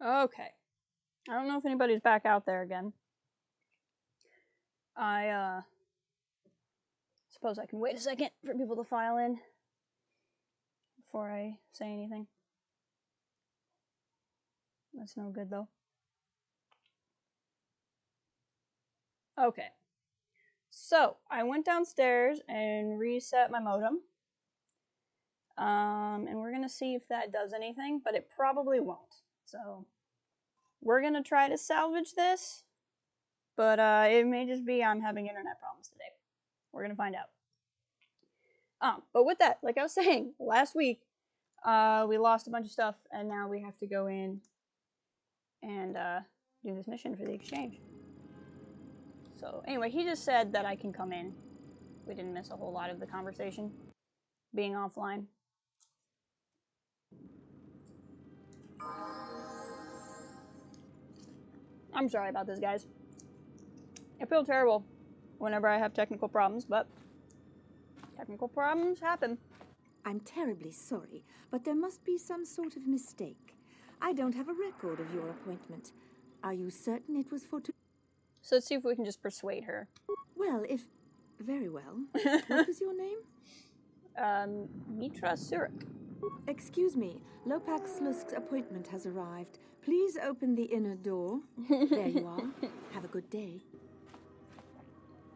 Okay. I don't know if anybody's back out there again. I suppose I can wait a second for people to file in before I say anything. That's no good though. Okay. So, I went downstairs and reset my modem. And we're gonna see if that does anything, but it probably won't. So, we're gonna try to salvage this, but it may just be I'm having internet problems today. We're gonna find out. But with that, like I was saying, last week, we lost a bunch of stuff, and now we have to go in and do this mission for the exchange. So anyway, he just said that I can come in. We didn't miss a whole lot of the conversation being offline. I'm sorry about this, guys. I feel terrible whenever I have technical problems, but technical problems happen. I'm terribly sorry, but there must be some sort of mistake. I don't have a record of your appointment. Are you certain it was for So let's see if we can just persuade her. Well, if... Very well. What was your name? Mitra Surik. Excuse me. Lopak Slusk's appointment has arrived. Please open the inner door. There you are. Have a good day.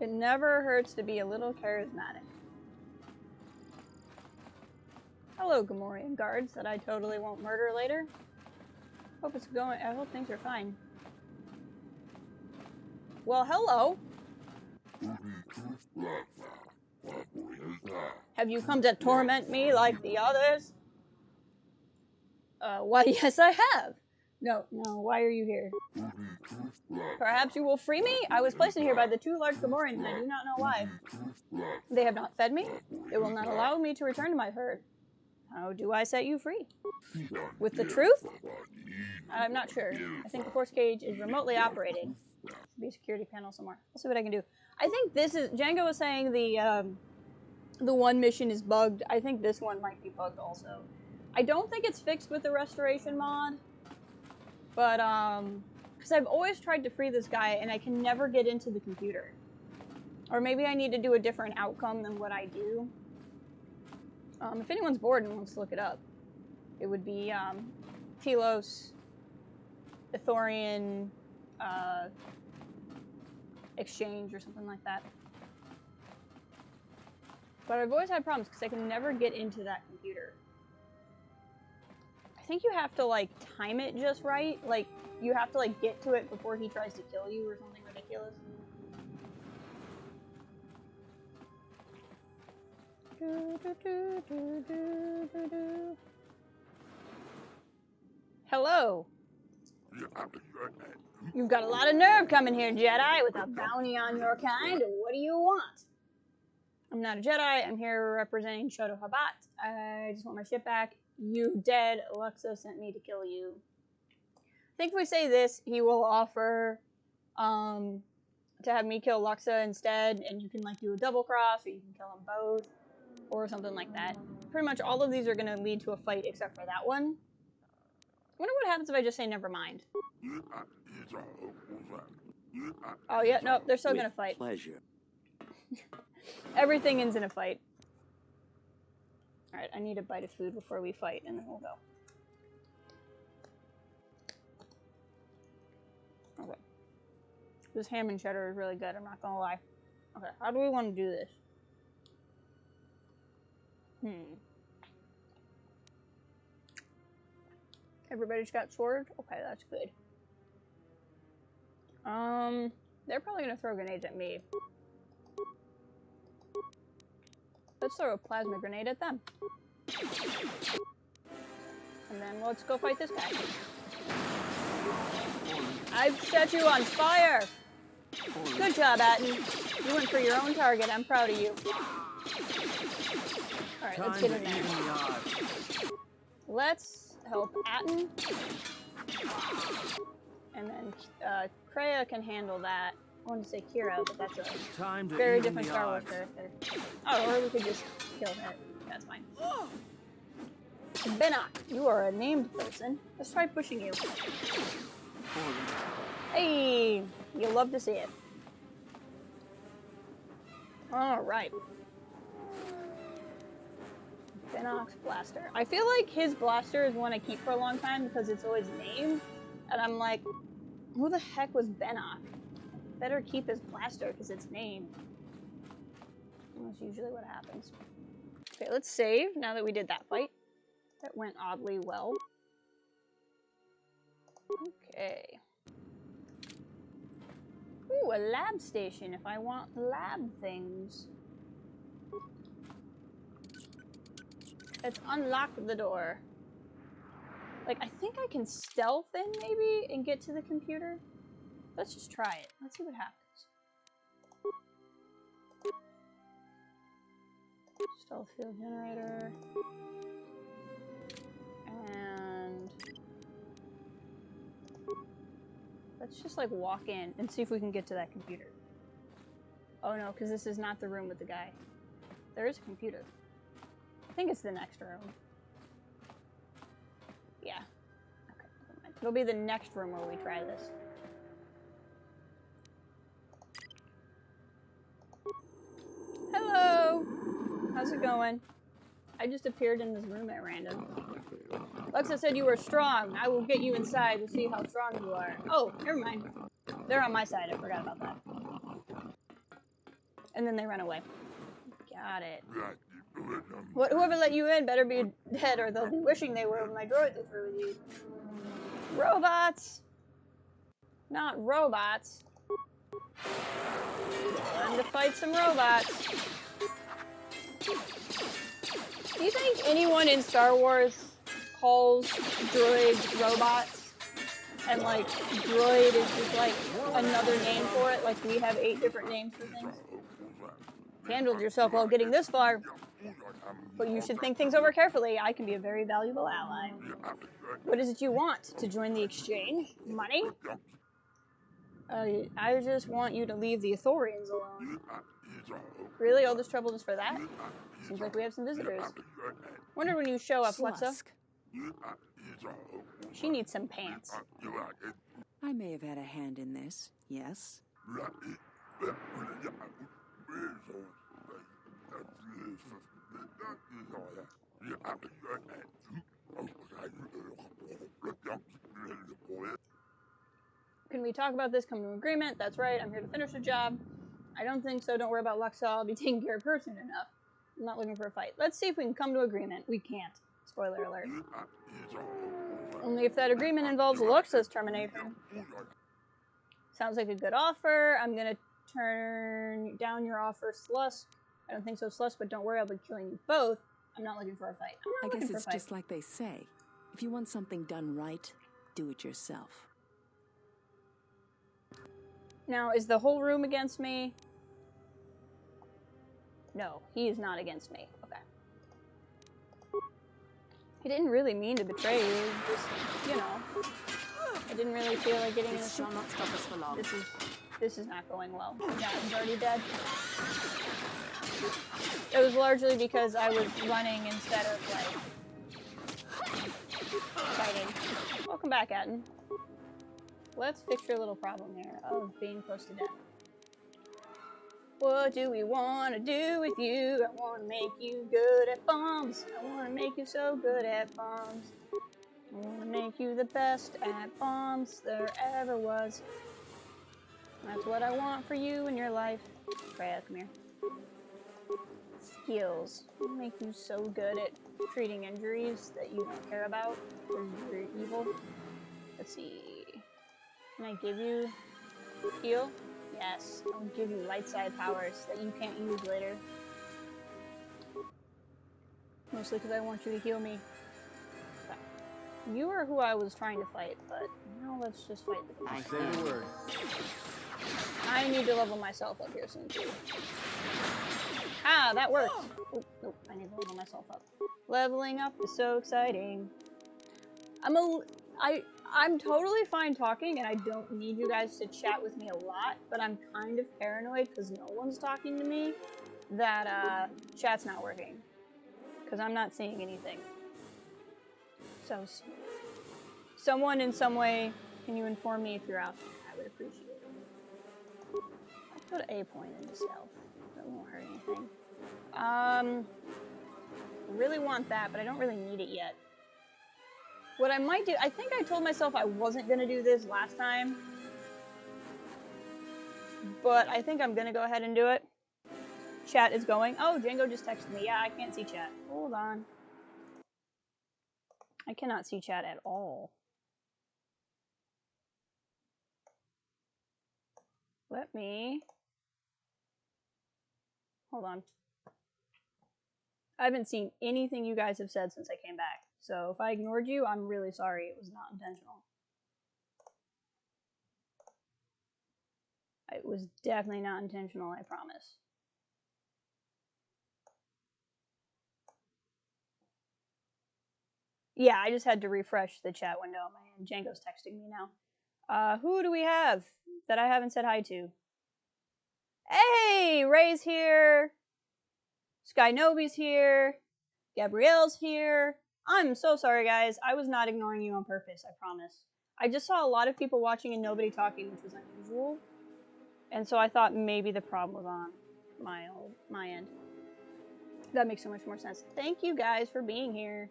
It never hurts to be a little charismatic. Hello, Gamorrean guards that I totally won't murder later. I hope things are fine. Well, hello. Have you come to torment me like the others? Why, yes, I have. No, why are you here? Perhaps you will free me? I was placed in here by the two large Gamorreans, and I do not know why. They have not fed me. They will not allow me to return to my herd. How do I set you free? With the truth? I'm not sure. I think the force cage is remotely operated. Should be a security panel somewhere. I'll see what I can do. I think this is... Django was saying the one mission is bugged. I think this one might be bugged also. I don't think it's fixed with the restoration mod. But, because I've always tried to free this guy and I can never get into the computer. Or maybe I need to do a different outcome than what I do. If anyone's bored and wants to look it up, it would be, Telos, Ithorian, exchange or something like that. But I've always had problems because I can never get into that computer. I think you have to, like, time it just right. Like, you have to, like, get to it before he tries to kill you or something ridiculous. Hello. You've got a lot of nerve coming here, Jedi, with a bounty on your kind. What do you want? I'm not a Jedi. I'm here representing Shoto Habat. I just want my ship back. You dead. Alexa sent me to kill you. I think if we say this, he will offer to have me kill Luxa instead, and you can like do a double cross, or you can kill them both, or something like that. Pretty much all of these are going to lead to a fight except for that one. I wonder what happens if I just say never mind. Oh yeah, nope, they're still going to fight. Pleasure. Everything ends in a fight. Alright, I need a bite of food before we fight, and then we'll go. Okay. This ham and cheddar is really good, I'm not gonna lie. Okay, how do we want to do this? Everybody's got sword? Okay, that's good. They're probably gonna throw grenades at me. Let's throw a plasma grenade at them. And then let's go fight this guy. I've set you on fire! Good job, Atten. You went for your own target. I'm proud of you. Alright, let's get in there. Let's help Atten. And then Kreia can handle that. I wanted to say Kira, but that's a very different Star Wars character. Oh, or we could just kill her. That's fine. Benok, you are a named person. Let's try pushing you. Hey, you'll love to see it. Alright. Benok's blaster. I feel like his blaster is one I keep for a long time because it's always named. And I'm like, who the heck was Benok? Better keep his blaster because it's named. That's usually what happens. Okay, let's save now that we did that fight. That went oddly well. Okay. Ooh, a lab station if I want lab things. Let's unlock the door. Like, I think I can stealth in, maybe, and get to the computer. Let's just try it. Let's see what happens. Stealth field generator. And... let's just, like, walk in and see if we can get to that computer. Oh, no, because this is not the room with the guy. There is a computer. I think it's the next room. Yeah. Okay, never mind. It'll be the next room where we try this. Hello! How's it going? I just appeared in this room at random. Lexa said you were strong. I will get you inside to see how strong you are. Oh, never mind. They're on my side. I forgot about that. And then they run away. Got it. Whoever let you in better be dead or they'll be wishing they were my droid they threw with you. Robots! Not robots. Time to fight some robots. Do you think anyone in Star Wars calls droids robots? And like, droid is just like another name for it? Like we have 8 different names for things? Handled yourself well getting this far. But you should think things over carefully. I can be a very valuable ally. What is it you want? To join the exchange? Money? I just want you to leave the Ithorians alone. Really? All this trouble just for that? Seems like we have some visitors. Wonder when you show up, Lexa. She needs some pants. I may have had a hand in this, yes? Can we talk about this? Come to an agreement? That's right, I'm here to finish the job. I don't think so. Don't worry about Lexa. I'll be taking care of her soon enough. I'm not looking for a fight. Let's see if we can come to agreement. We can't. Spoiler alert. Only if that agreement involves Luxa's termination. Sounds like a good offer. I'm gonna turn down your offer, Slusk. I don't think so, Slusk, but don't worry, I'll be killing you both. I'm not looking for a fight. I guess it's just like they say. If you want something done right, do it yourself. Now, is the whole room against me? No, he is not against me. Okay. He didn't really mean to betray you. Just, you know. I didn't really feel like getting This shall not stop us for long. This is not going well. He's already dead. It was largely because I was running instead of, like, fighting. Welcome back, Atten. Let's fix your little problem here of being close to death. What do we want to do with you? I want to make you good at bombs. I want to make you so good at bombs. I want to make you the best at bombs there ever was. That's what I want for you in your life. Freya, come here. Skills. I'll make you so good at treating injuries that you don't care about because you're evil. Let's see. Can I give you heal? Yes. I'll give you light side powers that you can't use later. Mostly because I want you to heal me. Okay. You are who I was trying to fight, but now let's just fight the guy. I say the word. I need to level myself up here soon too. Ah, that worked. Oh, nope, I need to level myself up. Leveling up is so exciting. I'm totally fine talking, and I don't need you guys to chat with me a lot, but I'm kind of paranoid because no one's talking to me that chat's not working. Because I'm not seeing anything. So sweet. Someone in some way, can you inform me if you're out there? I would appreciate it. Let's go to A point into stealth. That won't hurt anything. I really want that, but I don't really need it yet. What I might do, I think I told myself I wasn't going to do this last time. But I think I'm going to go ahead and do it. Chat is going. Oh, Django just texted me. Yeah, I can't see chat. Hold on. I cannot see chat at all. Let me... Hold on. I haven't seen anything you guys have said since I came back. So if I ignored you, I'm really sorry. It was not intentional. It was definitely not intentional, I promise. Yeah, I just had to refresh the chat window on my end. Django's texting me now. Who do we have that I haven't said hi to? Hey, Ray's here. Sky Nobi's here. Gabrielle's here. I'm so sorry, guys. I was not ignoring you on purpose, I promise. I just saw a lot of people watching and nobody talking, which was unusual. And so I thought maybe the problem was on my end. That makes so much more sense. Thank you guys for being here.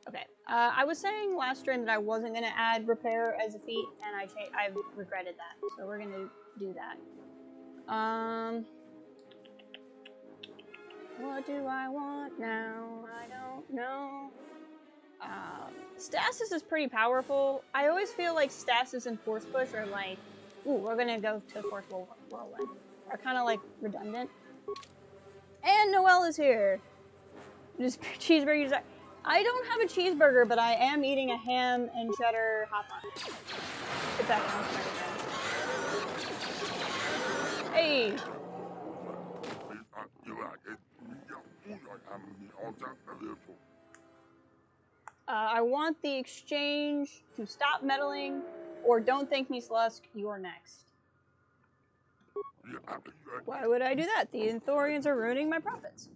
Okay, I was saying last stream that I wasn't going to add repair as a feat, and I've regretted that. So we're going to do that. What do I want now? I don't know. Stasis is pretty powerful. I always feel like stasis and force push are like, ooh, we're gonna go to force whirlwind. Are kind of like redundant. And Noelle is here. Just cheeseburgers. I don't have a cheeseburger, but I am eating a ham and cheddar hot dog. If that counts for anything. Hey. I want the exchange to stop meddling, or don't thank me, Slusk, you're next. Why would I do that? The Ithorians are ruining my profits.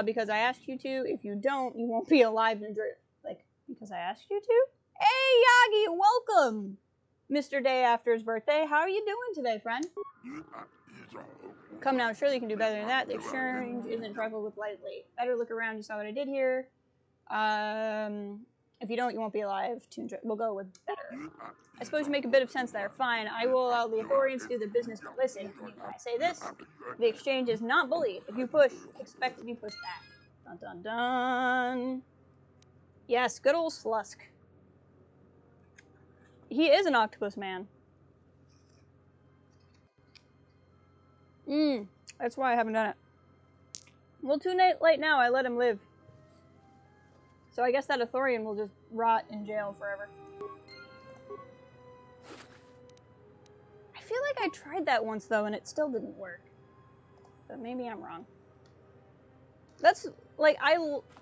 Because I asked you to. If you don't, you won't be alive and like, because I asked you to? Hey, Yagi, welcome! Mr. Day after his birthday. How are you doing today, friend? Come now, surely you can do better than that. The exchange isn't trifled with lightly. Better look around, you saw what I did here. If you don't, you won't be alive to enjoy. We'll go with better. I suppose you make a bit of sense there. Fine, I will allow the Ithorians to do their business, but listen, when I say this, the exchange is not bullied. If you push, expect to be pushed back. Dun dun dun. Yes, good old Slusk. He is an octopus man. That's why I haven't done it. Well, too late now, I let him live. So I guess that Ithorian will just rot in jail forever. I feel like I tried that once, though, and it still didn't work. But maybe I'm wrong. That's, like,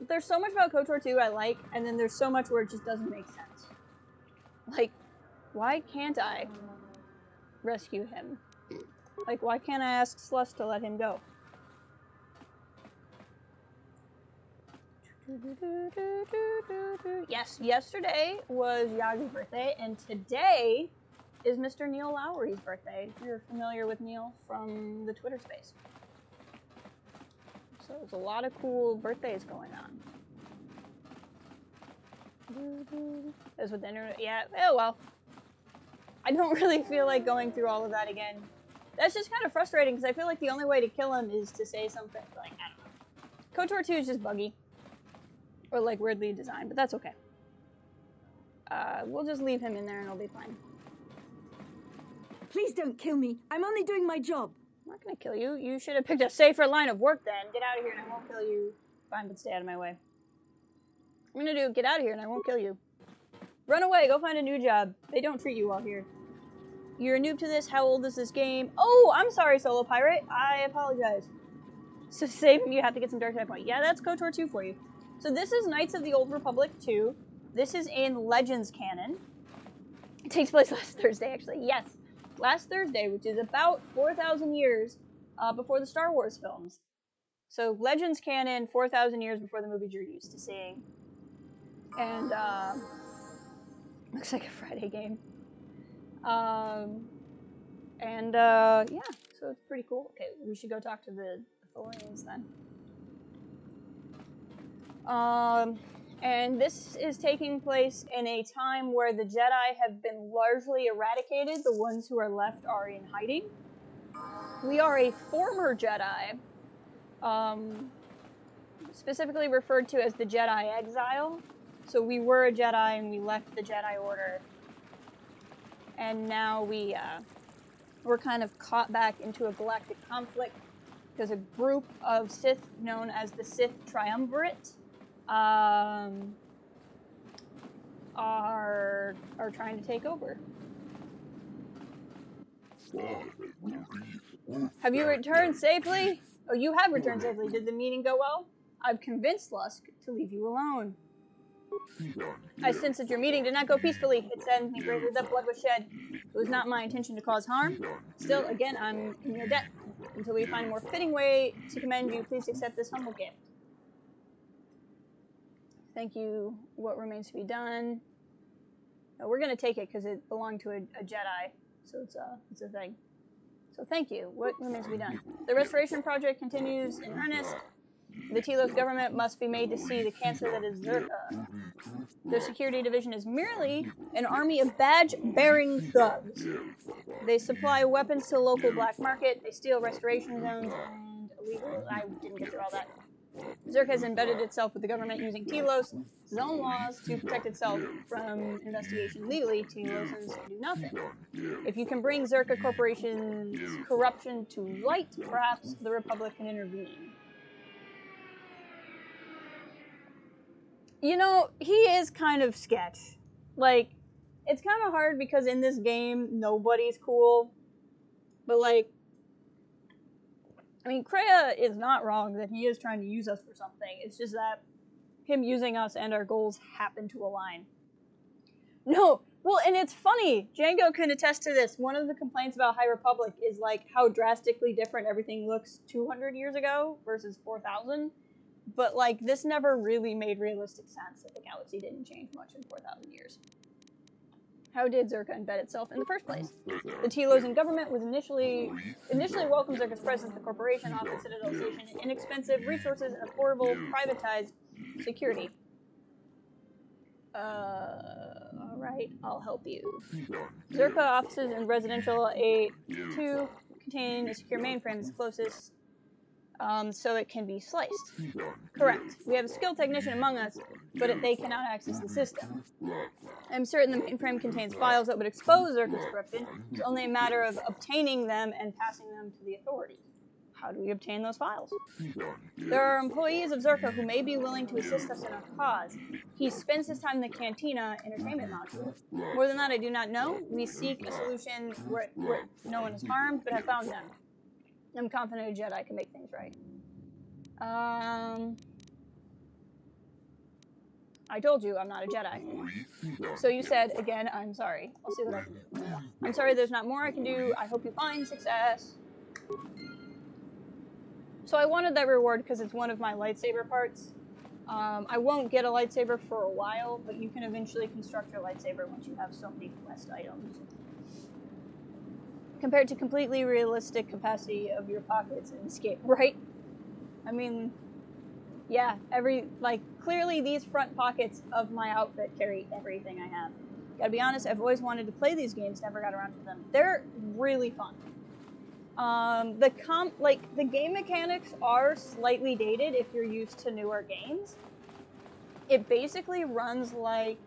there's so much about KotOR 2 I like, and then there's so much where it just doesn't make sense. Like, why can't I rescue him? Like, why can't I ask Slusk to let him go? Yes, yesterday was Yagi's birthday, and today is Mr. Neil Lowry's birthday. If you're familiar with Neil from the Twitter space. So there's a lot of cool birthdays going on. As with the internet, yeah, oh well. I don't really feel like going through all of that again. That's just kind of frustrating, because I feel like the only way to kill him is to say something like, I don't know. KotOR 2 is just buggy. Or, like, weirdly designed, but that's okay. We'll just leave him in there and it'll be fine. Please don't kill me. I'm only doing my job. I'm not gonna kill you. You should have picked a safer line of work then. Get out of here and I won't kill you. Fine, but stay out of my way. I'm gonna do get out of here and I won't kill you. Run away, go find a new job. They don't treat you well here. You're a noob to this. How old is this game? Oh, I'm sorry, Solo Pirate. I apologize. So saving you have to get some dark side point. Yeah, that's KotOR 2 for you. So this is Knights of the Old Republic 2. This is in Legends canon. It takes place last Thursday, actually. Yes, last Thursday, which is about 4,000 years before the Star Wars films. So Legends canon, 4,000 years before the movies you're used to seeing. And, looks like a Friday game. Yeah, so it's pretty cool. Okay, we should go talk to the Thorians then. And this is taking place in a time where the Jedi have been largely eradicated. The ones who are left are in hiding. We are a former Jedi, specifically referred to as the Jedi Exile. So we were a Jedi and we left the Jedi Order. And now we're kind of caught back into a galactic conflict because a group of Sith known as the Sith Triumvirate are trying to take over. Have you returned safely? Oh, you have returned safely. Did the meeting go well? I've convinced Lusk to leave you alone. I sense that your meeting did not go peacefully. It said me greatly that blood was shed. It was not my intention to cause harm. Still, again, I'm in your debt. Until we find a more fitting way to commend you, please accept this humble gift. Thank you. What remains to be done? No, we're going to take it because it belonged to a Jedi, so it's a thing. So thank you. What remains to be done? The restoration project continues in earnest. The Telos government must be made to see the cancer that is Zerka. Their security division is merely an army of badge-bearing thugs. They supply weapons to the local black market, they steal restoration zones, and illegal... I didn't get through all that. Zerk has embedded itself with the government using Telos' own laws to protect itself from investigation legally. Telosans can do nothing. If you can bring Zerka Corporation's corruption to light, perhaps the Republic can intervene. You know, he is kind of sketch. Like, it's kind of hard because in this game, nobody's cool. But, like, I mean, Kreia is not wrong that he is trying to use us for something. It's just that him using us and our goals happen to align. No, well, and it's funny. Django can attest to this. One of the complaints about High Republic is, like, how drastically different everything looks 200 years ago versus 4,000. But, like, this never really made realistic sense that the galaxy didn't change much in 4,000 years. How did Zerka embed itself in the first place? The Telosian government was initially welcomed Zerka's presence. The corporation offered Citadel Station inexpensive resources and affordable privatized security. Alright, I'll help you. Zerka offices in residential A2 contain a secure mainframe that's closest, so it can be sliced. Correct. We have a skilled technician among us, but they cannot access the system. I'm certain the mainframe contains files that would expose Zerka's corruption. It's only a matter of obtaining them and passing them to the authorities. How do we obtain those files? There are employees of Zerka who may be willing to assist us in our cause. He spends his time in the Cantina entertainment module. More than that, I do not know. We seek a solution where no one is harmed, but have found none. I'm confident a Jedi can make things right. I told you I'm not a Jedi. So you said, again, I'm sorry. I'll see what I can do. I'm sorry there's not more I can do. I hope you find success. So I wanted that reward because it's one of my lightsaber parts. I won't get a lightsaber for a while, but you can eventually construct your lightsaber once you have so many quest items. Compared to completely realistic capacity of your pockets in this game, right? I mean, yeah, clearly these front pockets of my outfit carry everything I have. Gotta be honest, I've always wanted to play these games, never got around to them. They're really fun. The game mechanics are slightly dated if you're used to newer games. It basically runs like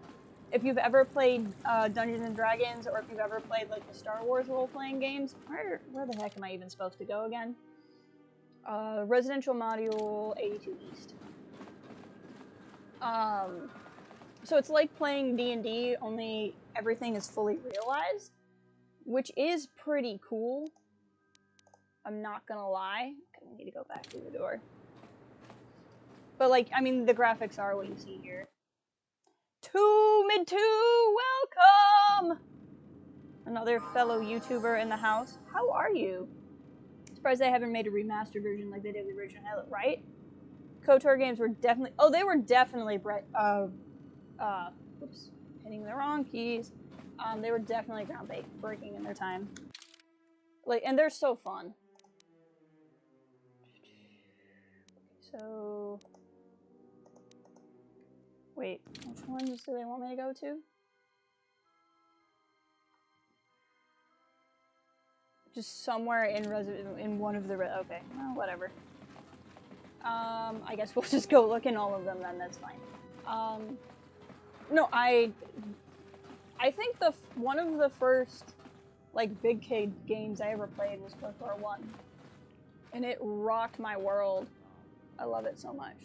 if you've ever played Dungeons & Dragons, or if you've ever played like the Star Wars role-playing games. Where the heck am I even supposed to go again? Residential Module 82 East. So it's like playing D&D, only everything is fully realized, which is pretty cool. I'm not gonna lie. I need to go back through the door. But, like, I mean, the graphics are what you see here. Mid2, welcome! Another fellow YouTuber in the house. How are you? Surprised they haven't made a remastered version like they did the original, right? KotOR games were definitely... Oh, they were definitely Oops, hitting the wrong keys. They were definitely groundbreaking in their time. Like, and they're so fun. So, wait, which ones do they want me to go to? Just somewhere in one of the okay, well, whatever. I guess we'll just go look in all of them then. That's fine. No, I think one of the first like big kid games I ever played was KotOR 1, and it rocked my world. I love it so much.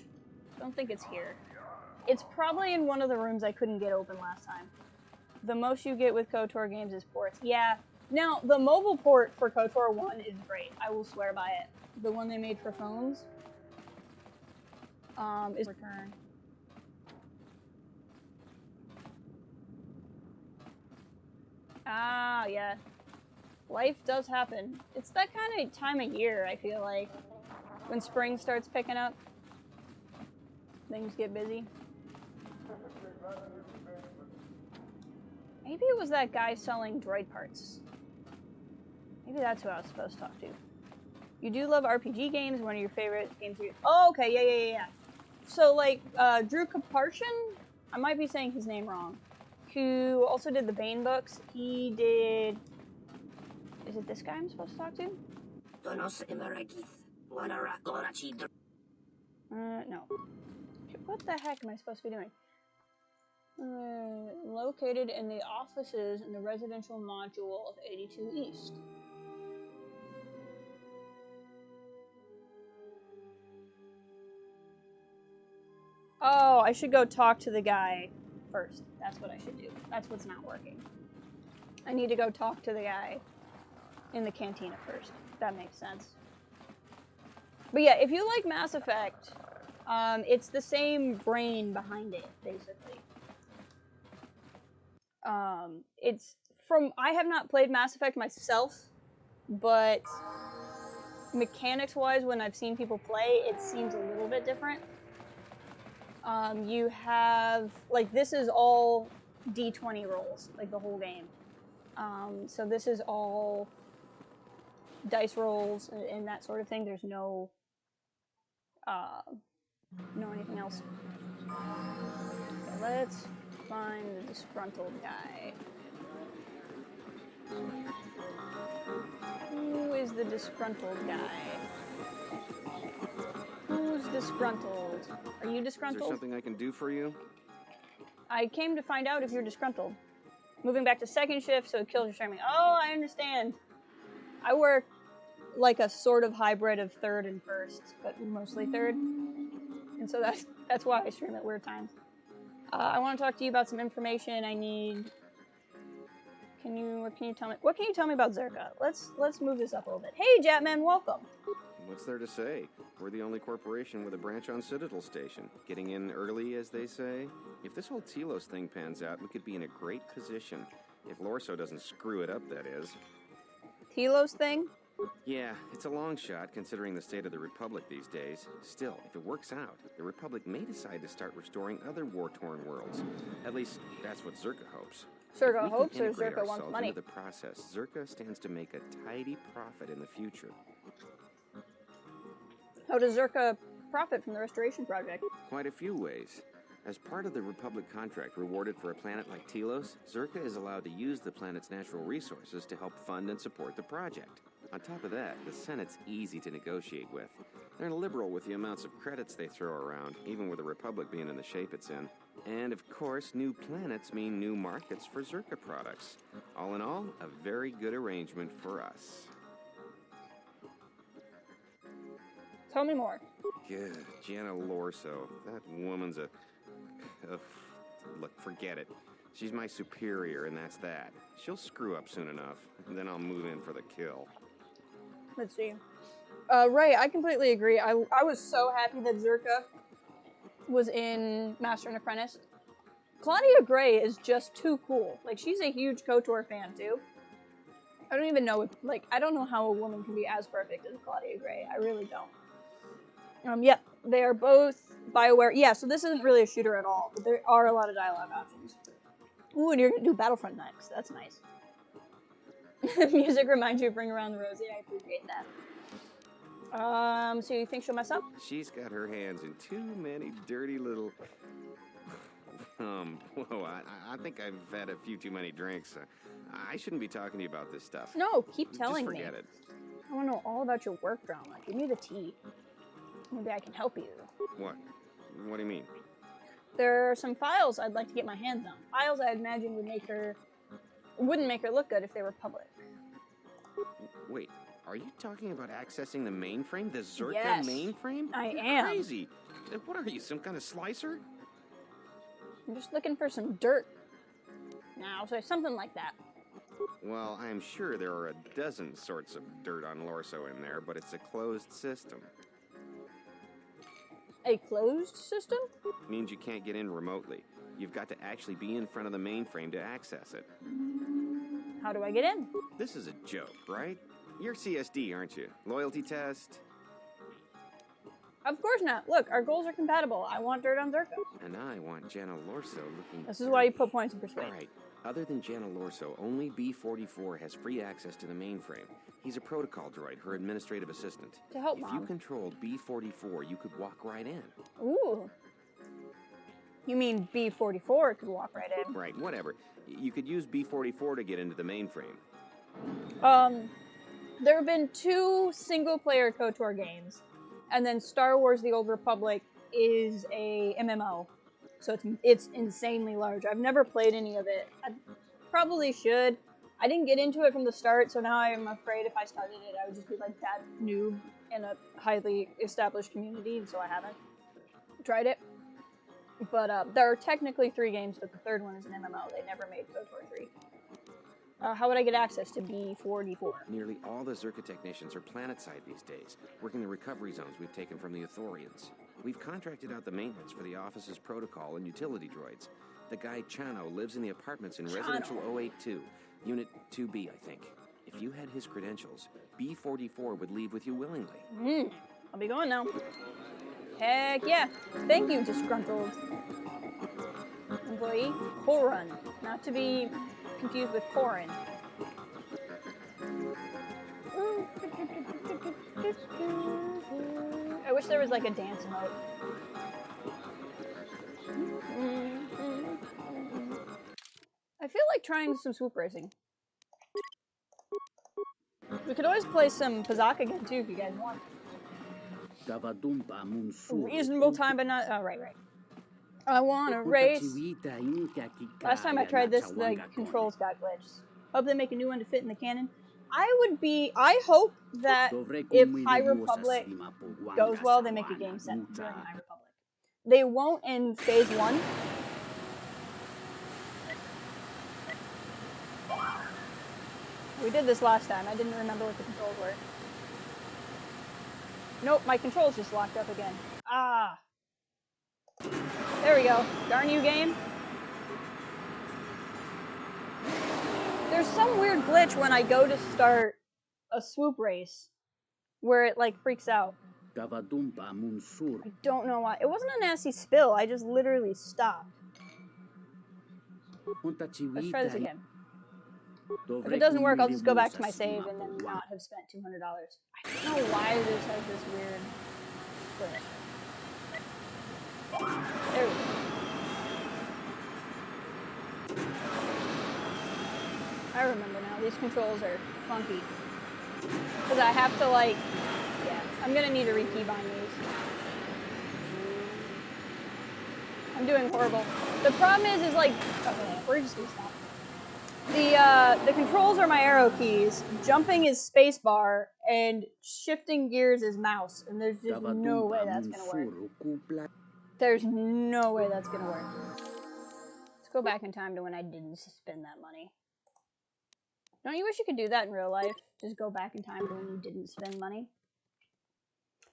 I don't think it's here. It's probably in one of the rooms I couldn't get open last time. The most you get with KotOR games is ports. Yeah. Now, the mobile port for KotOR 1 is great. I will swear by it. The one they made for phones is return. Ah, yeah. Life does happen. It's that kind of time of year, I feel like. When spring starts picking up, things get busy. Maybe it was that guy selling droid parts. Maybe that's who I was supposed to talk to. You do love RPG games, one of your favorite games. Oh, okay, yeah. So, like, Drew Kaparshin, I might be saying his name wrong, who also did the Bane books. He did... Is it this guy I'm supposed to talk to? No. What the heck am I supposed to be doing? Located in the offices in the residential module of 82 East. Oh, I should go talk to the guy first. That's what I should do. That's what's not working. I need to go talk to the guy in the cantina first. That makes sense. But yeah, if you like Mass Effect, it's the same brain behind it, basically. It's from... I have not played Mass Effect myself, but mechanics-wise, when I've seen people play, it seems a little bit different. You have... Like, this is all D20 rolls, like the whole game. So this is all dice rolls and that sort of thing. There's no anything else. Okay, let's find the disgruntled guy. Who is the disgruntled guy? Who's disgruntled? Are you disgruntled? Is there something I can do for you? I came to find out if you're disgruntled. Moving back to second shift, so it kills your streaming. Oh, I understand. I work like a sort of hybrid of third and first, but mostly third. And so that's why I stream at weird times. I want to talk to you about some information I need. What can you tell me about Zerka? Let's move this up a little bit. Hey, Jetman, welcome. What's there to say? We're the only corporation with a branch on Citadel Station. Getting in early, as they say. If this whole Telos thing pans out, we could be in a great position. If Lorso doesn't screw it up, that is. Telos thing? Yeah, it's a long shot, considering the state of the Republic these days. Still, if it works out, the Republic may decide to start restoring other war-torn worlds. At least, that's what Zerka hopes. Zerka hopes, or Zerka wants money? Into the process, Zerka stands to make a tidy profit in the future. How does Zerka profit from the restoration project? Quite a few ways. As part of the Republic contract rewarded for a planet like Telos, Zerka is allowed to use the planet's natural resources to help fund and support the project. On top of that, the Senate's easy to negotiate with. They're liberal with the amounts of credits they throw around, even with the Republic being in the shape it's in. And of course, new planets mean new markets for Zerka products. All in all, a very good arrangement for us. Tell me more. Good, Jenna Lorso. That woman's a... look, forget it. She's my superior, and that's that. She'll screw up soon enough, and then I'll move in for the kill. Let's see. Ray, I completely agree. I was so happy that Zerka was in Master and Apprentice. Claudia Gray is just too cool. Like, she's a huge KotOR fan, too. I don't even know I don't know how a woman can be as perfect as Claudia Gray. I really don't. Yep, they are both BioWare. Yeah, so this isn't really a shooter at all, but there are a lot of dialogue options. Ooh, and you're gonna do Battlefront next. That's nice. Music reminds you of Bring Around the Rosie. I appreciate that. So you think she'll mess up? She's got her hands in too many dirty little... whoa, I think I've had a few too many drinks. I shouldn't be talking to you about this stuff. No, keep telling me. Just forget it. I want to know all about your work drama. Give me the tea. Maybe I can help you. What? What do you mean? There are some files I'd like to get my hands on. Files I imagine wouldn't make her look good if they were public. Wait, are you talking about accessing the mainframe? The Zerka Yes, mainframe? I You're am. crazy. What are you, some kind of slicer? I'm just looking for some dirt. Now, say something like that. Well, I'm sure there are a dozen sorts of dirt on Lorso in there, but it's a closed system. A closed system? Means you can't get in remotely. You've got to actually be in front of the mainframe to access it. How do I get in? This is a joke, right? You're CSD, aren't you? Loyalty test? Of course not. Look, our goals are compatible. I want dirt on Zerka. And I want Jana Lorso looking... This is why you put points in persuade. Alright, other than Jana Lorso, only B-44 has free access to the mainframe. He's a protocol droid, her administrative assistant. To help If Mom. you controlled B-44, you could walk right in. Ooh. You mean B-44 could walk right in? Right, whatever. You could use B-44 to get into the mainframe. There have been 2 single-player KotOR games, and then Star Wars: The Old Republic is a MMO, so it's insanely large. I've never played any of it. I probably should. I didn't get into it from the start, so now I'm afraid if I started it, I would just be like that noob in a highly established community, and so I haven't tried it. But there are technically 3 games, but the third one is an MMO. They never made KotOR 3. How would I get access to B-44? Nearly all the Zerka technicians are planetside these days, working the recovery zones we've taken from the Ithorians. We've contracted out the maintenance for the office's protocol and utility droids. The guy Chano lives in the apartments in Residential 082, Unit 2B, I think. If you had his credentials, B-44 would leave with you willingly. I'll be going now. Heck yeah. Thank you, disgruntled employee. Koran, not to be confused with Korin. I wish there was like a dance mode. I feel like trying some swoop racing. We could always play some Pazak again too if you guys want. Reasonable time, but not. Oh, right. I want to race. Last time I tried this, the controls got glitched. Hope they make a new one to fit in the canon. I hope that if High Republic goes well, they make a game set during High Republic. They won't in Phase 1. We did this last time. I didn't remember what the controls were. Nope, my controls just locked up again. Ah. There we go. Darn you, game. There's some weird glitch when I go to start a swoop race where it like freaks out. I don't know why. It wasn't a nasty spill. I just literally stopped. Let's try this again. If it doesn't work, I'll just go back to my save and then not have spent $200. I don't know why this has this weird glitch. There we go. I remember now. These controls are funky. Because I have to like, yeah, I'm going to need to rekeybind these. I'm doing horrible. The problem is like, okay, we're just going to stop. The controls are my arrow keys, jumping is spacebar, and shifting gears is mouse, and there's just no way that's gonna work. There's no way that's gonna work. Let's go back in time to when I didn't spend that money. Don't you wish you could do that in real life? Just go back in time to when you didn't spend money?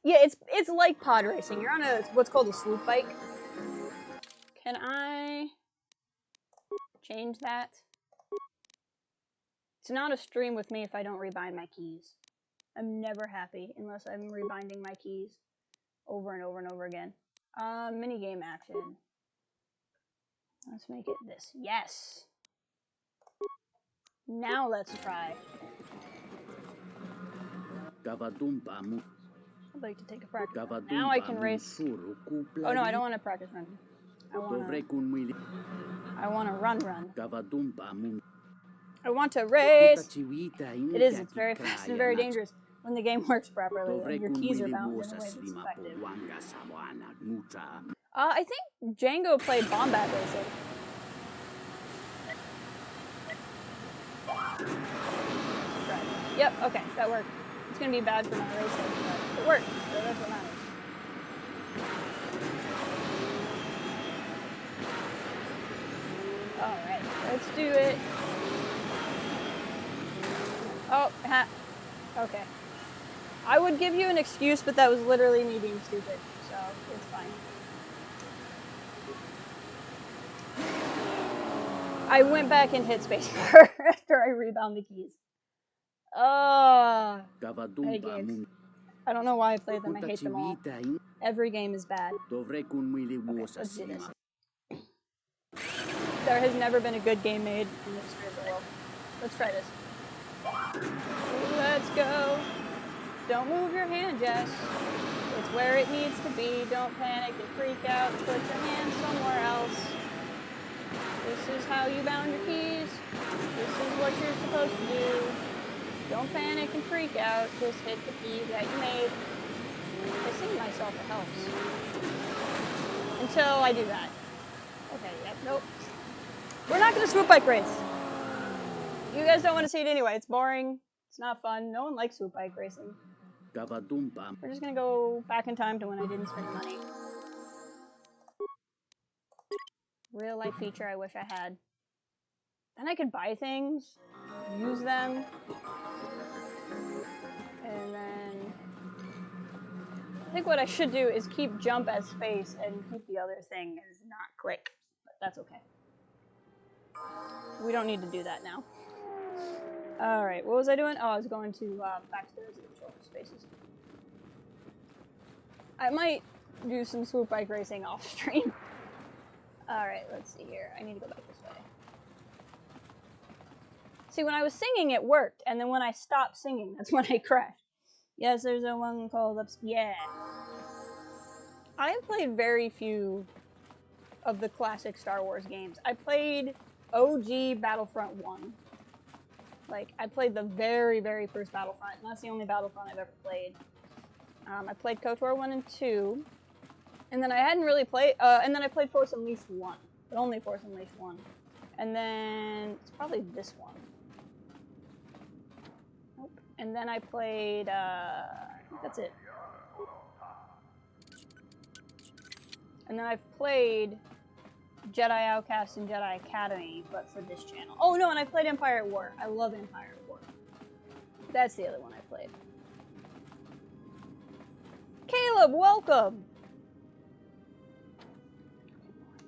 Yeah, it's like pod racing. You're on what's called a swoop bike. Can I change that? It's not a stream with me if I don't rebind my keys. I'm never happy unless I'm rebinding my keys over and over and over again. Minigame action. Let's make it this. Yes! Now let's try. I'd like to take a practice run. Now I can race. Oh no, I don't want to practice run. I want to run. I want to race! It is, it's very fast and very dangerous when the game works properly and your keys are bound in a way that's effective. I think Django played Bombat Racing. Right. Yep, okay, that worked. It's gonna be bad for my racing, but it worked, so that's what matters. Alright, let's do it. Oh, okay. I would give you an excuse, but that was literally me being stupid, so it's fine. I went back and hit spacebar after I rebound the keys. I hate games. I don't know why I play them, I hate them all. Every game is bad. Okay, let's do this. There has never been a good game made in the history of the world. Let's try this. Let's go. Don't move your hand, Jess. It's where it needs to be. Don't panic and freak out. Put your hand somewhere else. This is how you bound your keys. This is what you're supposed to do. Don't panic and freak out. Just hit the key that you made. I sing myself it helps. Until I do that. Okay, yep, nope. We're not going to swoop bike race. You guys don't want to see it anyway. It's boring. It's not fun. No one likes swoop bike racing. We're just going to go back in time to when I didn't spend money. Real life feature I wish I had. Then I could buy things, use them, and then I think what I should do is keep jump as space and keep the other thing as not click, but that's okay. We don't need to do that now. Alright, what was I doing? Oh, I was going to back to the residential spaces. I might do some swoop bike racing off stream. Alright, let's see here. I need to go back this way. See, when I was singing, it worked, and then when I stopped singing, that's when I crashed. Yes, there's a one called Ups. Yeah. I have played very few of the classic Star Wars games. I played OG Battlefront 1. Like, I played the very, very first Battlefront, and that's the only Battlefront I've ever played. I played KotOR 1 and 2, and then I hadn't really played, and then I played Force Unleashed 1, but only Force Unleashed 1. And then, it's probably this one. Nope. And then I played, I think that's it. And then I've played Jedi Outcast and Jedi Academy, but for this channel. Oh no, and I played Empire at War. I love Empire at War. That's the other one I played. Caleb, welcome!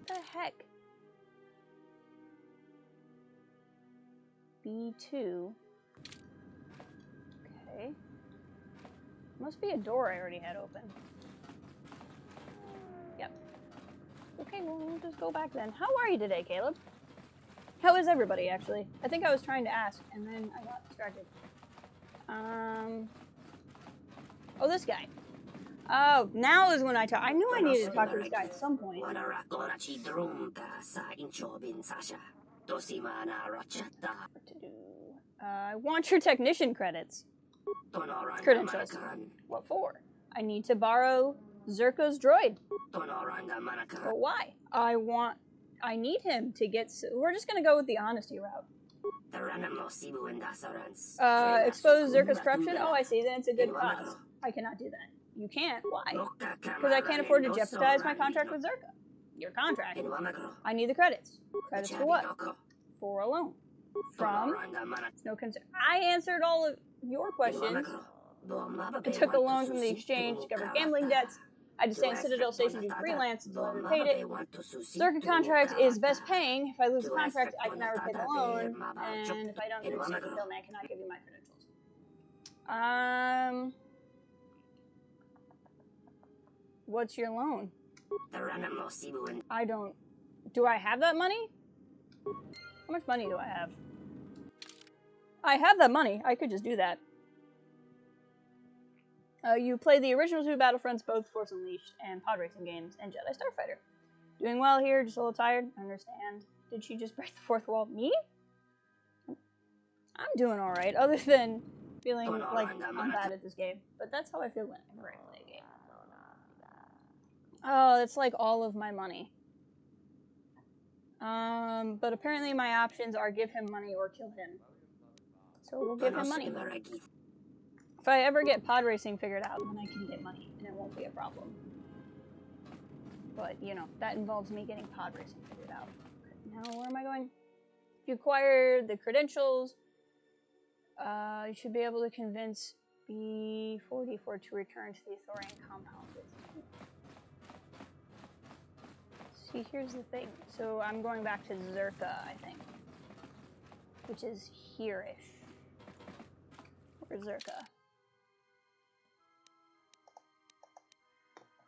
What the heck? B2. Okay. Must be a door I already had open. Yep. Okay, well, we'll just go back then. How are you today, Caleb? How is everybody, actually? I think I was trying to ask, and then I got distracted. Oh, this guy. Oh, now is when I talk. I knew I needed to talk to this guy at some point. What to do? I want your technician credits. Credentials. What for? I need to borrow Zerka's droid. But why? I need him to get... We're just gonna go with the honesty route. Expose Zerka's corruption? Oh, I see. Then it's a good cause. I cannot do that. You can't? Why? Because I can't afford to jeopardize my contract with Zerka. Your contract? I need the credits. Credits for what? For a loan. From? No concern. I answered all of your questions. I took a loan from the exchange to cover gambling debts. I had to stay in Citadel Station to do freelance until I repaid it. Zerka contract is best paying. If I lose the contract, I cannot repay the loan. And if I don't do something, kill me, I cannot give you my credentials. What's your loan? I don't... Do I have that money? How much money do I have? I have that money. I could just do that. You played the original two Battlefronts, both Force Unleashed and pod racing games, and Jedi Starfighter. Doing well here, just a little tired. I understand. Did she just break the fourth wall? Me? I'm doing alright, other than feeling like I'm bad at this game. But that's how I feel whenever I play a game. Oh, that's like all of my money. But apparently my options are give him money or kill him. So we'll give him money. If I ever get pod racing figured out, then I can get money, and it won't be a problem. But, you know, that involves me getting pod racing figured out. Now, where am I going? If you acquire the credentials, you should be able to convince B44 to return to the Thorian compound with you. See, here's the thing. So I'm going back to Zerka, I think. Which is here-ish. Where's Zerka?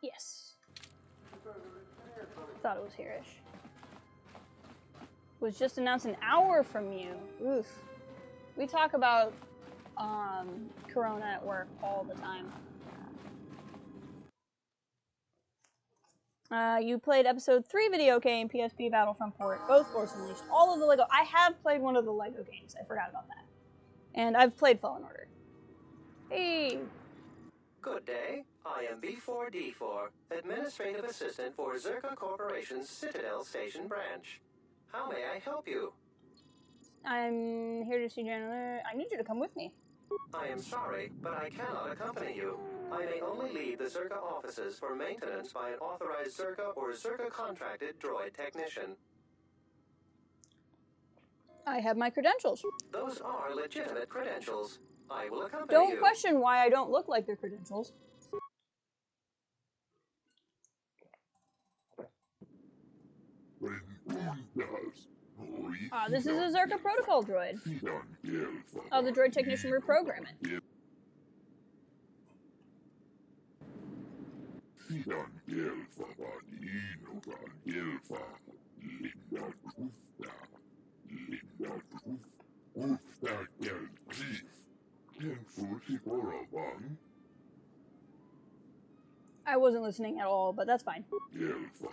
Yes. Thought it was here-ish. Was just announced an hour from you. Oof. We talk about Corona at work all the time. You played episode 3 video game, PSP Battlefront port, both Force Unleashed, all of the LEGO. I have played one of the LEGO games. I forgot about that. And I've played Fallen Order. Hey. Good day. I am B4D4, Administrative Assistant for Zerka Corporation's Citadel Station branch. How may I help you? I'm here to see Janitor. I need you to come with me. I am sorry, but I cannot accompany you. I may only leave the Zerka offices for maintenance by an authorized Zerka or Zerka contracted droid technician. I have my credentials. Those are legitimate credentials. I will accompany you. Don't question why I don't look like their credentials. This is a Zerka protocol droid. The droid technician reprogram it. I wasn't listening at all, but that's fine.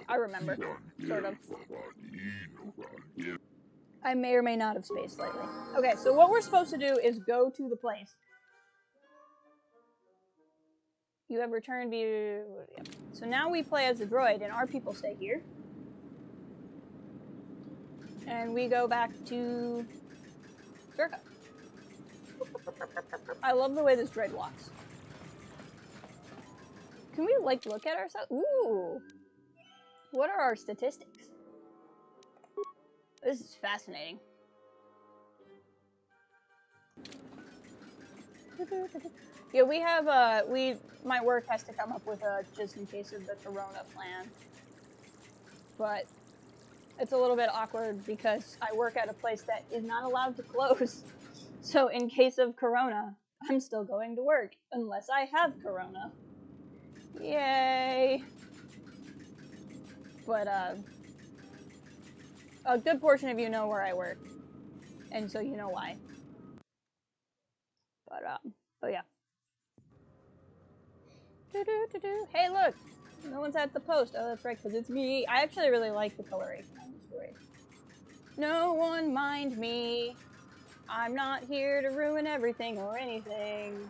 I remember, sort of. I may or may not have spaced slightly. Okay, so what we're supposed to do is go to the place. You have returned via... So now we play as the droid, and our people stay here. And we go back to Zerka. I love the way this droid walks. Can we, like, look at ourselves? Ooh! What are our statistics? This is fascinating. Yeah, we have, my work has to come up with a just in case of the Corona plan. But it's a little bit awkward because I work at a place that is not allowed to close. So in case of Corona, I'm still going to work, unless I have Corona. Yay! But, a good portion of you know where I work, and so you know why. But yeah. Hey, look! No one's at the post. Oh, that's right, because it's me. I actually really like the coloration on the story. No one mind me. I'm not here to ruin everything or anything.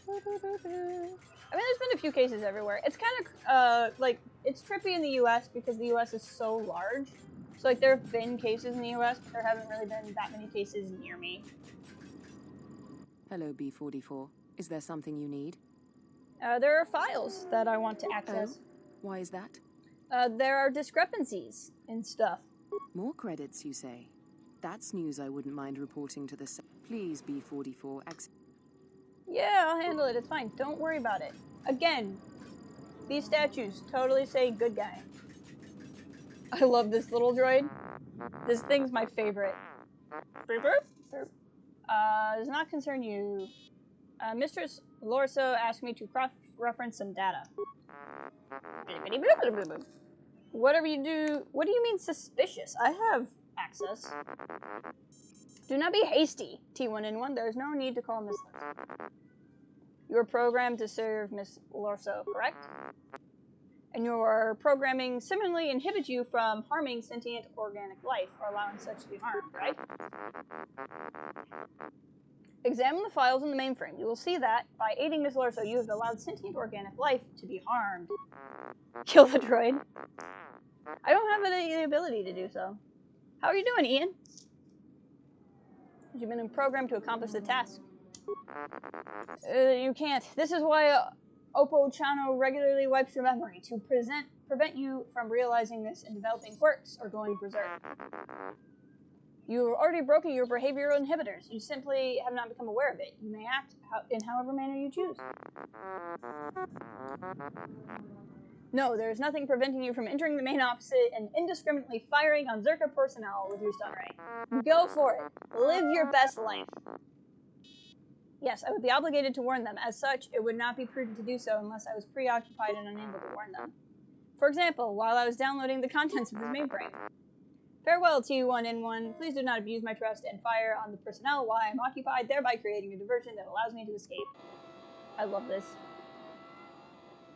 I mean, there's been a few cases everywhere. It's kind of, like, it's trippy in the US because the US is so large. So, like, there have been cases in the US, but there haven't really been that many cases near me. Hello, B44. Is there something you need? There are files that I want to access. Oh, why is that? There are discrepancies in stuff. More credits, you say? That's news I wouldn't mind reporting to the... Please, B44, Yeah, I'll handle it. It's fine. Don't worry about it. Again, these statues totally say good guy. I love this little droid. This thing's my favorite. Does not concern you. Mistress Lorso asked me to reference some data. Whatever you do, what do you mean suspicious? I have access. Do not be hasty, T1N1. There is no need to call Miss Lorso. You are programmed to serve Miss Lorso, correct? And your programming similarly inhibits you from harming sentient organic life or allowing such to be harmed, right? Examine the files in the mainframe. You will see that, by aiding Miss Lorso, you have allowed sentient organic life to be harmed. Kill the droid. I don't have the ability to do so. How are you doing, Ian? You've been programmed to accomplish the task. You can't. This is why Oppo Chano regularly wipes your memory, to prevent you from realizing this and developing quirks or going berserk. You have already broken your behavioral inhibitors. You simply have not become aware of it. You may act in however manner you choose. No, there is nothing preventing you from entering the main office and indiscriminately firing on Zerka personnel with your stun ray. Go for it. Live your best life. Yes, I would be obligated to warn them. As such, it would not be prudent to do so unless I was preoccupied and unable to warn them. For example, while I was downloading the contents of this mainframe. Farewell, T1N1. Please do not abuse my trust and fire on the personnel while I am occupied, thereby creating a diversion that allows me to escape. I love this.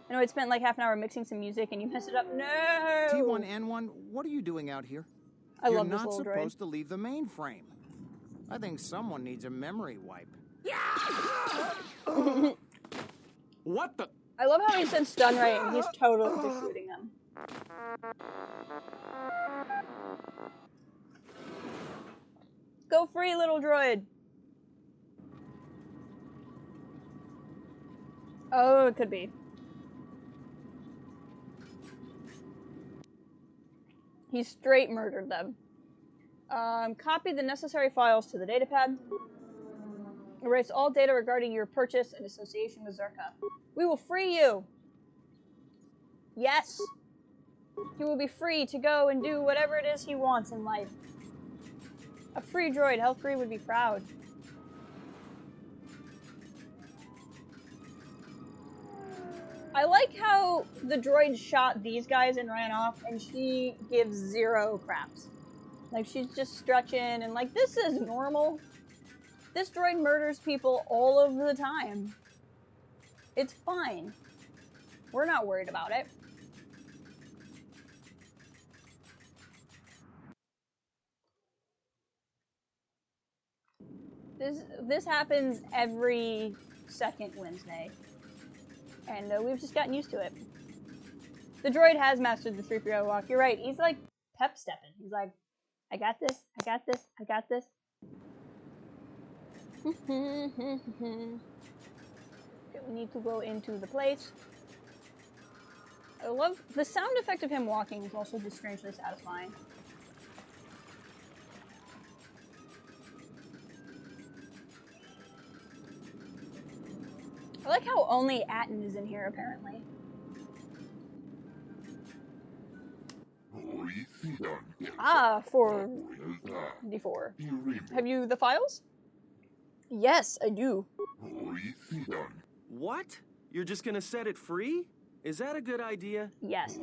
I know I spent like half an hour mixing some music and you messed it up. No! T1N1, what are you doing out here? I love this little You're not droid. supposed to leave the mainframe. I think someone needs a memory wipe. What the? I love how he said stun ray and he's totally just shooting them. Go free, little droid! Oh, it could be. He straight murdered them. Copy the necessary files to the datapad. Erase all data regarding your purchase and association with Zerka. We will free you! Yes! He will be free to go and do whatever it is he wants in life. A free droid, Health3 would be proud. I like how the droid shot these guys and ran off, and she gives zero craps. Like, she's just stretching, and like, this is normal. This droid murders people all of the time. It's fine. We're not worried about it. This happens every second Wednesday. And we've just gotten used to it. The droid has mastered the 3PO walk. You're right. He's like pep stepping. He's like, I got this. I got this. I got this. Okay, we need to go into the place. I love the sound effect of him walking is also just strangely satisfying. I like how only Atten is in here, apparently. Ah, for D4. Have you the files? Yes, I do. What? You're just gonna set it free? Is that a good idea? Yes.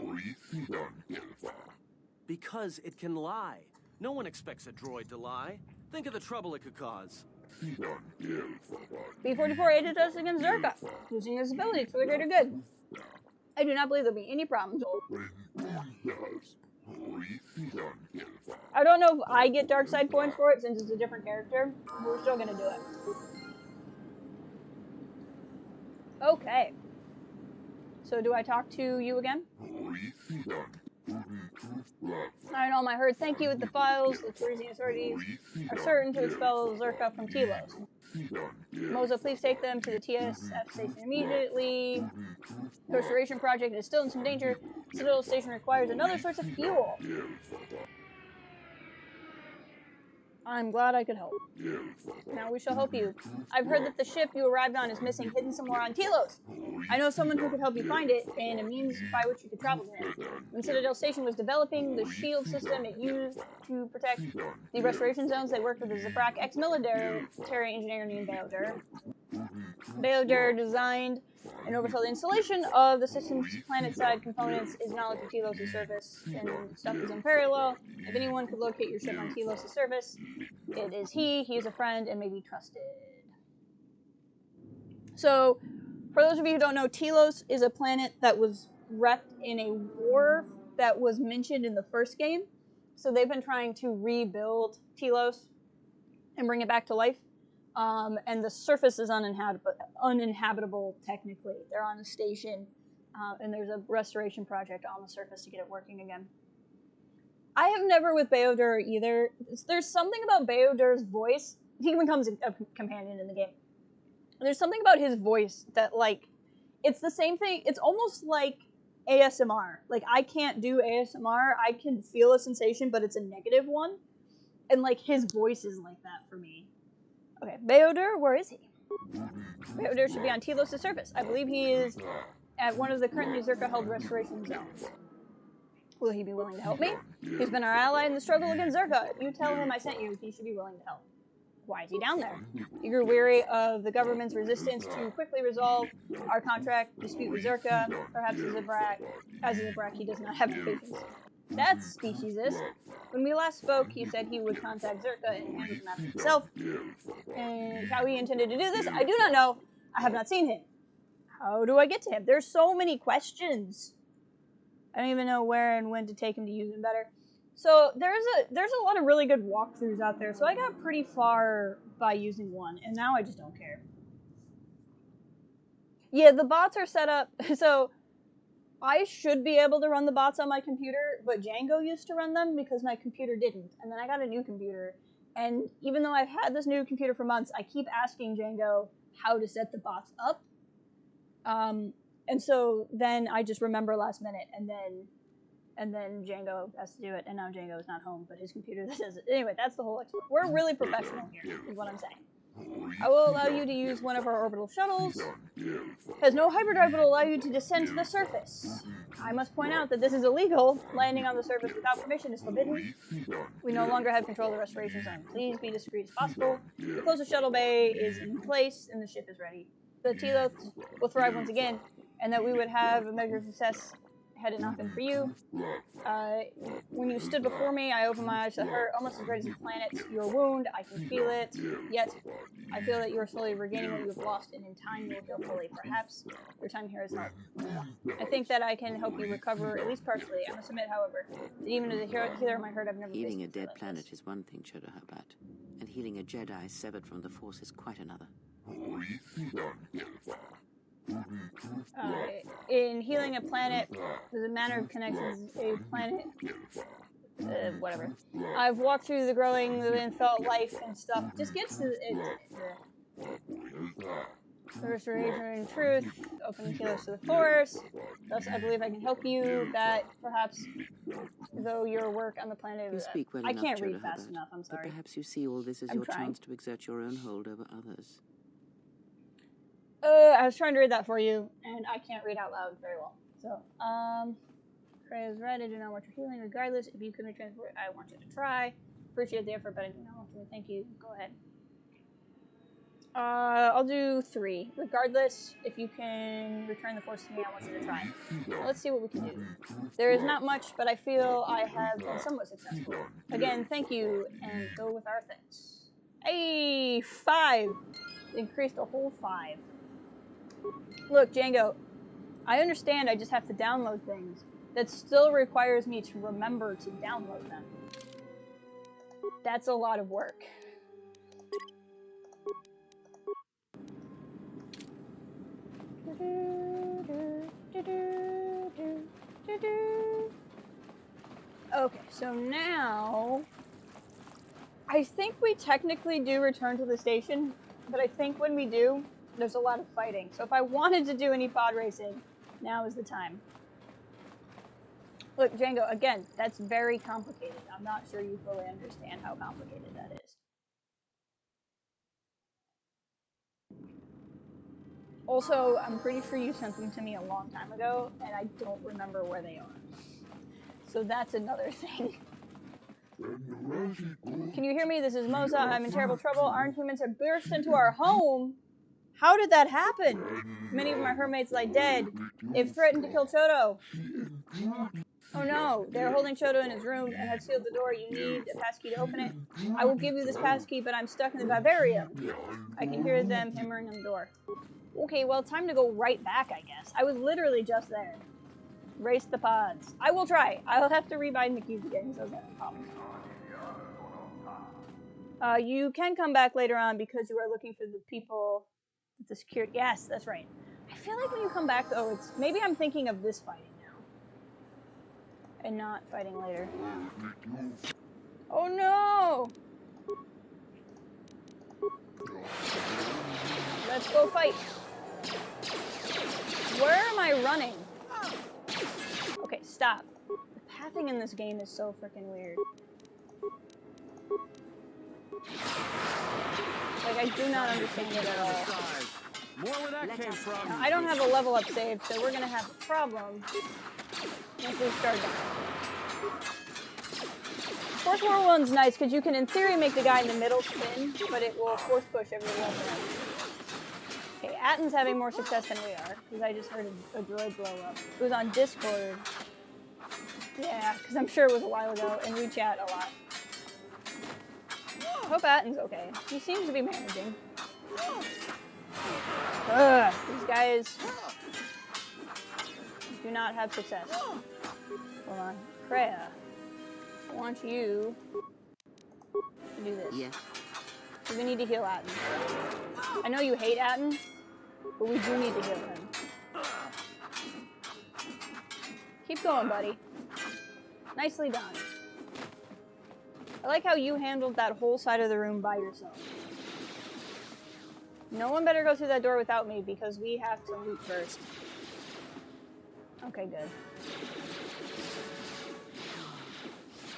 Because it can lie. No one expects a droid to lie. Think of the trouble it could cause. B-44 aided us against Zerka, using his abilities for the greater good. I do not believe there'll be any problems. I don't know if I get dark side points for it since it's a different character, but we're still gonna do it. Okay. So do I talk to you again? Alright, all my herd, thank you with the files. The Parisian authorities are certain to expel Zerka from Telos. Mozo, please take them to the TSF station immediately. The restoration project is still in some danger. Citadel station requires another source of fuel. I'm glad I could help. Now we shall help you. I've heard that the ship you arrived on is missing, hidden somewhere on Telos. I know someone who could help you find it, and a means by which you could travel to it. When Citadel Station was developing the shield system it used to protect the restoration zones, they worked with a Zabrak ex-military engineer named Baildur. Baildur designed and oversaw the installation of the system's planet-side components is knowledge of Telos' surface, and stuff is unparalleled. If anyone could locate your ship on Telos' surface, it is he. He is a friend and may be trusted. So, for those of you who don't know, Telos is a planet that was wrecked in a war that was mentioned in the first game. So they've been trying to rebuild Telos and bring it back to life. And the surface is uninhabitable, technically. They're on a station, and there's a restoration project on the surface to get it working again. I have never with Beodur either. There's something about Beodur's voice. He becomes a companion in the game. There's something about his voice that, like, it's the same thing. It's almost like ASMR. Like, I can't do ASMR. I can feel a sensation, but it's a negative one. And, like, his voice is like that for me. Okay, Beodur, where is he? Beodur should be on Telos' surface. I believe he is at one of the currently Zerka-held restoration zones. Will he be willing to help me? He's been our ally in the struggle against Zerka. If you tell him I sent you, he should be willing to help. Why is he down there? He grew weary of the government's resistance to quickly resolve our contract dispute with Zerka. Perhaps as a Zabrak, he does not have the patience. That's speciesist. When we last spoke, he said he would contact Zerka and handle the matter himself. And how he intended to do this, I do not know. I have not seen him. How do I get to him? There's so many questions. I don't even know where and when to take him to use him better. So there's a lot of really good walkthroughs out there. So I got pretty far by using one, and now I just don't care. Yeah, the bots are set up. So I should be able to run the bots on my computer, but Django used to run them because my computer didn't. And then I got a new computer. And even though I've had this new computer for months, I keep asking Django how to set the bots up. And so then I just remember last minute, and then Django has to do it, and now Django is not home, but his computer that does it. Anyway, that's the whole experience. We're really professional here, is what I'm saying. I will allow you to use one of our orbital shuttles. As no hyperdrive will allow you to descend to the surface. I must point out that this is illegal. Landing on the surface without permission is forbidden. We no longer have control of the restoration zone. Please be discreet as possible. The closest shuttle bay is in place, and the ship is ready. The Telos will thrive once again, and that we would have a measure of success had it not been for you. When you stood before me, I opened my eyes to the hurt, almost as red as the planet. Your wound, I can feel it. Yet, I feel that you are slowly regaining what you have lost, and in time you will heal fully. Perhaps your time here is not. I think that I can help you recover, at least partially. I must admit, however, that even as a healer of my hurt, I've never Healing a faced dead like planet this. is one thing, Chodohabat, and healing a Jedi severed from the Force is quite another. In healing a planet, there's a manner of connections. A planet, whatever. I've walked through the growing and felt life and stuff. Just gets to it. The restoration and truth, opening Telos to the Force. Thus, I believe I can help you. That perhaps, though your work on the planet, You speak well I enough, can't read Chodohabat, fast enough. I'm sorry. But perhaps you see all this as I'm your trying. chance to exert your own hold over others. I was trying to read that for you, and I can't read out loud very well. So, Cray is right. I do not want your healing. Regardless, if you couldn't transport, I want you to try. Appreciate the effort, but I do not want you to. Thank you. Go ahead. I'll do 3. Regardless, if you can return the Force to me, I want you to try. Now, let's see what we can do. There is not much, but I feel I have been somewhat successful. Again, thank you, and go with our thanks. Hey, 5! Increased a whole 5. Look, Django, I understand I just have to download things. That still requires me to remember to download them. That's a lot of work. Okay, so now I think we technically do return to the station, but I think when we do, there's a lot of fighting. So if I wanted to do any pod racing, now is the time. Look, Django, again, that's very complicated. I'm not sure you fully understand how complicated that is. Also, I'm pretty sure you sent them to me a long time ago, and I don't remember where they are. So that's another thing. Can you hear me? This is Moza. I'm in terrible trouble. Armed humans have burst into our home. How did that happen? Many of my hermates lie dead. They've threatened to kill Choto. Oh no, they're holding Choto in his room and have sealed the door. You need a passkey to open it. I will give you this passkey, but I'm stuck in the vivarium. I can hear them hammering on the door. Okay, well, time to go right back, I guess. I was literally just there. Race the pods. I will try. I'll have to rebind the keys again, so that's a problem. You can come back later on because you are looking for the people with the security. Yes, that's right. I feel like when you come back, though, it's... Maybe I'm thinking of this fighting now. And not fighting later. Oh, no! Let's go fight. Where am I running? Okay, stop. The pathing in this game is so freaking weird. Like, I do not understand it at all. More where that came from. Now, I don't have a level up save, so we're gonna have a problem once we start dying. Force whirlwind's nice because you can, in theory, make the guy in the middle spin, but it will force push everyone else around. Okay, Atten's having more success than we are, because I just heard a droid blow up. It was on Discord. Yeah, because I'm sure it was a while ago, and we chat a lot. I hope Atten's okay. He seems to be managing. Ugh, these guys do not have success. Hold on. Kreia, I want you to do this. Yes. So we need to heal Atten. I know you hate Atten, but we do need to heal him. Keep going, buddy. Nicely done. I like how you handled that whole side of the room by yourself. No one better go through that door without me because we have to loot first. Okay, good.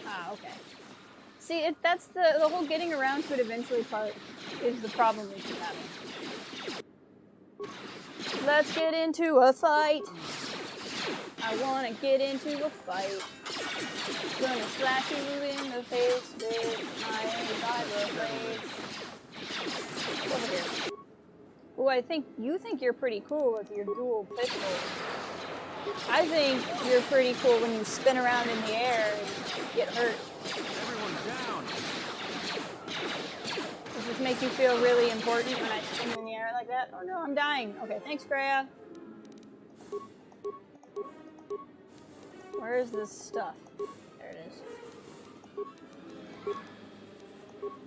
Ah, okay. See, that's the whole getting around to it eventually part is the problem we keep having. Let's get into a fight. I want to get into a fight. Gonna slash you in the face with my reviver blade. Over here. Oh, you think you're pretty cool with your dual pistols. I think you're pretty cool when you spin around in the air and get hurt. Everyone down. Does this make you feel really important when I spin in the air like that? Oh no, I'm dying. Okay, thanks, Kreia. Where is this stuff? There it is.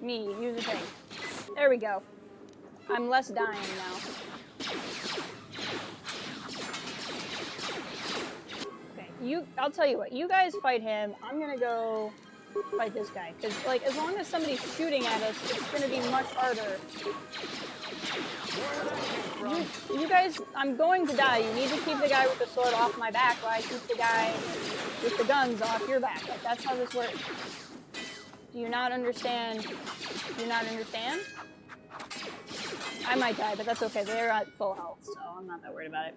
Me, use a thing. There we go. I'm less dying now. Okay, I'll tell you what, you guys fight him. I'm gonna go fight this guy. Because, like, as long as somebody's shooting at us, it's gonna be much harder. You guys, I'm going to die. You need to keep the guy with the sword off my back while I keep the guy with the guns off your back. Like, that's how this works. Do you not understand? Do you not understand? I might die, but that's okay. They're at full health, so I'm not that worried about it.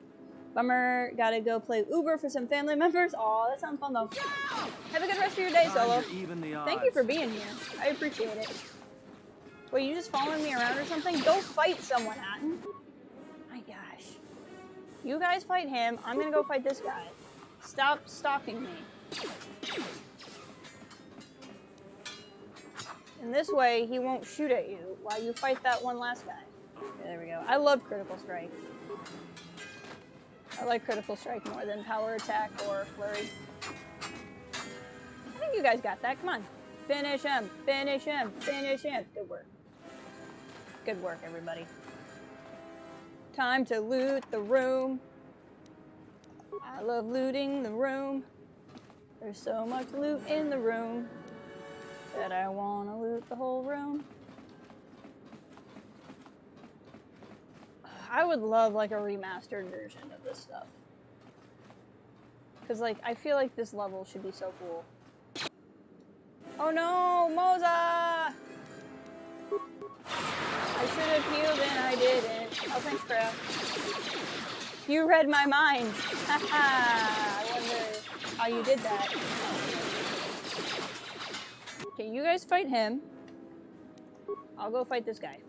Bummer, gotta go play Uber for some family members. Aw, that sounds fun though. Have a good rest of your day, Solo. Thank you for being here. I appreciate it. Wait, you just following me around or something? Go fight someone, Atten. My gosh. You guys fight him. I'm gonna go fight this guy. Stop stalking me. And this way, he won't shoot at you while you fight that one last guy. Okay, there we go. I love Critical Strike. I like Critical Strike more than Power Attack or Flurry. I think you guys got that. Come on. Finish him. Finish him. Finish him. Good work. Good work, everybody. Time to loot the room. I love looting the room. There's so much loot in the room that I want to loot the whole room. I would love, like, a remastered version of this stuff. Because, like, I feel like this level should be so cool. Oh no, Moza! I should have healed and I didn't. Oh, thanks, Kreia. You read my mind. Haha, I wonder how you did that. Okay, you guys fight him. I'll go fight this guy.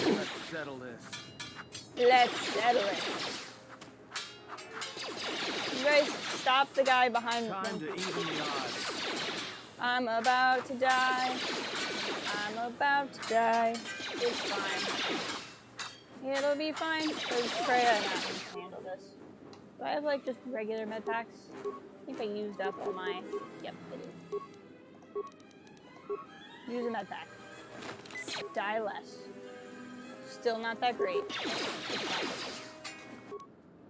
Let's settle this. Let's settle it. You guys stop the guy behind Time them. to even the odds. I'm about to die. I'm about to die. It's fine. It'll be fine, because Freya and I can handle this. Do I have, like, just regular med packs? I think I used up all my... Yep, I did. Use a med pack. Die less. Still not that great.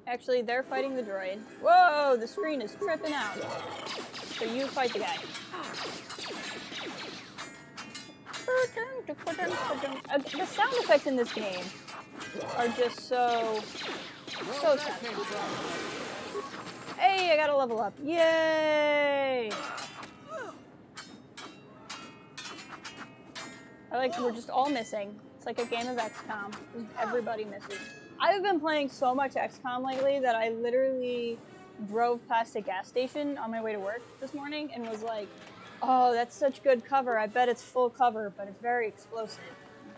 Actually, they're fighting the droid. Whoa, the screen is tripping out. So you fight the guy. The sound effects in this game are just so sensitive. Hey, I got a level up. Yay! We're just all missing. It's like a game of XCOM. Everybody misses. I've been playing so much XCOM lately that I literally drove past a gas station on my way to work this morning and was like, oh, that's such good cover. I bet it's full cover, but it's very explosive.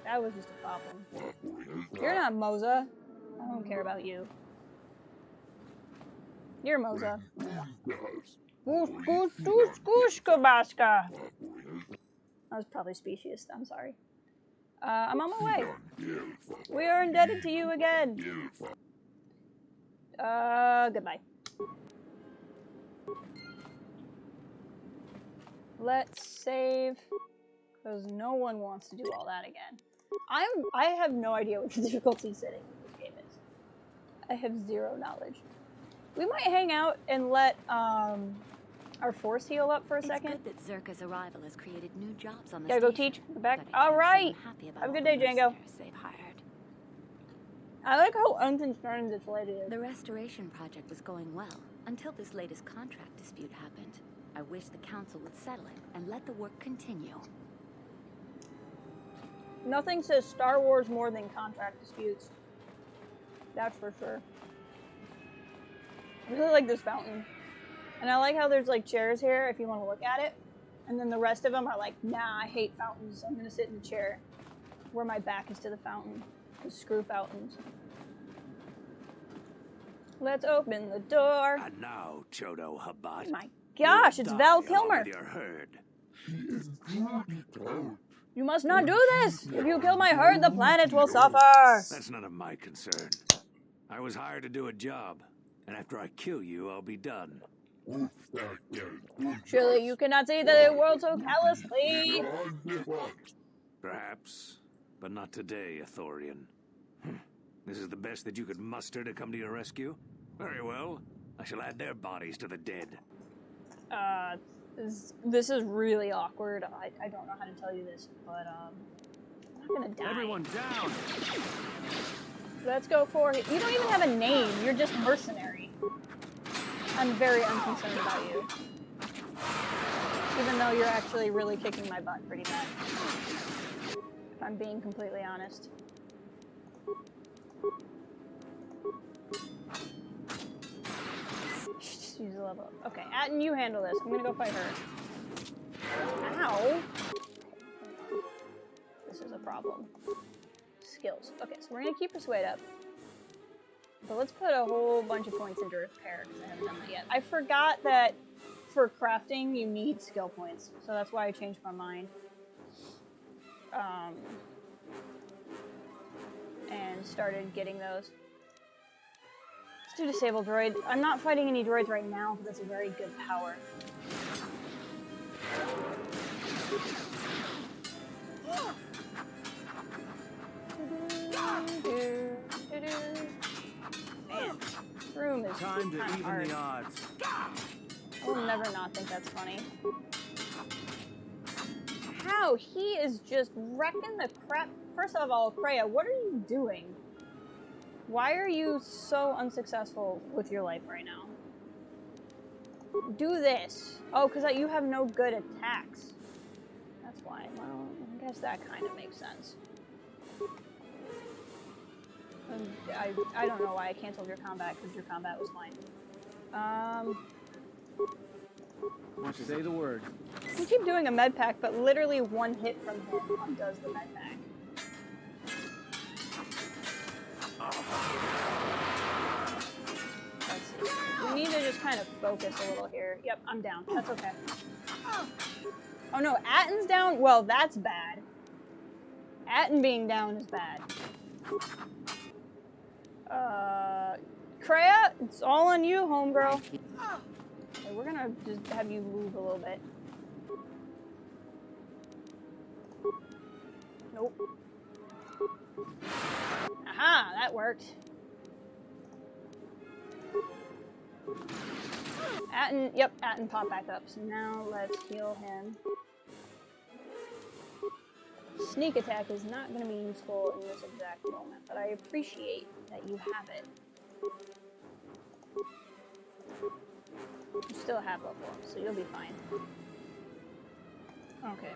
That was just a problem. You're not Moza. I don't care about you. You're Moza. That was probably specious. I'm sorry. I'm on my way. We are indebted to you again. Goodbye. Let's save, because no one wants to do all that again. I have no idea what the difficulty setting of this game is. I have zero knowledge. We might hang out and let our force heal up for a second. It's good that Zerka's arrival has created new jobs on the Gotta go station, teach. Go back. but I All can't right. seem happy about Have a good all day, the Django. mercenaries they've hired. I like how unconcerned this lady is. The restoration project was going well until this latest contract dispute happened. I wish the council would settle it and let the work continue. Nothing says Star Wars more than contract disputes. That's for sure. I really like this fountain. And I like how there's like chairs here if you want to look at it. And then the rest of them are like, nah, I hate fountains. So I'm going to sit in the chair where my back is to the fountain. Screw fountains. Let's open the door. And now, Chodo Habat. Oh my gosh, it's Val Kilmer. Your herd. You must not do this! If you kill my herd, the planet will suffer! That's none of my concern. I was hired to do a job, and after I kill you, I'll be done. Surely you cannot see the world so callously! Perhaps, but not today, Ithorian. This is the best that you could muster to come to your rescue? Very well. I shall add their bodies to the dead. This is really awkward. I don't know how to tell you this, but, I'm not gonna die. Everyone down! Let's go for it. You don't even have a name. You're just mercenary. I'm very unconcerned about you. Even though you're actually really kicking my butt pretty bad. If I'm being completely honest. Just use a level up. Okay, Atten, you handle this. I'm gonna go fight her. Ow! This is a problem. Skills. Okay, so we're gonna keep Persuade up. But let's put a whole bunch of points into Repair, because I haven't done that yet. I forgot that for crafting, you need skill points. So that's why I changed my mind. And started getting those. Let's do Disable Droid. I'm not fighting any droids right now, but that's a very good power. Man, this room is Time to kinda even hard. the odds. I will never not think that's funny. How? He is just wrecking the crap. First of all, Freya, what are you doing? Why are you so unsuccessful with your life right now? Do this. Oh, because you have no good attacks. That's why. Well, I guess that kind of makes sense. I don't know why I canceled your combat, because your combat was fine. Say the word. You keep doing a med pack, but literally one hit from him undoes the med pack. kind of focus a little here. Yep, I'm down. That's okay. Oh no, Atten's down? Well, that's bad. Atten being down is bad. Kreia, it's all on you, homegirl. Okay, we're gonna just have you move a little bit. Nope. Aha, that worked. Atten, yep, Atten popped back up. So now let's heal him. Sneak attack is not going to be useful in this exact moment, but I appreciate that you have it. You still have level up, so you'll be fine. Okay.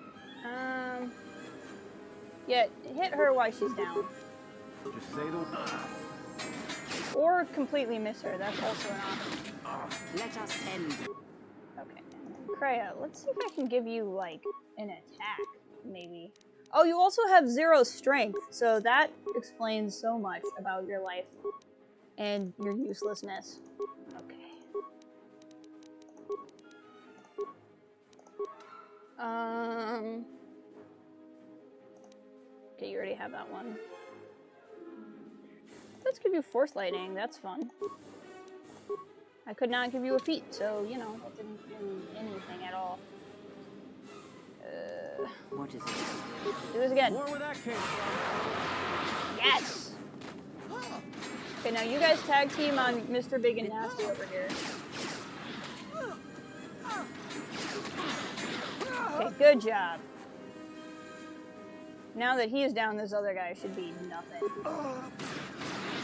Yeah, hit her while she's down. Just say the Or completely miss her, that's also an option. Let us end. Okay, and then Kreia, let's see if I can give you, like, an attack, maybe. Oh, you also have 0 strength, so that explains so much about your life and your uselessness. Okay. Okay, you already have that one. Let's give you Force Lightning, that's fun. I could not give you a feat, so, you know, that didn't do anything at all. What is it? Do this again. More where that came from. Yes! Okay, now you guys tag team on Mr. Big and Nasty over here. Okay, good job. Now that he is down, this other guy should be nothing.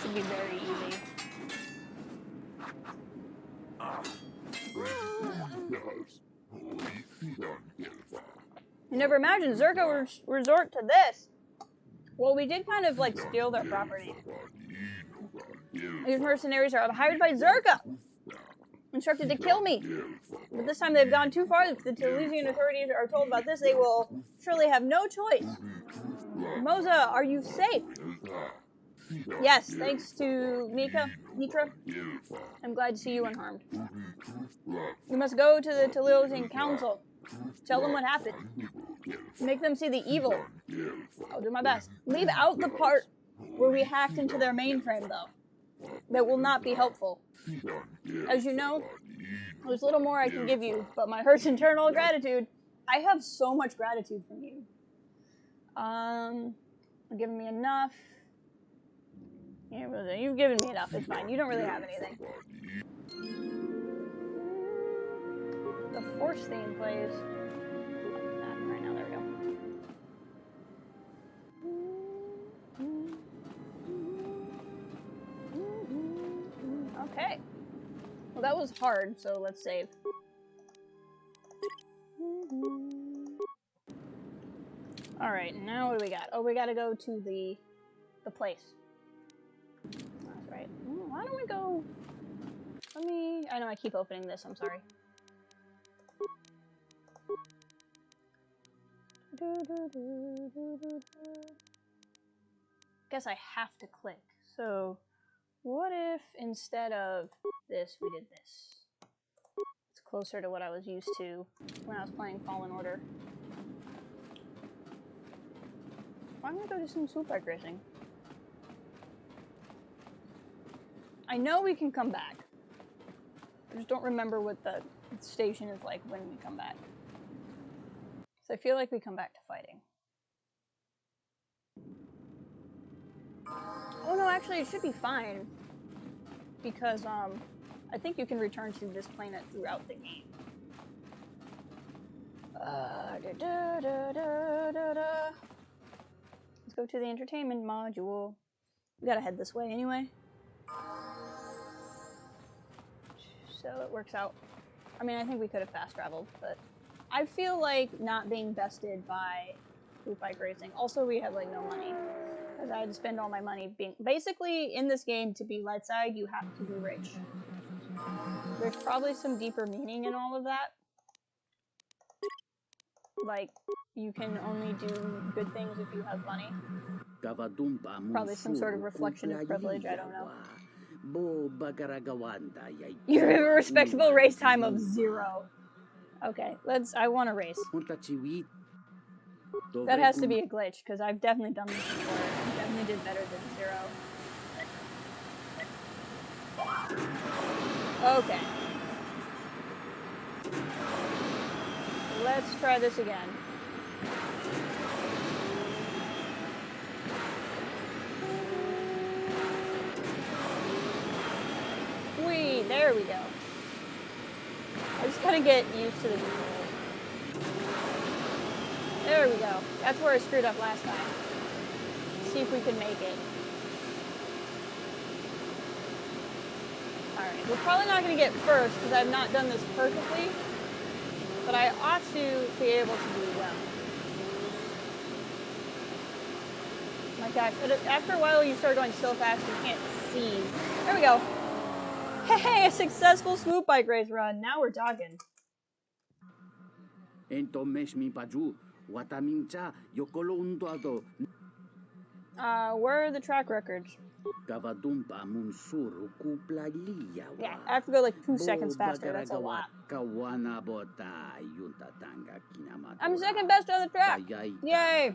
Should be very easy. You never imagined Zerka would resort to this. Well, we did kind of like steal their property. These mercenaries are hired by Zerka, instructed to kill me. But this time they've gone too far. If the Telesian authorities are told about this, they will surely have no choice. Moza, are you safe? Yes, thanks to Mitra. I'm glad to see you unharmed. You must go to the Telesian Council. Tell them what happened. Make them see the evil. I'll do my best. Leave out the part where we hacked into their mainframe, though. That will not be helpful. As you know, there's little more I can give you, but my heart's eternal gratitude. I have so much gratitude from you. You're giving me enough. You've given me enough. It's fine. You don't really have anything. The Force theme plays. Right now, there we go. Okay. Well, that was hard, so let's save. Alright, now what do we got? Oh, we gotta go to the place. That's right. Why don't we go... I know I keep opening this, I'm sorry. Guess I have to click. So, what if instead of this, we did this? It's closer to what I was used to when I was playing Fallen Order. Why don't we go do some Soulbike racing? I know we can come back. I just don't remember what the station is like when we come back. So I feel like we come back to fighting. Oh no, actually it should be fine. Because, I think you can return to this planet throughout the game. Let's go to the entertainment module. We gotta head this way anyway. So it works out. I mean, I think we could have fast traveled, but I feel like not being bested by Boot Bike Racing. Also, we have like no money. Because I had to spend all my money being... Basically, in this game, to be light side, you have to be rich. There's probably some deeper meaning in all of that. Like, you can only do good things if you have money. Probably some sort of reflection of privilege, I don't know. You have a respectable race time of 0. Okay, I want to race. That has to be a glitch, because I've definitely done this before. I definitely did better than 0. Okay. Let's try this again. Whee! There we go. I just gotta get used to the controls. There we go. That's where I screwed up last time. See if we can make it. Alright, we're probably not gonna get first because I've not done this perfectly. But I ought to be able to do well. My gosh, after a while you start going so fast you can't see. There we go. Hey, a successful swoop bike race run. Now we're talking. Where are the track records? Yeah, I have to go like 2 seconds faster. That's a lot. I'm second best on the track. Yay!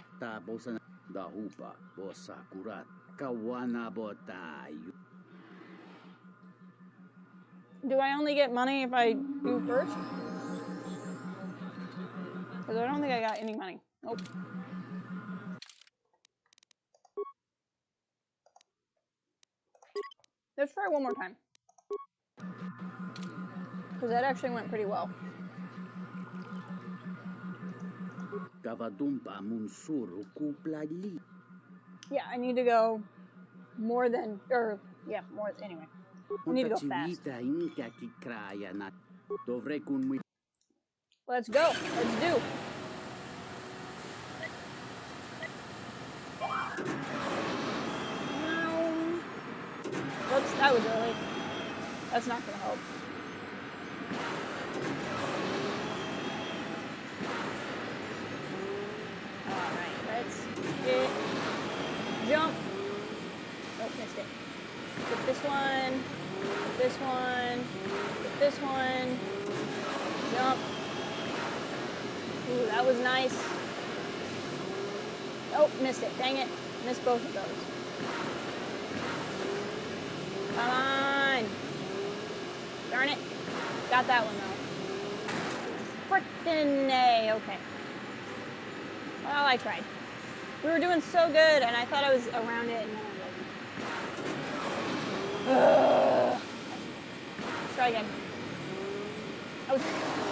Do I only get money if I do first? Because I don't think I got any money. Nope. Let's try one more time. Because that actually went pretty well. Yeah, I need to go more than, anyway. I need to go fast. Let's go. Let's do. Whoops, that was early. That's not gonna help. Alright, let's get jump. Nope, missed it. Get this one. Get this one. Get this one. Jump. Ooh, that was nice. Oh, missed it. Dang it. Missed both of those. Come on. Darn it. Got that one, though. Frickin' A. Okay. Well, I tried. We were doing so good, and I thought I was around it, and then I wasn't. Let's try again. I was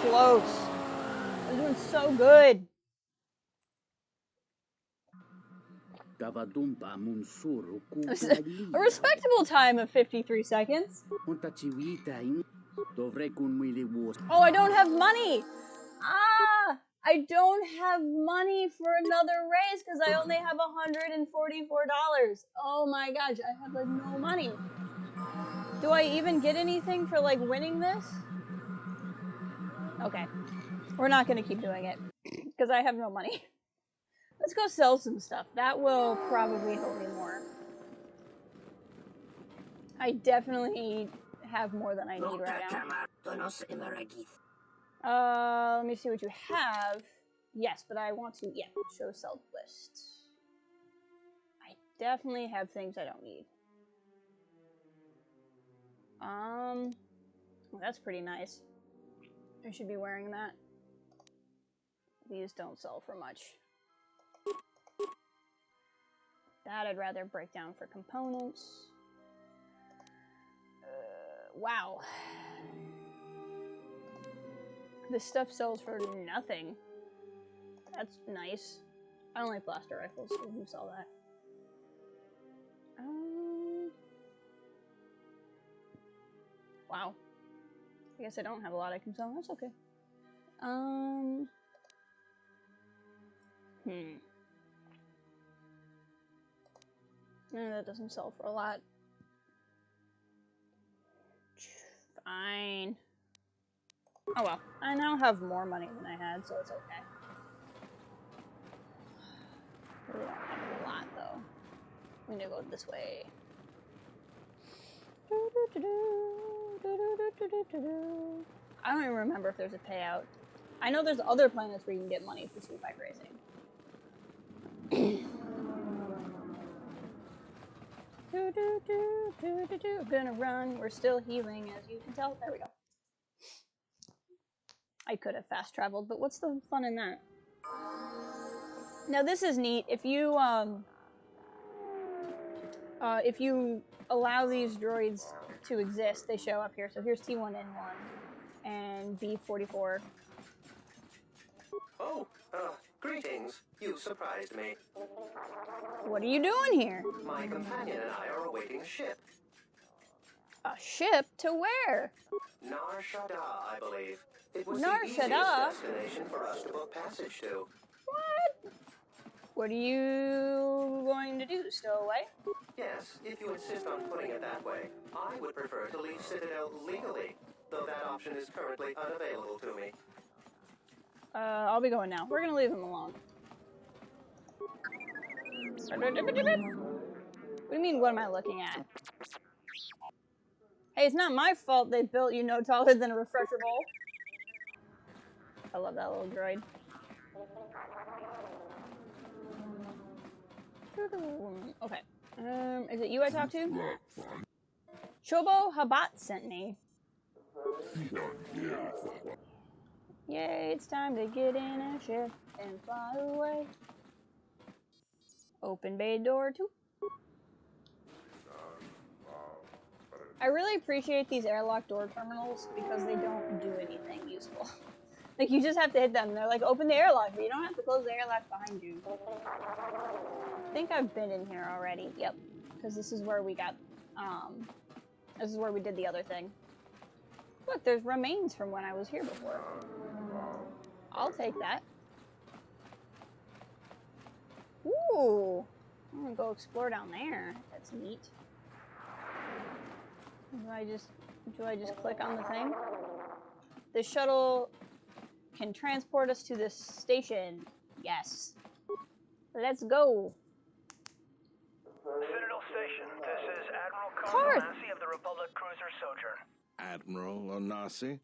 close. I was doing so good. A respectable time of 53 seconds. Oh, I don't have money. I don't have money for another race because I only have $144. Oh my gosh, I have like no money. Do I even get anything for like winning this? Okay, we're not gonna keep doing it because I have no money. Let's go sell some stuff. That will probably help me more. I definitely have more than I need right now. Let me see what you have. Yes, but I want to, show sell list. I definitely have things I don't need. Well, that's pretty nice. I should be wearing that. These don't sell for much. That I'd rather break down for components. Wow. This stuff sells for nothing. That's nice. I don't like blaster rifles, so who sell that? Wow. I guess I don't have a lot I can sell. That's okay. No, that doesn't sell for a lot. Fine. Oh well. I now have more money than I had, so it's okay. We don't have a lot, though. We need to go this way. I don't even remember if there's a payout. I know there's other planets where you can get money for Street Fighter Racing. Gonna run. We're still healing, as you can tell. There we go. I could have fast traveled, but what's the fun in that? Now this is neat. If you allow these droids to exist, they show up here. So here's T1N1 and B44. Oh, greetings. You surprised me. What are you doing here? My companion and I are awaiting a ship. A ship? To where? Nar Shaddaa, I believe. It was Nar the easiest Shaddaa? destination for us to book passage to. What? What are you going to do? Stow away? Yes, if you insist on putting it that way. I would prefer to leave Citadel legally, though that option is currently unavailable to me. I'll be going now. We're gonna leave him alone. What do you mean, what am I looking at? Hey, it's not my fault they built you no taller than a refresher bowl. I love that little droid. Okay. Is it you I talked to? Chobo Habat sent me. Yay, it's time to get in a ship and fly away. Open bay door 2. I really appreciate these airlock door terminals because they don't do anything useful. Like, you just have to hit them. They're like, open the airlock, but you don't have to close the airlock behind you. I think I've been in here already. Yep. Because this is where we got, this is where we did the other thing. Look, there's remains from when I was here before. I'll take that. Ooh. I'm gonna go explore down there. That's neat. Do I just click on the thing? The shuttle can transport us to this station. Yes. Let's go. Citadel Station. This is Admiral Karth Onasi of the Republic Cruiser Sojourn. Admiral Onasi?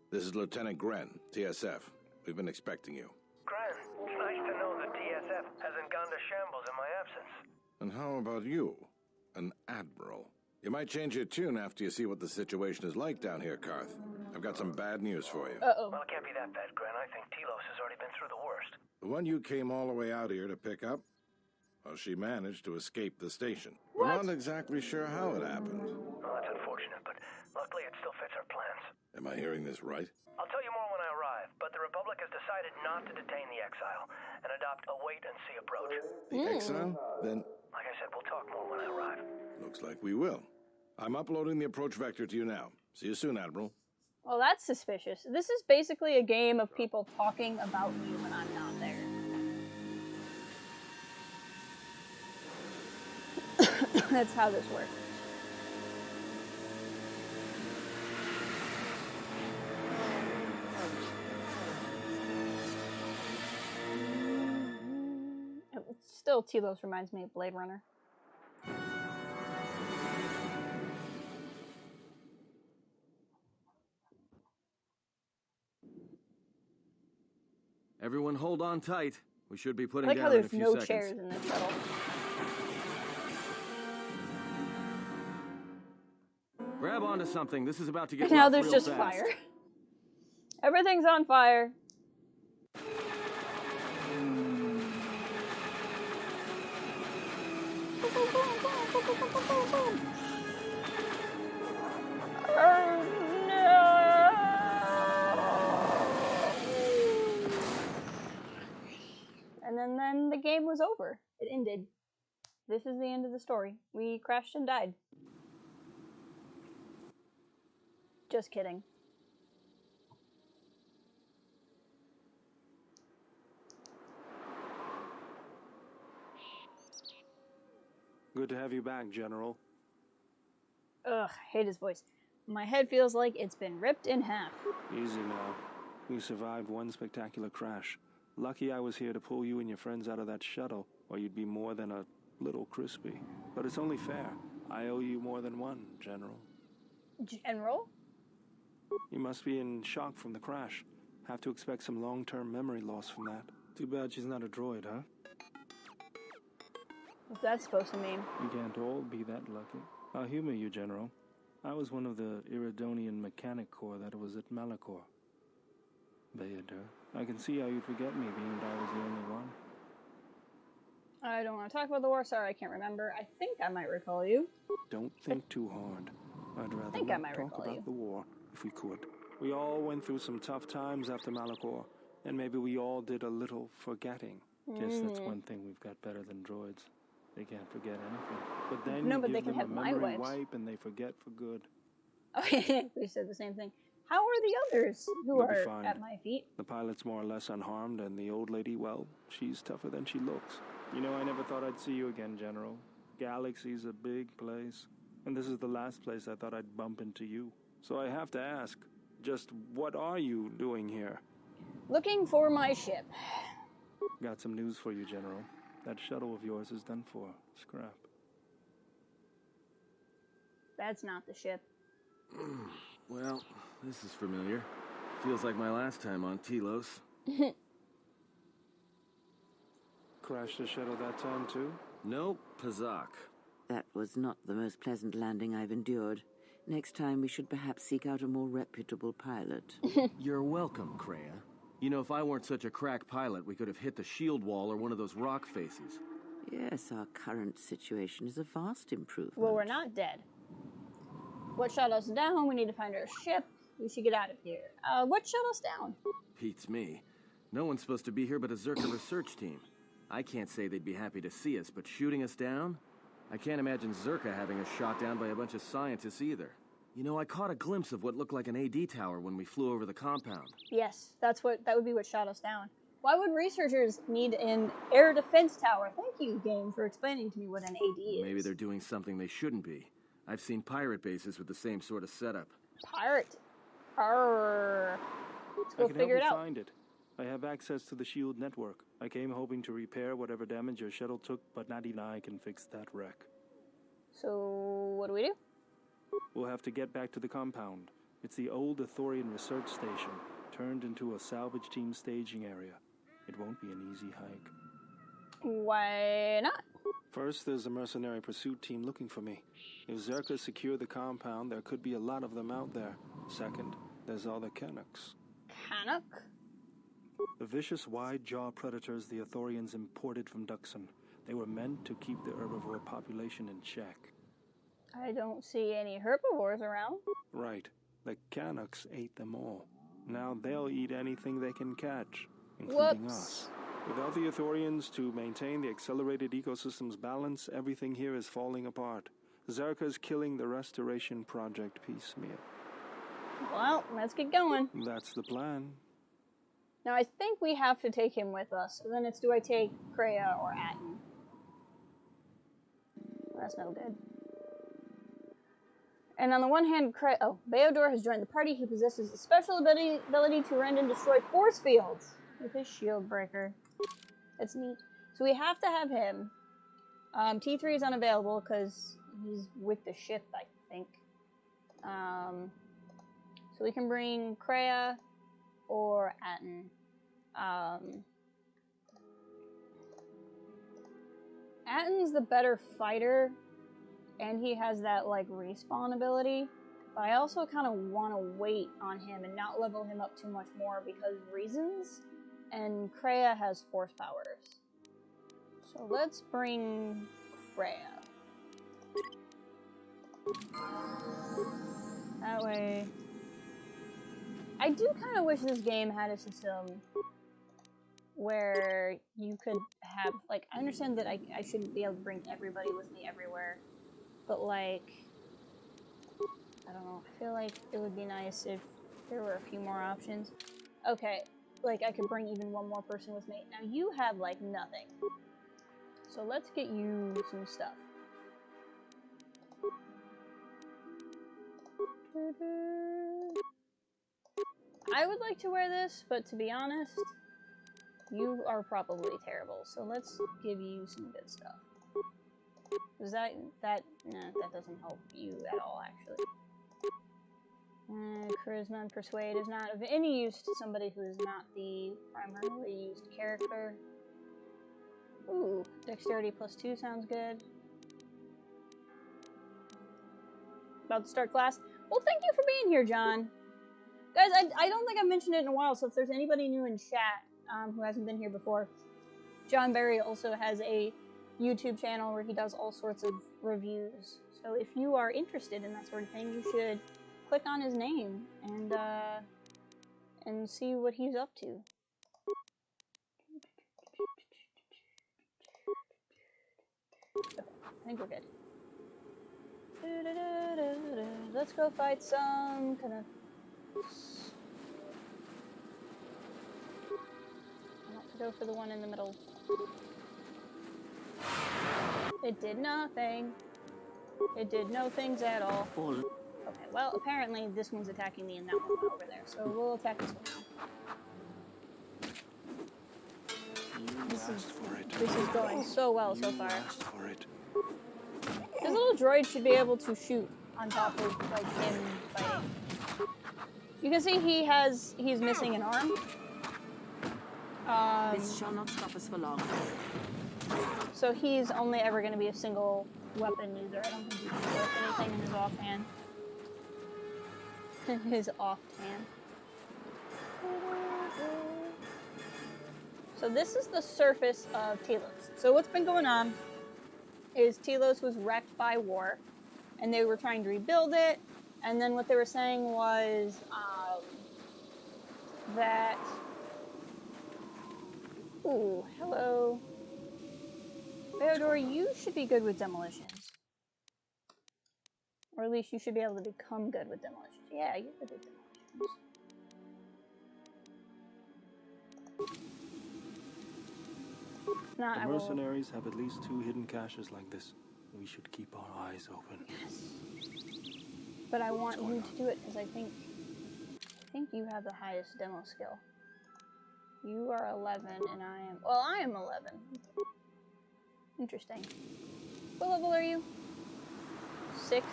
This is Lieutenant Gren, TSF. We've been expecting you. Gren, it's nice to know the TSF hasn't gone to shambles in my absence. And how about you? An Admiral? You might change your tune after you see what the situation is like down here, Karth. I've got some bad news for you. Uh-oh. Well, it can't be that bad, Gren. I think Telos has already been through the worst. The one you came all the way out here to pick up? Well, she managed to escape the station. We're not exactly sure how it happened. Well, that's unfortunate, but luckily it still fits our plans. Am I hearing this right? I'll tell you more when I arrive, but the Republic has decided not to detain the exile and adopt a wait-and-see approach. The exile? Then... Like I said, we'll talk more when I arrive. Looks like we will. I'm uploading the approach vector to you now. See you soon, Admiral. Well, that's suspicious. This is basically a game of people talking about me when I'm not there. That's how this works. Still, Telos reminds me of Blade Runner. Everyone hold on tight. We should be putting I like down how in a there's few no seconds. chairs in this shuttle. Grab onto something. This is about to get Now rough there's real just fast. fire. Everything's on fire. Oh, no. And then the game was over. It ended. This is the end of the story. We crashed and died. Just kidding. Good to have you back, General. Ugh, hate his voice. My head feels like it's been ripped in half. Easy now. You survived one spectacular crash. Lucky I was here to pull you and your friends out of that shuttle, or you'd be more than a little crispy. But it's only fair. I owe you more than one, General. General? You must be in shock from the crash. Have to expect some long-term memory loss from that. Too bad she's not a droid, huh? What's that supposed to mean? You can't all be that lucky. I'll humor you, General. I was one of the Iridonian Mechanic Corps that was at Malachor. Bayadur, I can see how you'd forget me, being that I was the only one. I don't want to talk about the war. Sorry, I can't remember. I think I might recall you. Don't think too hard. I'd rather think I not might talk recall about you. the war, if we could. We all went through some tough times after Malachor, and maybe we all did a little forgetting. Guess that's one thing we've got better than droids. They can't forget anything. But then No, you but they give can them a have my memory wipes. wipe and they forget for good. Okay, we said the same thing. How are the others who They'll be are fine. at my feet? The pilot's more or less unharmed, and the old lady, well, she's tougher than she looks. You know, I never thought I'd see you again, General. Galaxy's a big place, and this is the last place I thought I'd bump into you. So I have to ask, just what are you doing here? Looking for my ship. Got some news for you, General. That shuttle of yours is done for. Scrap. That's not the ship. Well, this is familiar. Feels like my last time on Telos. Crashed the shuttle that time, too? Nope, Pazak. That was not the most pleasant landing I've endured. Next time we should perhaps seek out a more reputable pilot. You're welcome, Kreia. You know, if I weren't such a crack pilot, we could have hit the shield wall or one of those rock faces. Yes, our current situation is a vast improvement. Well, we're not dead. What shut us down? We need to find our ship. We should get out of here. What shut us down? Beats me. No one's supposed to be here but a Zerka research team. I can't say they'd be happy to see us, but shooting us down? I can't imagine Zerka having us shot down by a bunch of scientists either. You know, I caught a glimpse of what looked like an AD tower when we flew over the compound. Yes, that would be what shot us down. Why would researchers need an air defense tower? Thank you, game, for explaining to me what an AD is. Maybe they're doing something they shouldn't be. I've seen pirate bases with the same sort of setup. Pirate? Arrgh. Let's go figure it out. Find it. I have access to the SHIELD network. I came hoping to repair whatever damage your shuttle took, but not even I can fix that wreck. So, what do we do? We'll have to get back to the compound. It's the old Ithorian research station, turned into a salvage team staging area. It won't be an easy hike. Why not? First, there's a mercenary pursuit team looking for me. If Zerka secure the compound, there could be a lot of them out there. Second, there's all the Canucks. Canuck? The vicious wide-jaw predators the Ithorians imported from Duxon. They were meant to keep the herbivore population in check. I don't see any herbivores around. Right. The Canucks ate them all. Now they'll eat anything they can catch, including us. Without the Ithorians to maintain the accelerated ecosystem's balance, everything here is falling apart. Zerka's killing the restoration project piecemeal. Well, let's get going. That's the plan. Now, I think we have to take him with us. So then it's, do I take Kreia or Atten? That's no good. And on the one hand, Bayadur has joined the party. He possesses a special ability to rend and destroy force fields with his shield breaker. That's neat. So we have to have him. T3 is unavailable because he's with the ship, I think. So we can bring Kreia or Atten. Atten's the better fighter, and he has that, like, respawn ability. But I also kind of want to wait on him and not level him up too much more because reasons. And Kreia has force powers. So let's bring Kreia. That way. I do kind of wish this game had a system where you could have, like, I understand that I shouldn't be able to bring everybody with me everywhere, but, like, I don't know, I feel like it would be nice if there were a few more options. Okay, like, I could bring even one more person with me. Now, you have, like, nothing. So let's get you some stuff. I would like to wear this, but to be honest, you are probably terrible. So let's give you some good stuff. Does that doesn't help you at all, actually. Charisma and Persuade is not of any use to somebody who is not the primarily used character. Ooh, Dexterity +2 sounds good. About to start class. Well, thank you for being here, John. Guys, I don't think I've mentioned it in a while, so if there's anybody new in chat who hasn't been here before, John Barry also has a YouTube channel where he does all sorts of reviews. So if you are interested in that sort of thing, you should click on his name and see what he's up to. Okay, I think we're good. Let's go fight some kind of. I want to go for the one in the middle. It did nothing. It did no things at all. Okay, well, apparently this one's attacking me and that one over there, so we'll attack this one now. This is going so well so far. This little droid should be able to shoot on top of, like, him fighting. You can see he's missing an arm. This shall not stop us for long. So he's only ever going to be a single weapon user. I don't think he can put anything in his offhand. His offhand. So this is the surface of Telos. So what's been going on is Telos was wrecked by war, and they were trying to rebuild it, and then what they were saying was that... Ooh, hello. Theodore, you should be good with demolitions. Or at least you should be able to become good with demolitions. Yeah, you're good with demolitions. Not, the mercenaries have at least 2 hidden caches like this. We should keep our eyes open. Yes. But I want you to do it because I think you have the highest demo skill. You are 11 and I am... Well, I am 11. Interesting. What level are you? 6?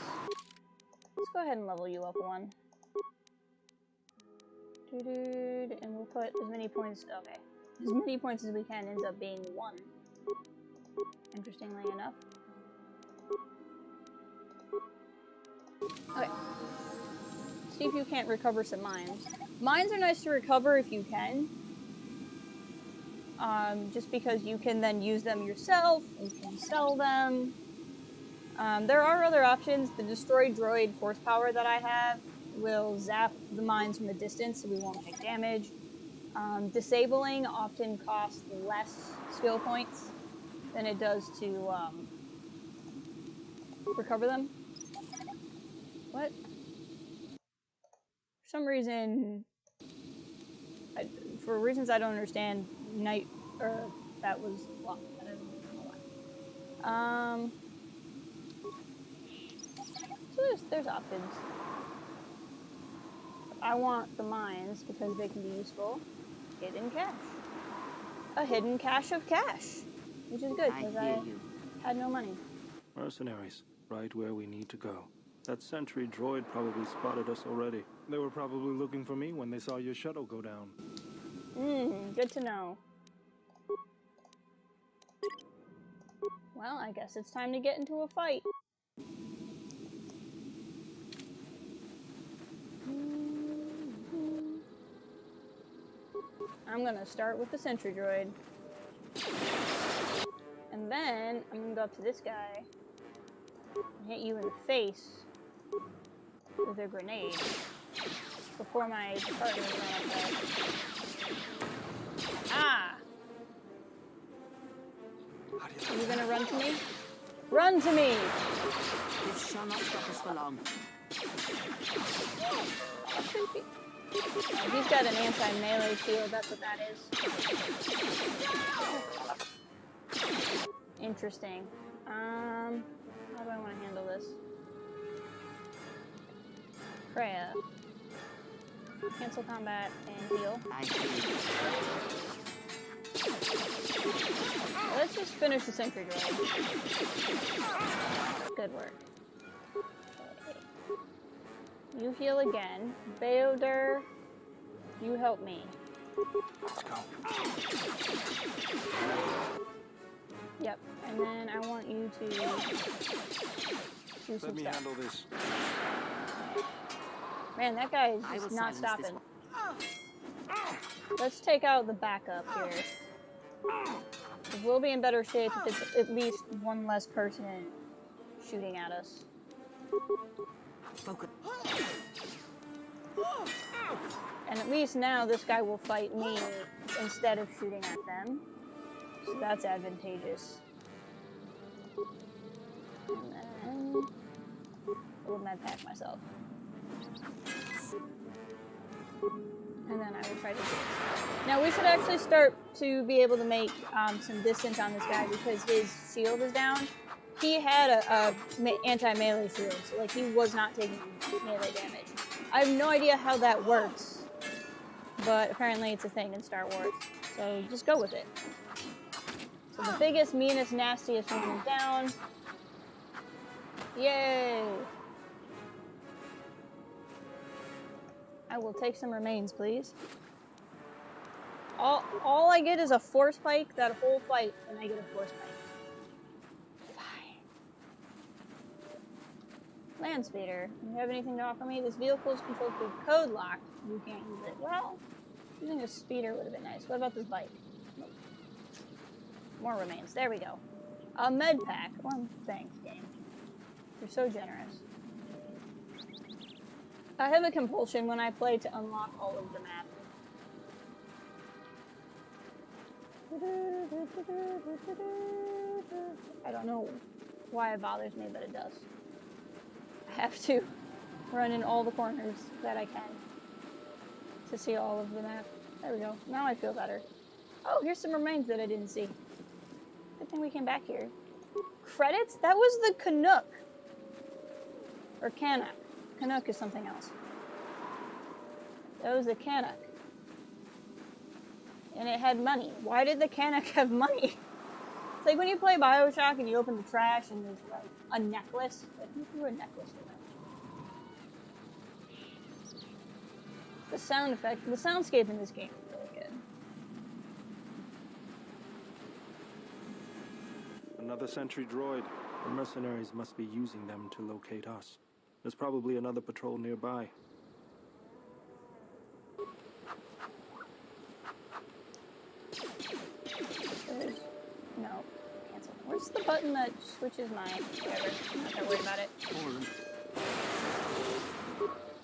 Let's go ahead and level you up 1. And we'll put as many points... Okay. As many points as we can ends up being 1. Interestingly enough. Okay. See if you can't recover some mines. Mines are nice to recover if you can. Just because you can then use them yourself, you can sell them. There are other options. The destroy droid force power that I have will zap the mines from a distance so we won't take damage. Disabling often costs less skill points than it does to recover them. What? For some reason, for reasons I don't understand, that was locked. I don't know why. So there's options. I want the mines because they can be useful. Hidden cache. A hidden cache of cash, which is good because I had no money. Mercenaries, right where we need to go. That sentry droid probably spotted us already. They were probably looking for me when they saw your shuttle go down. Good to know. Well, I guess it's time to get into a fight. I'm gonna start with the sentry droid. And then I'm gonna go up to this guy and hit you in the face with a grenade before my partners run up there. Ah! Are you gonna run to me? Run to me! This shall not stop us for long. He's got an anti-melee shield, that's what that is. Interesting. How do I want to handle this? Freya. Cancel combat and heal. Let's just finish the sentry droid. Good work. You heal again. Beodur, you help me. Let's go. Yep, and then I want you to do some Let me stuff. handle this. Man, that guy is just not stopping. Let's take out the backup here. We'll be in better shape if it's at least one less person shooting at us. Focus. And at least now this guy will fight me instead of shooting at them. So that's advantageous. And then we'll med pack myself. And then I will try to do it. Now we should actually start to be able to make some distance on this guy because his shield is down. He had a anti-melee shield, so like he was not taking melee damage. I have no idea how that works, but apparently it's a thing in Star Wars. So just go with it. So the biggest, meanest, nastiest one is down. Yay! I will take some remains, please. All I get is a force pike that whole fight, and I get a force pike. Fine. Land speeder. Do you have anything to offer me? This vehicle is controlled through code lock. You can't use it. Well, using a speeder would have been nice. What about this bike? Nope. More remains. There we go. A med pack. Well, thanks, game. You're so generous. I have a compulsion when I play to unlock all of the map. I don't know why it bothers me, but it does. I have to run in all the corners that I can to see all of the map. There we go. Now I feel better. Oh, here's some remains that I didn't see. Good thing we came back here. Credits? That was the Canuck. Or Canuck. Canuck is something else. That was the Canuck. And it had money. Why did the Canuck have money? It's like when you play Bioshock and you open the trash and there's like a necklace. Like, who threw a necklace away? The sound effect, the soundscape in this game is really good. Another sentry droid. The mercenaries must be using them to locate us. There's probably another patrol nearby. No. Cancel. Where's the button that switches my... Whatever. I'm not that worried about it.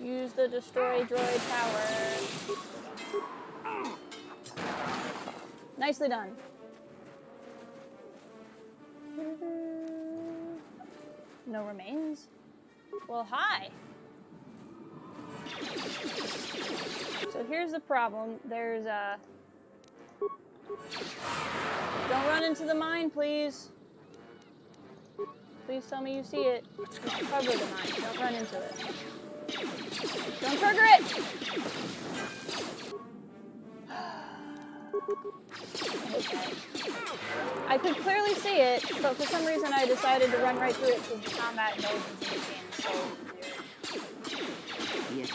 Use the destroy droid power. Nicely done. No remains? Well, hi. So here's the problem. There's a... Don't run into the mine, please. Please tell me you see it. Just cover the mine. Don't run into it. Don't trigger it! I could clearly see it, but for some reason I decided to run right through it because the combat intelligence in this game is so weird. Yes.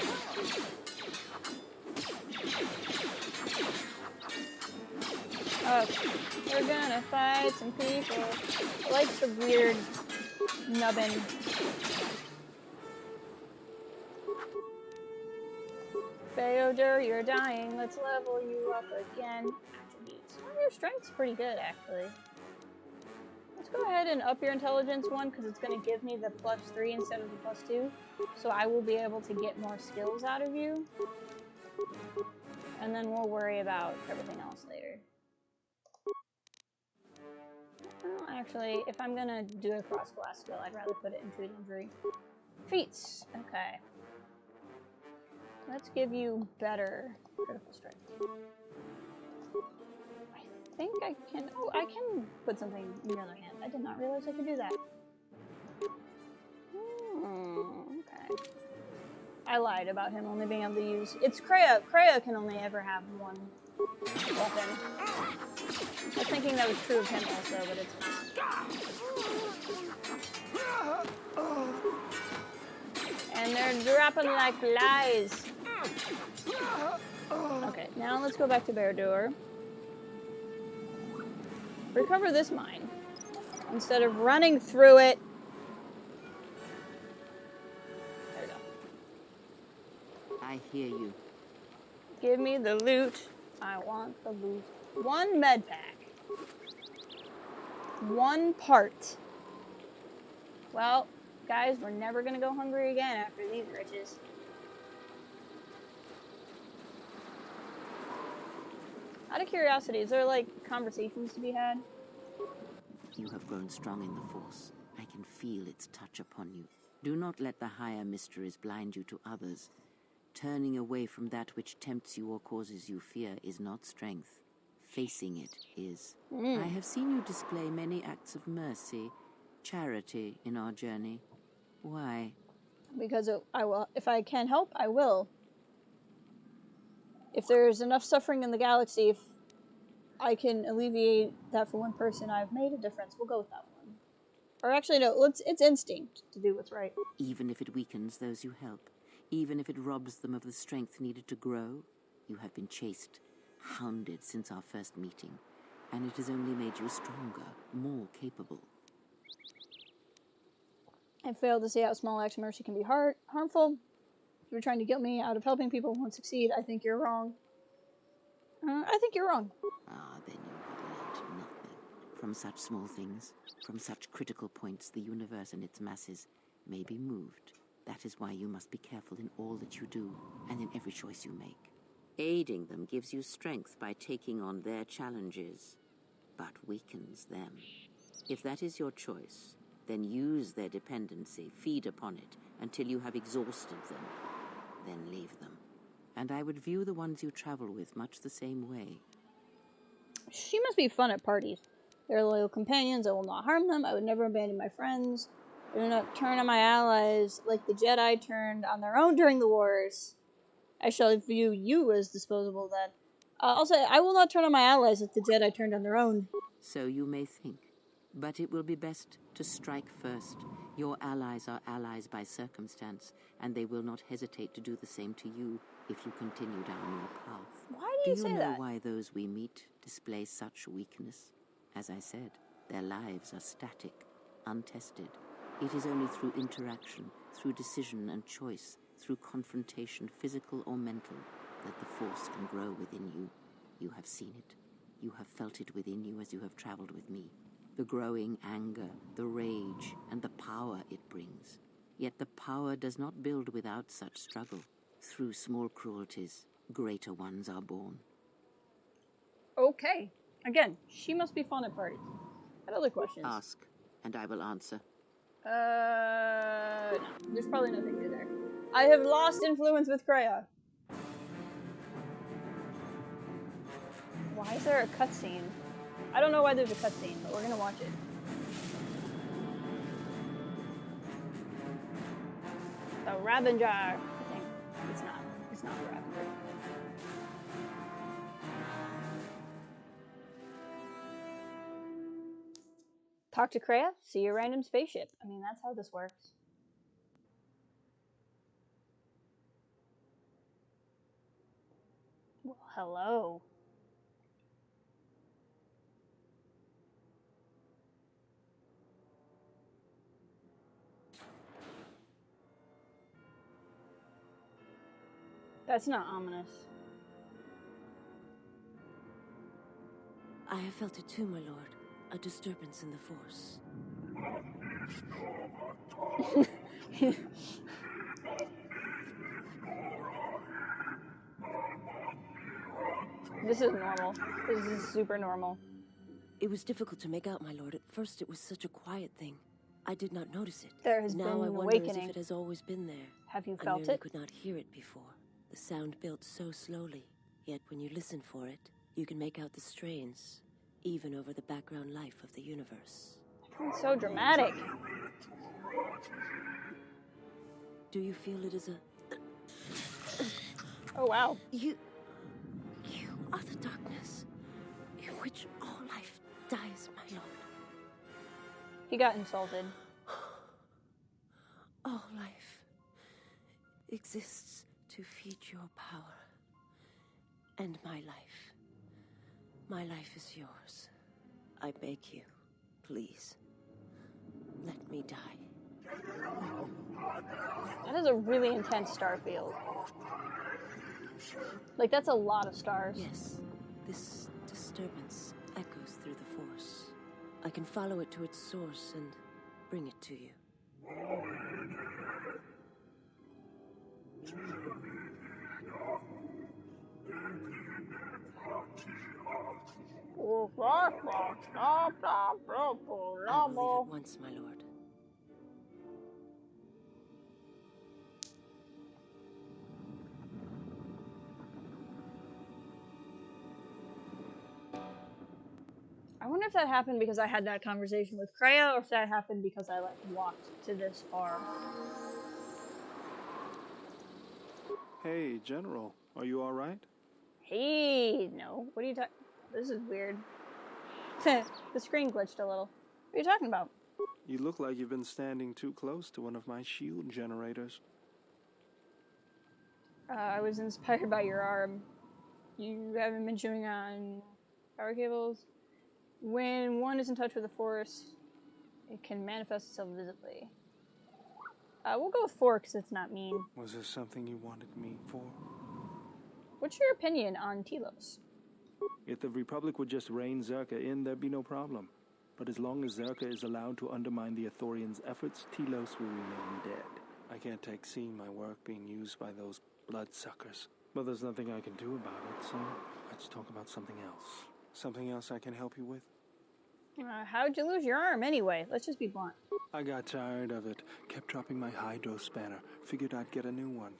Okay, we're gonna fight some people. I like the weird nubbin. Beodur, you're dying. Let's level you up again. Attributes. Oh, your strength's pretty good, actually. Let's go ahead and up your intelligence one, because it's going to give me the +3 instead of the +2. So I will be able to get more skills out of you. And then we'll worry about everything else later. Well, actually, if I'm going to do a cross-class skill, I'd rather put it into an injury. Feats. Okay. Let's give you better critical strength. I think I can... Oh, I can put something in the other hand. I did not realize I could do that. Okay. I lied about him only being able to use... It's Kreia. Kreia can only ever have one weapon. I was thinking that was true of him also, but it's not. And they're dropping like flies. Okay, now let's go back to KotOR. Recover this mine. Instead of running through it. There we go. I hear you. Give me the loot. I want the loot. 1 med pack. 1 part. Well, guys, we're never gonna go hungry again after these riches. Out of curiosity, is there like conversations to be had? You have grown strong in the Force. I can feel its touch upon you. Do not let the higher mysteries blind you to others. Turning away from that which tempts you or causes you fear is not strength. Facing it is. I have seen you display many acts of mercy, charity in our journey. Why? Because I will. If I can help, I will. If there's enough suffering in the galaxy, if I can alleviate that for one person, I've made a difference. We'll go with that one. Or actually, no, it's instinct to do what's right. Even if it weakens those you help, even if it robs them of the strength needed to grow, you have been chased, hounded since our first meeting, and it has only made you stronger, more capable. I fail to see how small acts of mercy can be harmful. If you're trying to guilt me out of helping people won't succeed, I think you're wrong. I think you're wrong. Ah, then you have learned nothing. From such small things, from such critical points, the universe and its masses may be moved. That is why you must be careful in all that you do, and in every choice you make. Aiding them gives you strength by taking on their challenges, but weakens them. If that is your choice, then use their dependency, feed upon it, until you have exhausted them. Then leave them. And I would view the ones you travel with much the same way. She must be fun at parties. They're loyal companions. I will not harm them. I would never abandon my friends. I do not turn on my allies like the Jedi turned on their own during the wars. I shall view you as disposable then. Also, I will not turn on my allies like the Jedi turned on their own. So you may think. But it will be best to strike first. Your allies are allies by circumstance, and they will not hesitate to do the same to you if you continue down your path. Why do you say that? Do you know why those we meet display such weakness? As I said, their lives are static, untested. It is only through interaction, through decision and choice, through confrontation, physical or mental, that the Force can grow within you. You have seen it. You have felt it within you as you have traveled with me. The growing anger, the rage, and the power it brings. Yet the power does not build without such struggle. Through small cruelties, greater ones are born. Okay. Again, she must be fun at parties. Got other questions? Ask, and I will answer. No. There's probably nothing new there. I have lost influence with Kreia. Why is there a cutscene? I don't know why there's a cutscene, but we're gonna watch it. The Ravenger. I think it's not. It's not a Ravenger. Talk to Kreia. See a random spaceship. I mean, that's how this works. Well, hello. That's not ominous. I have felt it too, my lord. A disturbance in the Force. This is normal. This is super normal. It was difficult to make out, my lord. At first it was such a quiet thing. I did not notice it. There has now been I an wonder awakening. as if it has always been there. Have you I felt merely it? could not hear it before. The sound built so slowly, yet when you listen for it, you can make out the strains, even over the background life of the universe. It's so dramatic. Do you feel it is a... Oh, wow. You are the darkness in which all life dies, my lord. He got insulted. All life exists to feed your power. And my life. My life is yours. I beg you, please. Let me die. That is a really intense star field. Like, that's a lot of stars. Yes, this disturbance echoes through the Force. I can follow it to its source and bring it to you. I will leave at once, my lord. I wonder if that happened because I had that conversation with Kreia, or if that happened because I, like, walked to this far. Hey, General. Are you alright? Hey, no. What are you talking? This is weird. The screen glitched a little. What are you talking about? You look like you've been standing too close to one of my shield generators. I was inspired by your arm. You haven't been chewing on power cables? When one is in touch with the Force, it can manifest itself visibly. We'll go with 4 because it's not mean. Was there something you wanted me for? What's your opinion on Telos? If the Republic would just rein Zerka in, there'd be no problem. But as long as Zerka is allowed to undermine the Ithorians' efforts, Telos will remain dead. I can't take seeing my work being used by those bloodsuckers. But there's nothing I can do about it, so let's talk about something else. Something else I can help you with? How'd you lose your arm anyway? Let's just be blunt. I got tired of it. Kept dropping my hydro spanner. Figured I'd get a new one.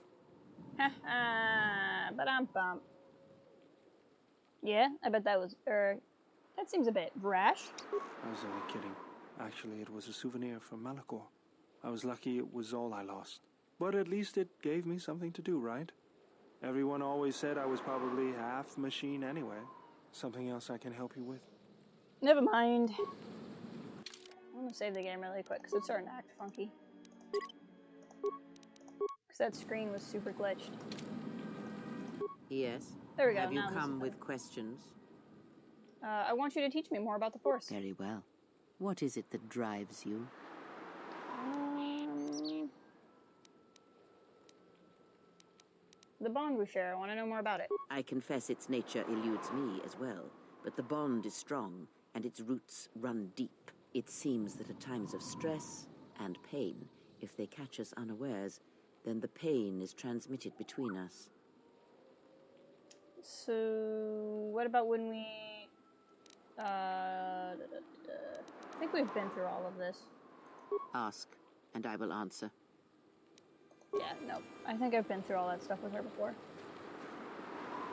Haha, but I'm bummed. Yeah, I bet that was, that seems a bit rash. I was only kidding. Actually, it was a souvenir from Malachor. I was lucky it was all I lost. But at least it gave me something to do, right? Everyone always said I was probably half machine anyway. Something else I can help you with? Never mind. I'm gonna save the game really quick because it's starting to act funky. Because that screen was super glitched. Yes? There we go. Have you now come with questions? I want you to teach me more about the Force. Very well. What is it that drives you? The bond we share. I want to know more about it. I confess its nature eludes me as well, but the bond is strong, and its roots run deep. It seems that at times of stress and pain, if they catch us unawares, then the pain is transmitted between us. So, what about when we... I think we've been through all of this. Ask, and I will answer. Yeah, no. I think I've been through all that stuff with her before.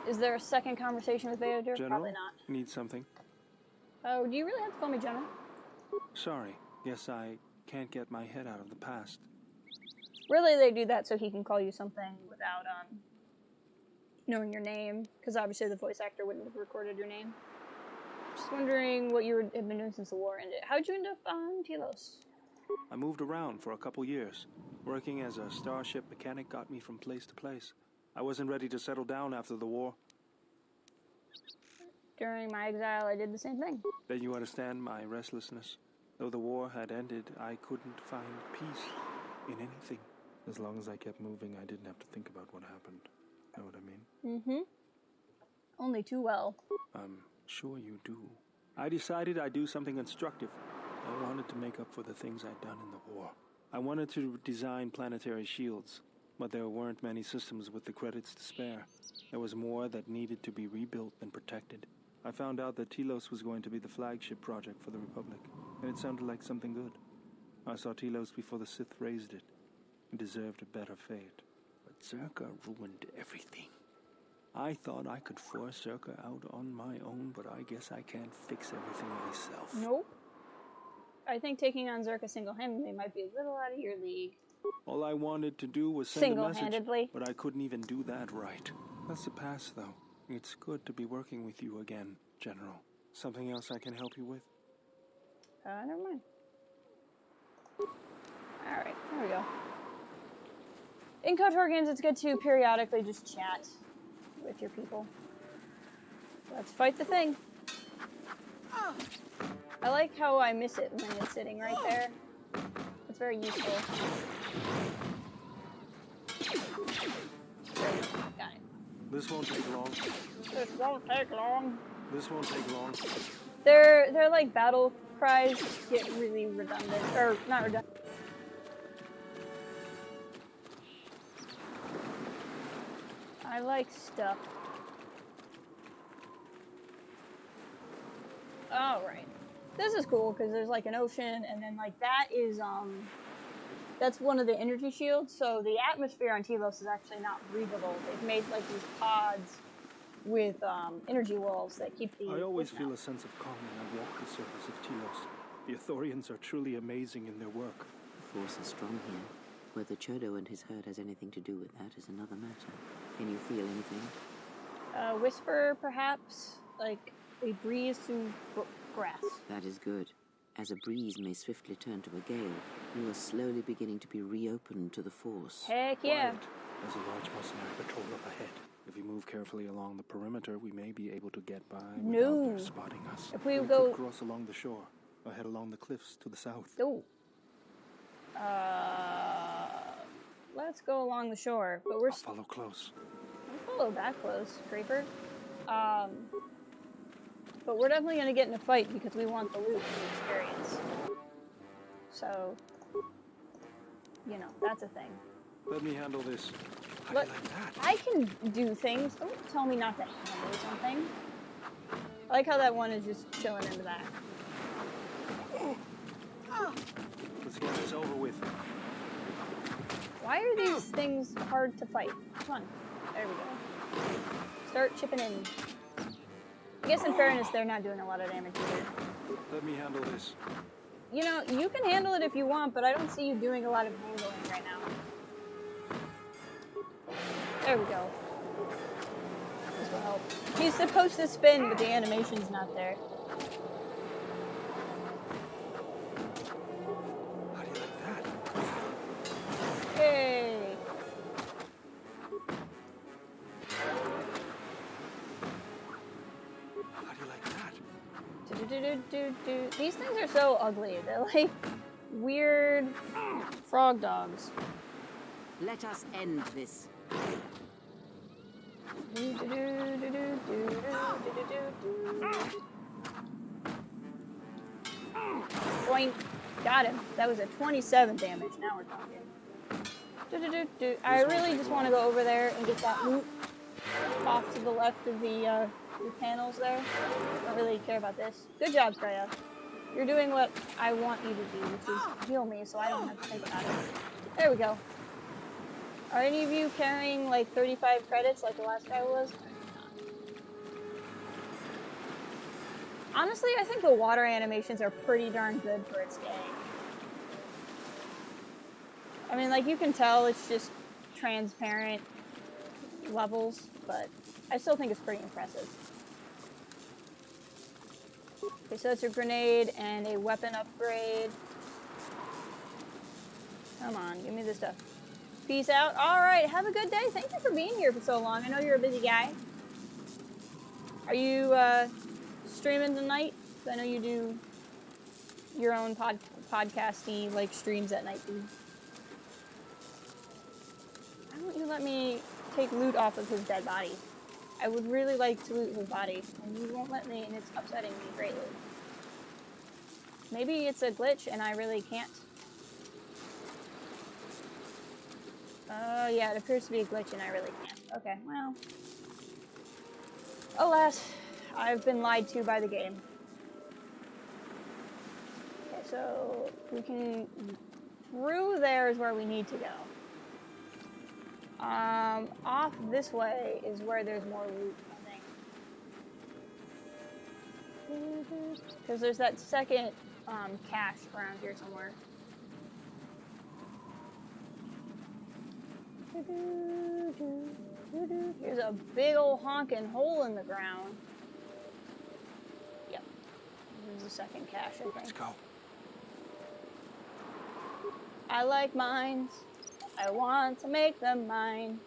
Is there a second conversation with Vader? General? Probably not. Need something? Oh, do you really have to call me General? Sorry. Guess I can't get my head out of the past. Really, they do that so he can call you something without, knowing your name. Because obviously the voice actor wouldn't have recorded your name. Just wondering what you have been doing since the war ended. How'd you end up on Telos? I moved around for a couple years. Working as a starship mechanic got me from place to place. I wasn't ready to settle down after the war. During my exile, I did the same thing. Then you understand my restlessness. Though the war had ended, I couldn't find peace in anything. As long as I kept moving, I didn't have to think about what happened. Know what I mean? Mm-hmm. Only too well. I'm sure you do. I decided I'd do something constructive. I wanted to make up for the things I'd done in the war. I wanted to design planetary shields, but there weren't many systems with the credits to spare. There was more that needed to be rebuilt than protected. I found out that Telos was going to be the flagship project for the Republic, and it sounded like something good. I saw Telos before the Sith raised it. It deserved a better fate. But Zerka ruined everything. I thought I could force Zerka out on my own, but I guess I can't fix everything myself. Nope. I think taking on Zerka single-handedly might be a little out of your league. All I wanted to do was send a message, Single-handedly? but I couldn't even do that right. That's the past, though. It's good to be working with you again, General. Something else I can help you with? Never mind. Alright, there we go. In KotOR games, it's good to periodically just chat with your people. Let's fight the thing. I like how I miss it when it's sitting right there. It's very useful. Got it. This won't take long. This won't take long. This won't take long. Their like battle cries get really redundant, or not redundant. I like stuff. Oh, right. This is cool because there's like an ocean, and then like that is that's one of the energy shields. So the atmosphere on Telos is actually not breathable. They've made like these pods with energy walls that keep the. I always feel a sense of calm when I walk the surface of Telos. The Ithorians are truly amazing in their work. The force is strong here. Whether Chodo and his herd has anything to do with that is another matter. Can you feel anything? Whisper, perhaps, like a breeze through grass. That is good. As a breeze may swiftly turn to a gale, you are slowly beginning to be reopened to the force. Heck yeah. Quiet. There's a large mercenary patrol up ahead. If we move carefully along the perimeter, we may be able to get by without their spotting us. If we could cross along the shore, or head along the cliffs to the south. Oh. Let's go along the shore, but I'll follow close. I'll follow back close, Creeper. But we're definitely gonna get in a fight because we want the loot and the experience. So, you know, that's a thing. Let me handle this. Look, I can do things. Don't tell me not to handle something. I like how that one is just chilling in the back. Let's get this over with. Why are these things hard to fight? Come on. There we go. Start chipping in. I guess in fairness, they're not doing a lot of damage either. Let me handle this. You know, you can handle it if you want, but I don't see you doing a lot of handling right now. There we go. This will help. He's supposed to spin, but the animation's not there. How do you like that? Hey! How do you like that? These things are so ugly. They're like weird frog dogs. Let us end this. Boing. Got him. That was a 27 damage. Now we're talking. I really just want to go over there and get that loot off to the left of the panels there. I don't really care about this. Good job, Freya. You're doing what I want you to do, which is heal me so I don't have to think about it. There we go. Are any of you carrying like 35 credits like the last guy was? Honestly, I think the water animations are pretty darn good for its day. I mean, like, you can tell it's just transparent levels, but I still think it's pretty impressive. Okay, so it's a grenade and a weapon upgrade. Come on, give me this stuff. Peace out. Alright, have a good day. Thank you for being here for so long. I know you're a busy guy. Are you streaming tonight? I know you do your own podcasty like streams at night too. Why don't you let me take loot off of his dead body? I would really like to loot his body, and you won't let me, and it's upsetting me greatly. Maybe it's a glitch and I really can't. Yeah, it appears to be a glitch and I really can't. Okay, well. Alas, I've been lied to by the game. Okay, so we can... Through there is where we need to go. Off this way is where there's more loot, I think. Because there's that second cache around here somewhere. Here's a big old honking hole in the ground. Yep. There's a second cache, I think. Let's go. I like mines. I want to make them mine.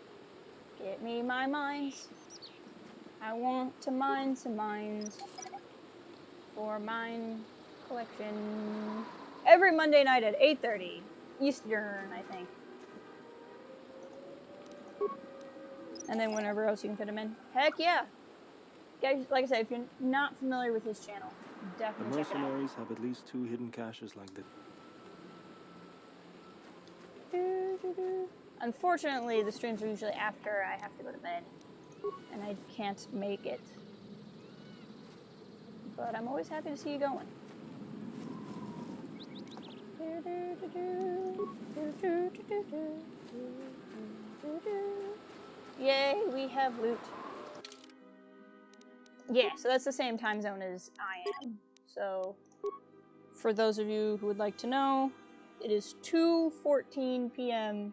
Get me my mines. I want to mine some mines for mine collection. Every Monday night at 8:30 Eastern, I think. And then whenever else you can fit them in. Heck yeah! Guys, like I said, if you're not familiar with his channel, The definitely check it out. mercenaries have at least 2 hidden caches like this. Unfortunately, the streams are usually after I have to go to bed, and I can't make it. But I'm always happy to see you going. Yay, we have loot. Yeah, so that's the same time zone as I am. So, for those of you who would like to know, it is 2:14 p.m.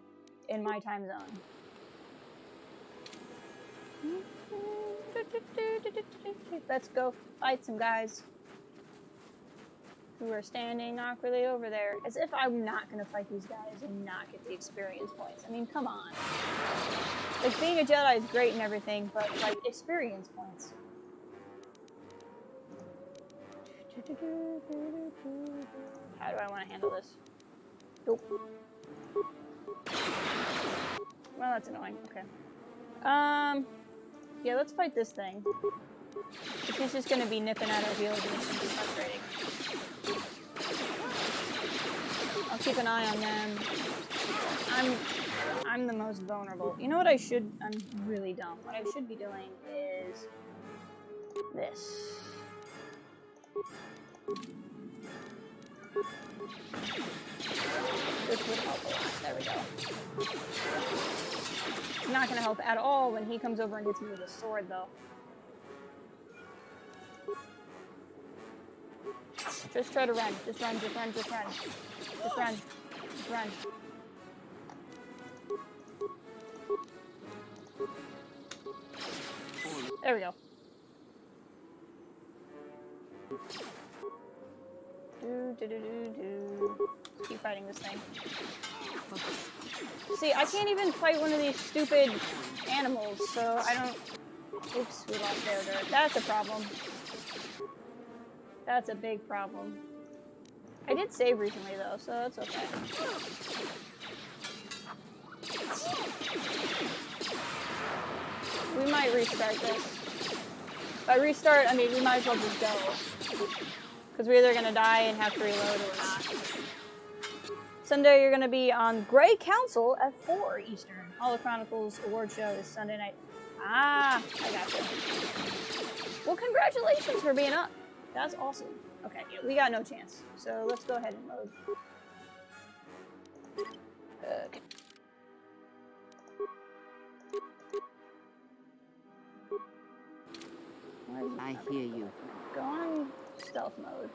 in my time zone. Let's go fight some guys who are standing awkwardly over there. As if I'm not gonna fight these guys and not get the experience points. I mean, come on. Like, being a Jedi is great and everything, but, like, experience points. How do I want to handle this? Nope. Well, that's annoying. Okay. Yeah, let's fight this thing. He's just gonna be nipping at our heels and it's gonna be frustrating. I'll keep an eye on them. I'm the most vulnerable. You know what I'm really dumb. What I should be doing is this. This would help a lot. There we go. It's not gonna help at all when he comes over and hits me with a sword, though. Just try to run. Just run, just run, just run. Just run. Just run. There we go. Keep fighting this thing. See, I can't even fight one of these stupid animals, so I don't... Oops, we lost their dirt. That's a problem. That's a big problem. I did save recently, though, so that's okay. We might restart this. By restart, I mean we might as well just go. Because we're either going to die and have to reload or not. Sunday, you're going to be on Grey Council at 4 Eastern. Hall of Chronicles award show is Sunday night. Ah, I got you. Well, congratulations for being up. That's awesome. Okay, yeah, we got no chance. So let's go ahead and load. Okay. I hear you. Go on stealth mode.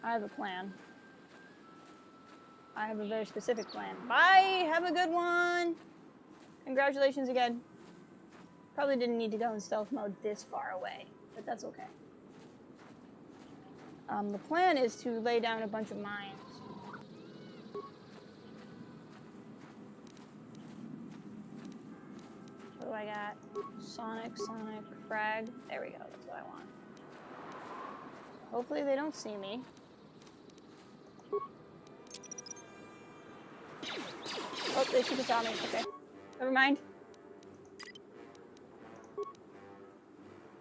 I have a plan. I have a very specific plan. Bye! Have a good one! Congratulations again. Probably didn't need to go in stealth mode this far away, but that's okay. The plan is to lay down a bunch of mines. What do I got? Sonic, frag. There we go, that's what I want. Hopefully they don't see me. Oh, they should have saw me. Okay. Never mind.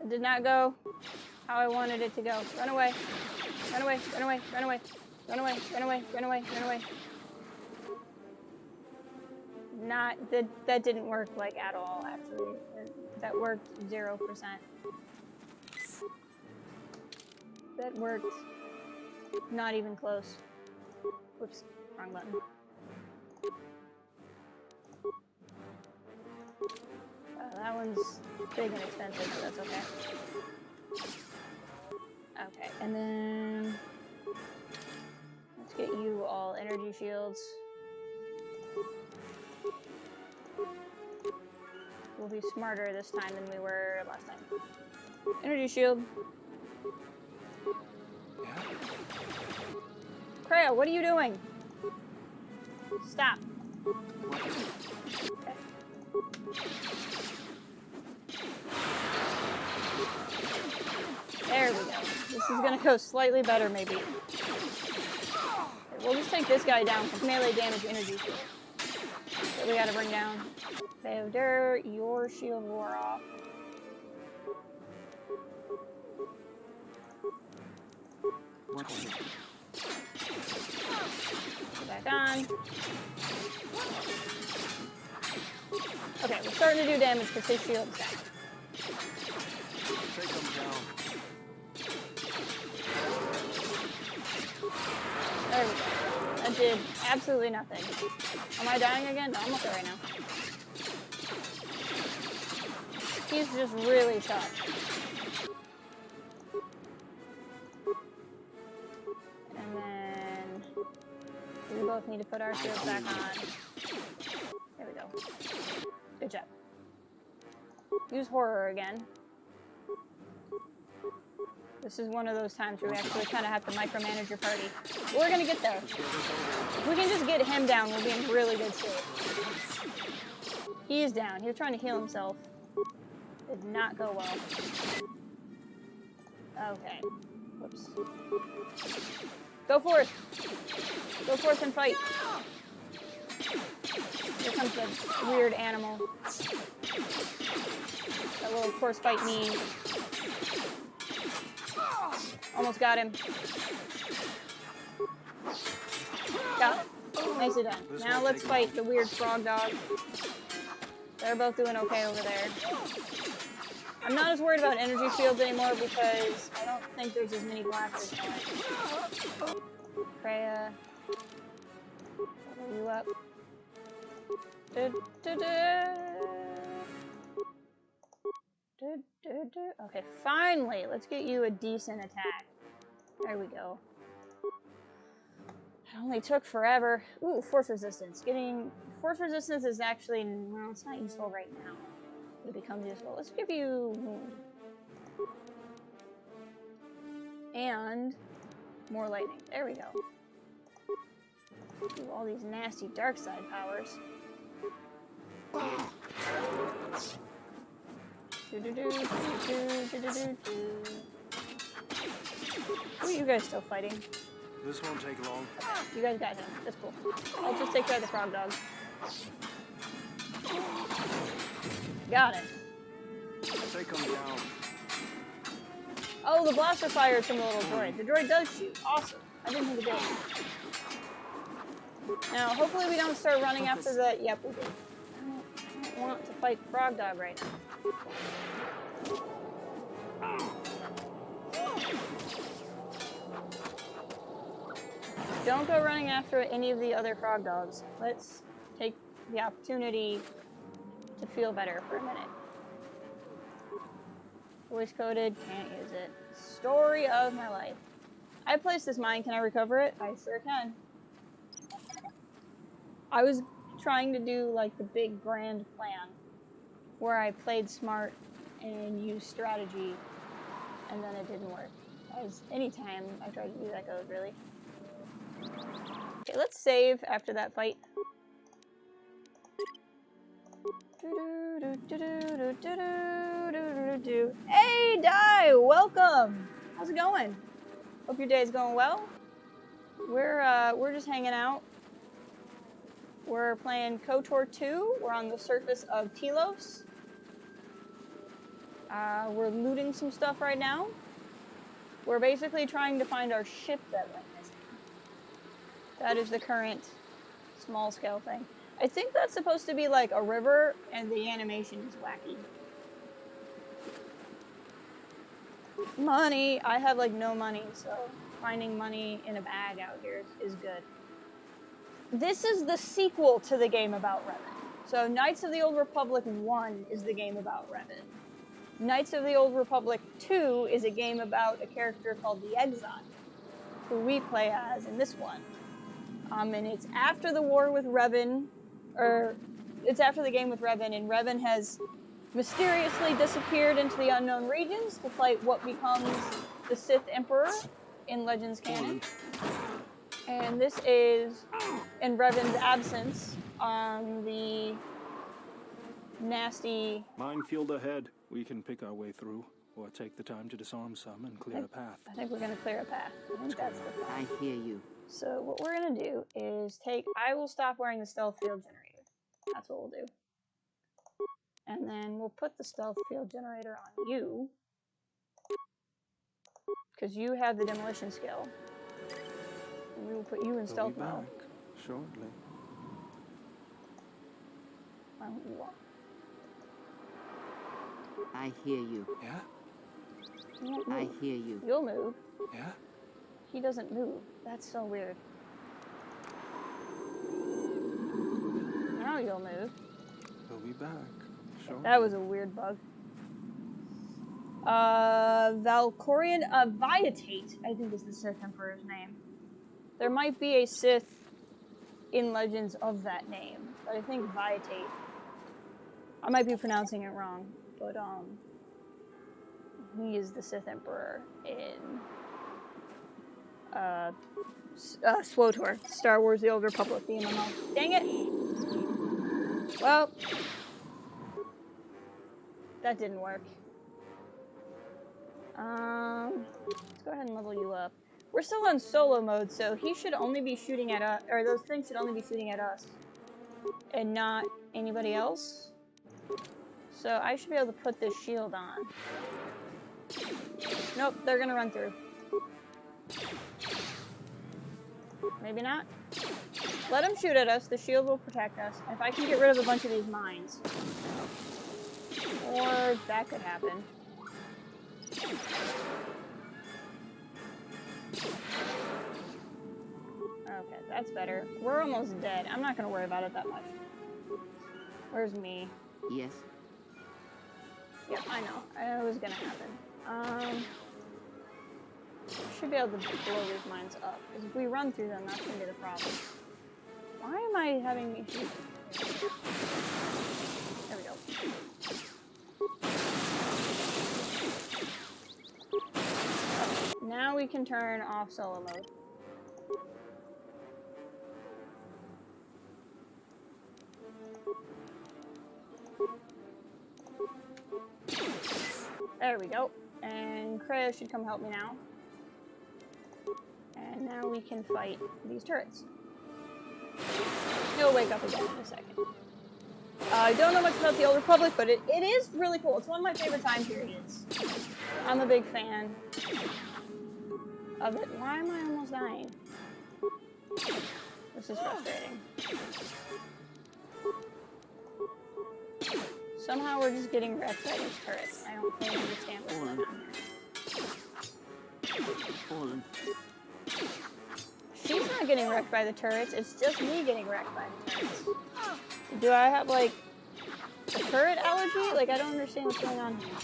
It did not go how I wanted it to go. Run away. Run away, run away, run away. Run away, run away, run away, run away. That didn't work, like, at all, actually. That worked 0%. That worked not even close. Whoops, wrong button. That one's big and expensive, so that's okay. Okay, and then let's get you all energy shields. We'll be smarter this time than we were last time. Energy shield. Kreia, what are you doing? Stop. There we go. This is gonna go slightly better, maybe. Okay, we'll just take this guy down with melee damage energy shield that we gotta bring down. Theodore, your shield wore off. Back on. Okay, we're starting to do damage because his shield's down. Take him down. There we go. That did absolutely nothing. Am I dying again? No, I'm okay right now. He's just really shocked. And then we both need to put our shields back on. There we go. Good job. Use horror again. This is one of those times where we actually kind of have to micromanage your party. But we're gonna get there. If we can just get him down, we'll be in really good shape. He's down. He was trying to heal himself. Did not go well. Okay. Whoops. Go forth! Go forth and fight! Here comes the weird animal. That will, of course, fight me. Almost got him. Got it. Nicely done. Now let's fight the weird frog dog. They're both doing okay over there. I'm not as worried about energy shields anymore because I don't think there's as many blasters going. Freya. Level you up. Okay, finally, let's get you a decent attack. There we go. It only took forever. Ooh, force resistance. Getting force resistance is actually, well, it's not useful right now. It becomes useful. Let's give you wound. And more lightning. There we go. Ooh, all these nasty dark side powers. Who are you guys still fighting? This won't take long. You guys got him. That's cool. I'll just take care of the frog dog. Got it. Take him down. Oh, the blaster fires from the little droid. The droid does shoot. Awesome. I didn't think it did. Now, hopefully we don't start running after the... Yep, we did. I don't want to fight the frog dog right now. Don't go running after any of the other frog dogs. Let's take the opportunity to feel better for a minute. Voice coded, can't use it. Story of my life. I placed this mine, can I recover it? I sure can. I was trying to do like the big grand plan where I played smart and used strategy and then it didn't work. As anytime I tried to do that goes, really. Okay, let's save after that fight. Hey, Di! Welcome! How's it going? Hope your day's going well. We're just hanging out. We're playing KotOR 2. We're on the surface of Telos. We're looting some stuff right now. We're basically trying to find our ship that went missing. That is the current small-scale thing. I think that's supposed to be like a river, and the animation is wacky. Money! I have like no money, so finding money in a bag out here is good. This is the sequel to the game about Revan. So Knights of the Old Republic 1 is the game about Revan. Knights of the Old Republic 2 is a game about a character called the Exile, who we play as in this one. And it's after the war with Revan, or it's after the game with Revan, and Revan has mysteriously disappeared into the unknown regions to fight what becomes the Sith Emperor in Legends canon. And this is, in Revan's absence, on the nasty... Minefield ahead. We can pick our way through, or take the time to disarm some and clear a path. I think we're going to clear a path. I think that's the plan. I hear you. So what we're going to do is I will stop wearing the stealth field generator. That's what we'll do. And then we'll put the stealth field generator on you. Because you have the demolition skill. And we will put you in stealth mode. Shortly. Why don't you walk? I hear you. Yeah? You won't move. I hear you. You'll move. Yeah? He doesn't move. That's so weird. Now you'll move. We'll be back. Shortly. That was a weird bug. Valkorian Viatate, I think is the Sith Emperor's name. There might be a Sith in Legends of that name, but I think Viatate. I might be pronouncing it wrong, but he is the Sith Emperor in SWTOR, Star Wars: The Old Republic, the MMO. Dang it! Well, that didn't work. Let's go ahead and level you up. We're still on solo mode, so he should only be shooting at us, or those things should only be shooting at us, and not anybody else. So I should be able to put this shield on. Nope, they're gonna run through. Maybe not. Let them shoot at us, the shield will protect us. If I can get rid of a bunch of these mines. Or that could happen. Okay, that's better. We're almost dead. I'm not gonna worry about it that much. Where's me? Yes. Yep, I know. It was gonna happen. Should be able to blow these mines up. Because if we run through them, that's gonna be the problem. Why am I having issues? There we go. Okay, now we can turn off solo mode. There we go. And Kreia should come help me now. And now we can fight these turrets. He'll wake up again in a second. I don't know much about the Old Republic, but it is really cool. It's one of my favorite time periods. I'm a big fan of it. Why am I almost dying? This is frustrating. Somehow we're just getting wrecked by these turrets. I don't fully understand what's going on here. Fallen. She's not getting wrecked by the turrets, it's just me getting wrecked by the turrets. Do I have, like, a turret allergy? Like, I don't understand what's going on here.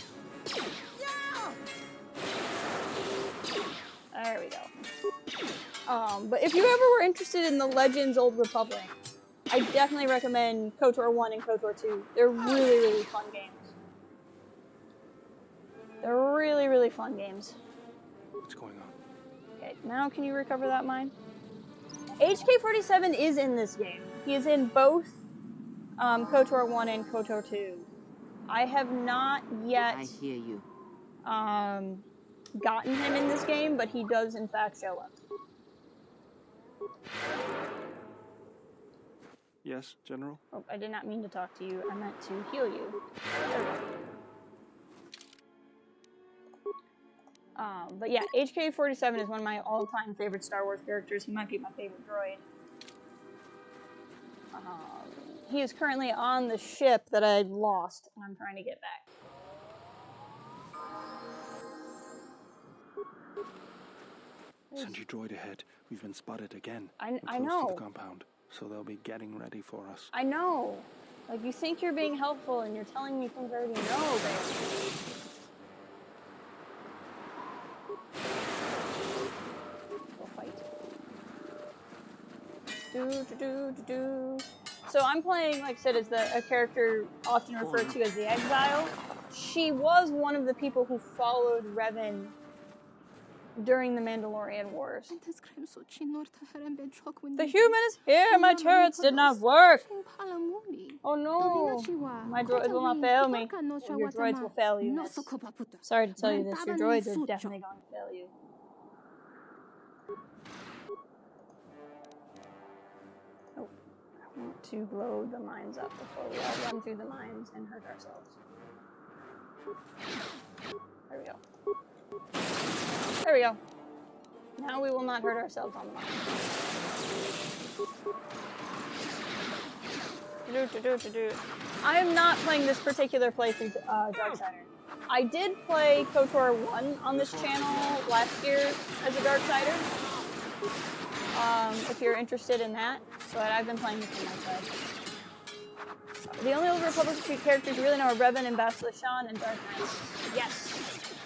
There we go. But if you ever were interested in the Legends Old Republic, I definitely recommend KotOR 1 and KotOR 2. They're really, really fun games. They're really, really fun games. What's going on? Okay, now can you recover that mine? HK-47 is in this game. He is in both KotOR 1 and KotOR 2. I have not yet I hear you. gotten him in this game, but he does in fact show up. Yes, General? Oh, I did not mean to talk to you. I meant to heal you. There we go. But yeah, HK-47 is one of my all-time favorite Star Wars characters. He might be my favorite droid. He is currently on the ship that I lost, and I'm trying to get back. Sentry droid ahead. We've been spotted again. I We're close know. to the compound, so they'll be getting ready for us. I know. Like, you think you're being helpful, and you're telling me things I already know, babe. Go fight. So I'm playing, like I said, as a character often referred to as the Exile. She was one of the people who followed Revan during the Mandalorian Wars. The human is here! My turrets did not work! Oh no! My droids will not fail me. Well, your droids will fail you, miss. Sorry to tell you this, your droids are definitely going to fail you. Oh, I want to blow the mines up before we all run through the mines and hurt ourselves. There we go. There we go. Now we will not hurt ourselves on the mine. I am not playing this particular playthrough Darksider. I did play KotOR 1 on this channel last year as a Darksider. If you're interested in that, but I've been playing this on my side. The only Old Republic characters you really know are Revan and Bastila and Darth Knight. Yes.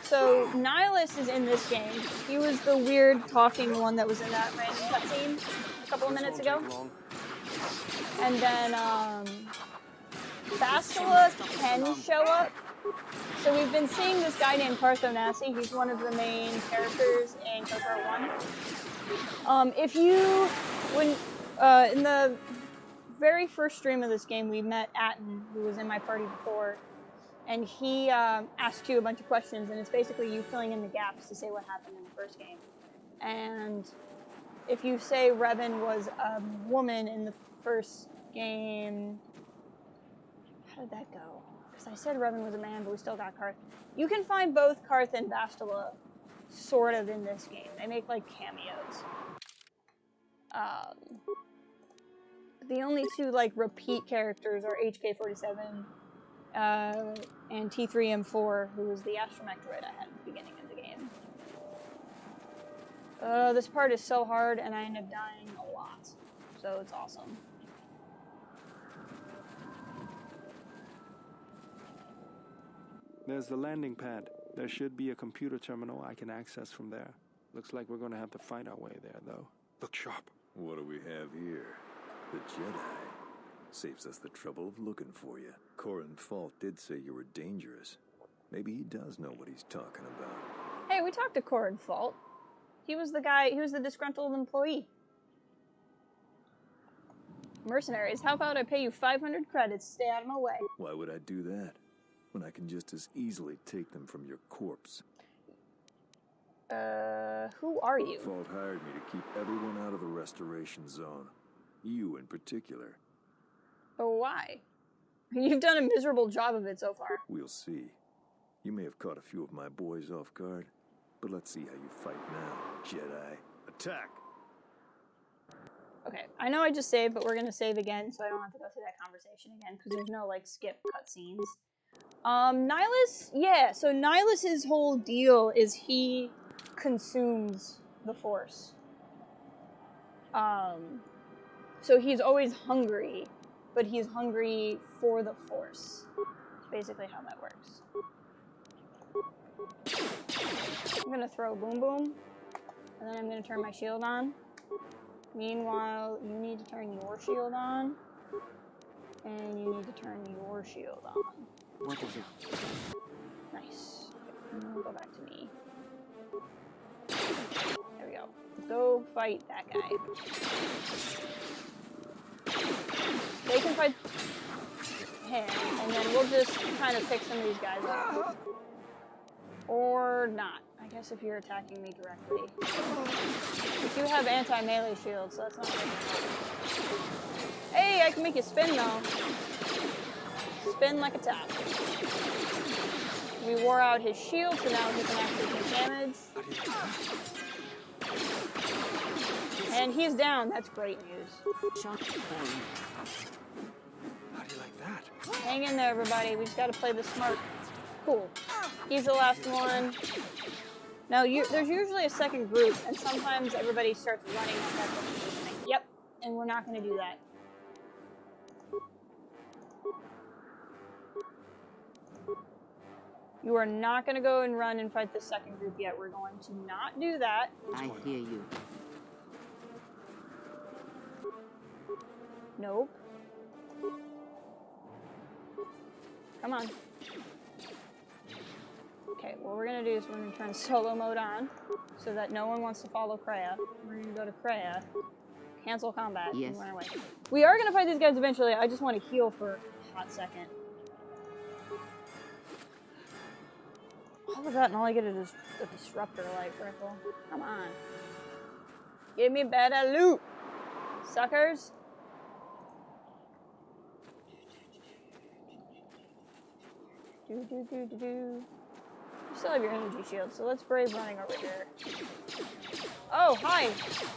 So, Nihilus is in this game. He was the weird talking one that was in that random cutscene a couple of minutes ago. And then, Bastila can show up. So we've been seeing this guy named Carthonasi. He's one of the main characters in KotOR 1. In the very first stream of this game, we met Atten, who was in my party before. And he asked you a bunch of questions, and it's basically you filling in the gaps to say what happened in the first game. And if you say Revan was a woman in the first game, how did that go? Because I said Revan was a man, but we still got Karth. You can find both Karth and Bastila sort of in this game. They make like cameos. The only two like repeat characters are HK-47 and T3M4, who was the astromech droid I had at the beginning of the game. This part is so hard, and I end up dying a lot. So it's awesome. There's the landing pad. There should be a computer terminal I can access from there. Looks like we're gonna have to fight our way there, though. Look sharp. What do we have here? The Jedi. Saves us the trouble of looking for you. Corin Fault did say you were dangerous. Maybe he does know what he's talking about. Hey, we talked to Corin Fault. He was the guy, he was the disgruntled employee. Mercenaries, how about I pay you 500 credits, stay out of my way. Why would I do that? When I can just as easily take them from your corpse. Who are you? Fault hired me to keep everyone out of the restoration zone. You in particular. But why? You've done a miserable job of it so far. We'll see. You may have caught a few of my boys off guard, but let's see how you fight now, Jedi. Attack! Okay, I know I just saved, but we're gonna save again, so I don't have to go through that conversation again, because there's no, like, skip cutscenes. Nihilus? Yeah, so Nihilus's whole deal is he consumes the Force. So he's always hungry, but he's hungry for the Force. That's basically how that works. I'm gonna throw Boom Boom, and then I'm gonna turn my shield on. Meanwhile, you need to turn your shield on, and you need to turn your shield on. What is it? Nice. And then we'll go back to me. There we go. Go fight that guy. They can fight him, and then we'll just kind of pick some of these guys up. Or not. I guess if you're attacking me directly. But you have anti-melee shields, so that's not good. Hey, I can make you spin though. Spin like a top. We wore out his shield, so now he can actually take damage. And he's down. That's great news. How do you like that? Hang in there, everybody. We just gotta play this smart. Cool. He's the last one. Now, there's usually a second group, and sometimes everybody starts running at that thing. Yep, and we're not going to do that. You are not going to go and run and fight the second group yet. We're going to not do that. I hear you. Nope. Okay, what we're gonna do is we're gonna turn solo mode on so that no one wants to follow Kreia. We're gonna go to Kreia, cancel combat, and run away. We are gonna fight these guys eventually. I just want to heal for a hot second. All of that, and all I get is a disruptor light rifle. Come on. Give me better loot, suckers. You still have your energy shield, so let's brave running over here. Oh, hi!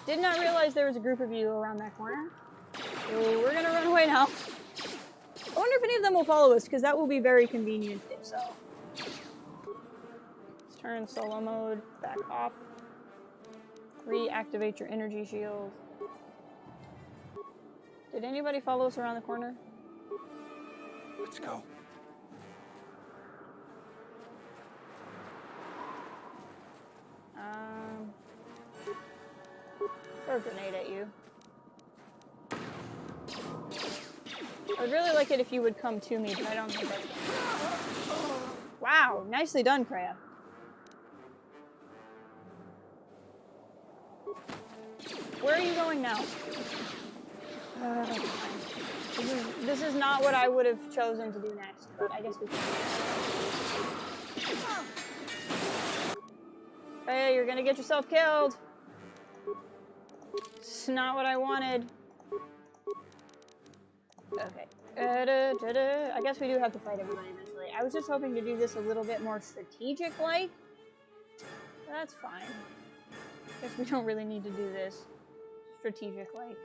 Did not realize there was a group of you around that corner. So we're gonna run away now. I wonder if any of them will follow us, because that will be very convenient if so. Let's turn solo mode back off. Reactivate your energy shield. Did anybody follow us around the corner? Let's go. Throw a grenade at you. I would really like it if you would come to me, but I don't think that's gonna happen. Wow, nicely done, Kreia. Where are you going now? This is not what I would have chosen to do next, but I guess we can do it. Hey, you're gonna get yourself killed. It's not what I wanted. Okay. I guess we do have to fight everybody eventually. I was just hoping to do this a little bit more strategic-like. That's fine. Guess we don't really need to do this strategic-like.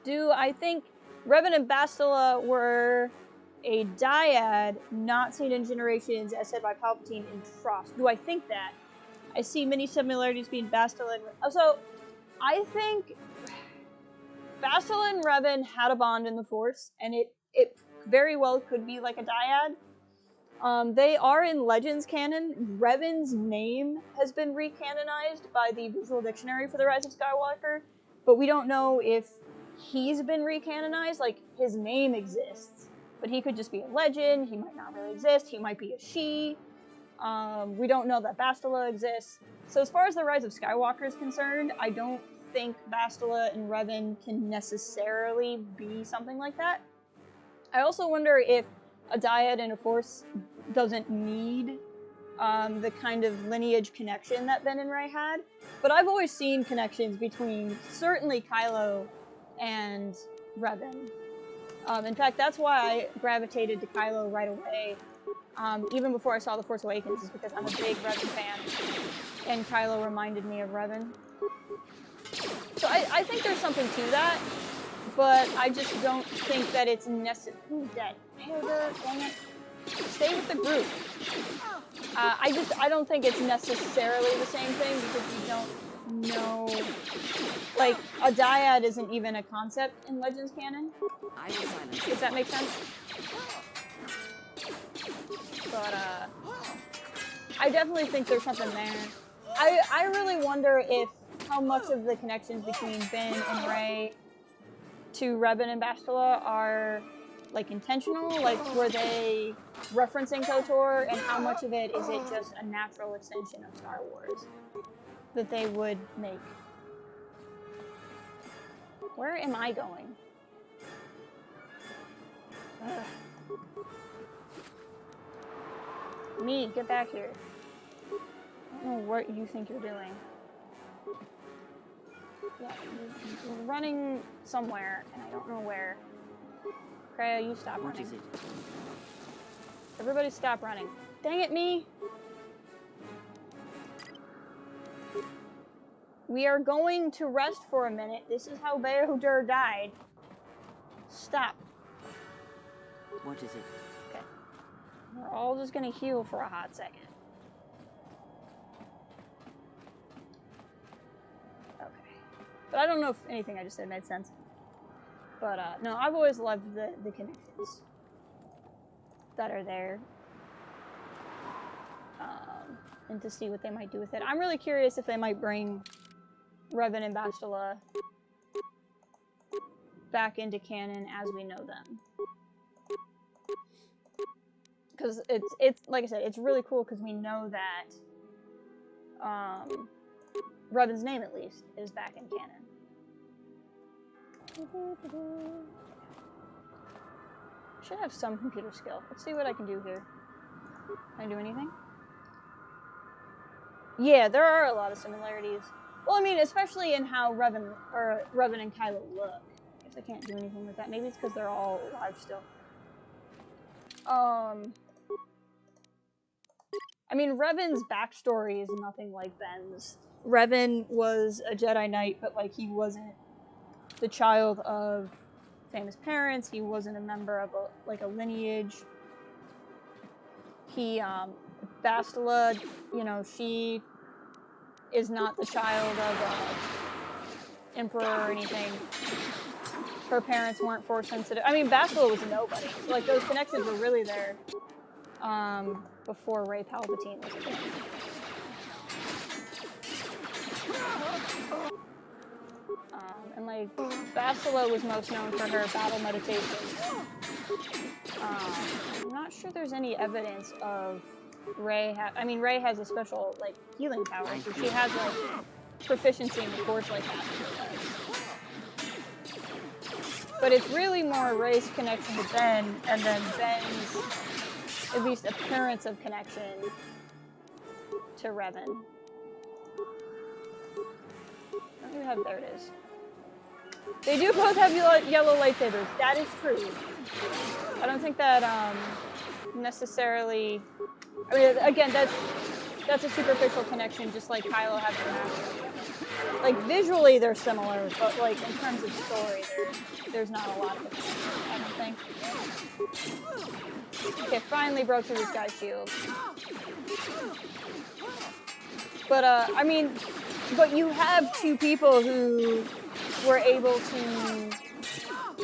I think Revan and Bastila were a dyad not seen in Generations, as said by Palpatine in Frost. Do I think that? I see many similarities between Bastila and... So, I think Bastila and Revan had a bond in the Force, and it very well could be like a dyad. They are in Legends canon. Revan's name has been recanonized by the Visual Dictionary for The Rise of Skywalker, but we don't know if he's been recanonized. Like, his name exists, but he could just be a legend. He might not really exist. He might be a she. We don't know that Bastila exists. So as far as The Rise of Skywalker is concerned, I don't think Bastila and Revan can necessarily be something like that. I also wonder if a dyad and a Force doesn't need the kind of lineage connection that Ben and Rey had. But I've always seen connections between, certainly, Kylo and Revan. In fact, that's why I gravitated to Kylo right away. Even before I saw The Force Awakens, is because I'm a big Revan fan, and Kylo reminded me of Revan. So I think there's something to that, but I just don't think that it's necessary. Who's dead? Dang it. Stay with the group. I don't think it's necessarily the same thing, because you don't know... Like, a dyad isn't even a concept in Legends canon. If that makes sense. But, I definitely think there's something there. I really wonder if how much of the connections between Ben and Rey to Revan and Bastila are, like, intentional. Like, were they referencing KotOR, and how much of it is it just a natural extension of Star Wars that they would make? Where am I going? Ugh. Me, get back here. I don't know what you think you're doing. Yeah, you're running somewhere, and I don't know where. Kreia, you stop running. What is it? Everybody stop running. Dang it, me! We are going to rest for a minute. This is how Beodur died. Stop. What is it? Okay. We're all just gonna heal for a hot second. Okay. But I don't know if anything I just said made sense. But, no, I've always loved the connections that are there. And to see what they might do with it. I'm really curious if they might bring Revan and Bastila back into canon as we know them. because it's like I said, it's really cool because we know that Revan's name at least is back in canon. Should have some computer skill. Let's see what I can do here. Can I do anything? Yeah, there are a lot of similarities. Well, I mean, especially in how Revan and Kylo look. I guess I can't do anything with that. Maybe it's because they're all alive still. I mean, Revan's backstory is nothing like Ben's. Revan was a Jedi Knight, but like he wasn't the child of famous parents. He wasn't a member of a lineage. Bastila, you know, she is not the child of an emperor or anything. Her parents weren't force sensitive. I mean, Bastila was a nobody. So, like, those connections were really there before Rey Palpatine was a thing. And, like, Bastila was most known for her battle meditation. I'm not sure there's any evidence of Rey. I mean, Rey has a special, like, healing power, so she has, like, proficiency in the Force like Bastila does. But it's really more Rey's connection to Ben, and then Ben's, at least, appearance of connection to Revan. There it is. They do both have yellow lightsabers. That is true. I don't think that necessarily. I mean, again, that's a superficial connection, just like Kylo has to Master. Like visually, they're similar, but like in terms of story, there's not a lot of it. I don't think. Okay, finally broke through this guy's shield. But I mean, but you have two people who were able to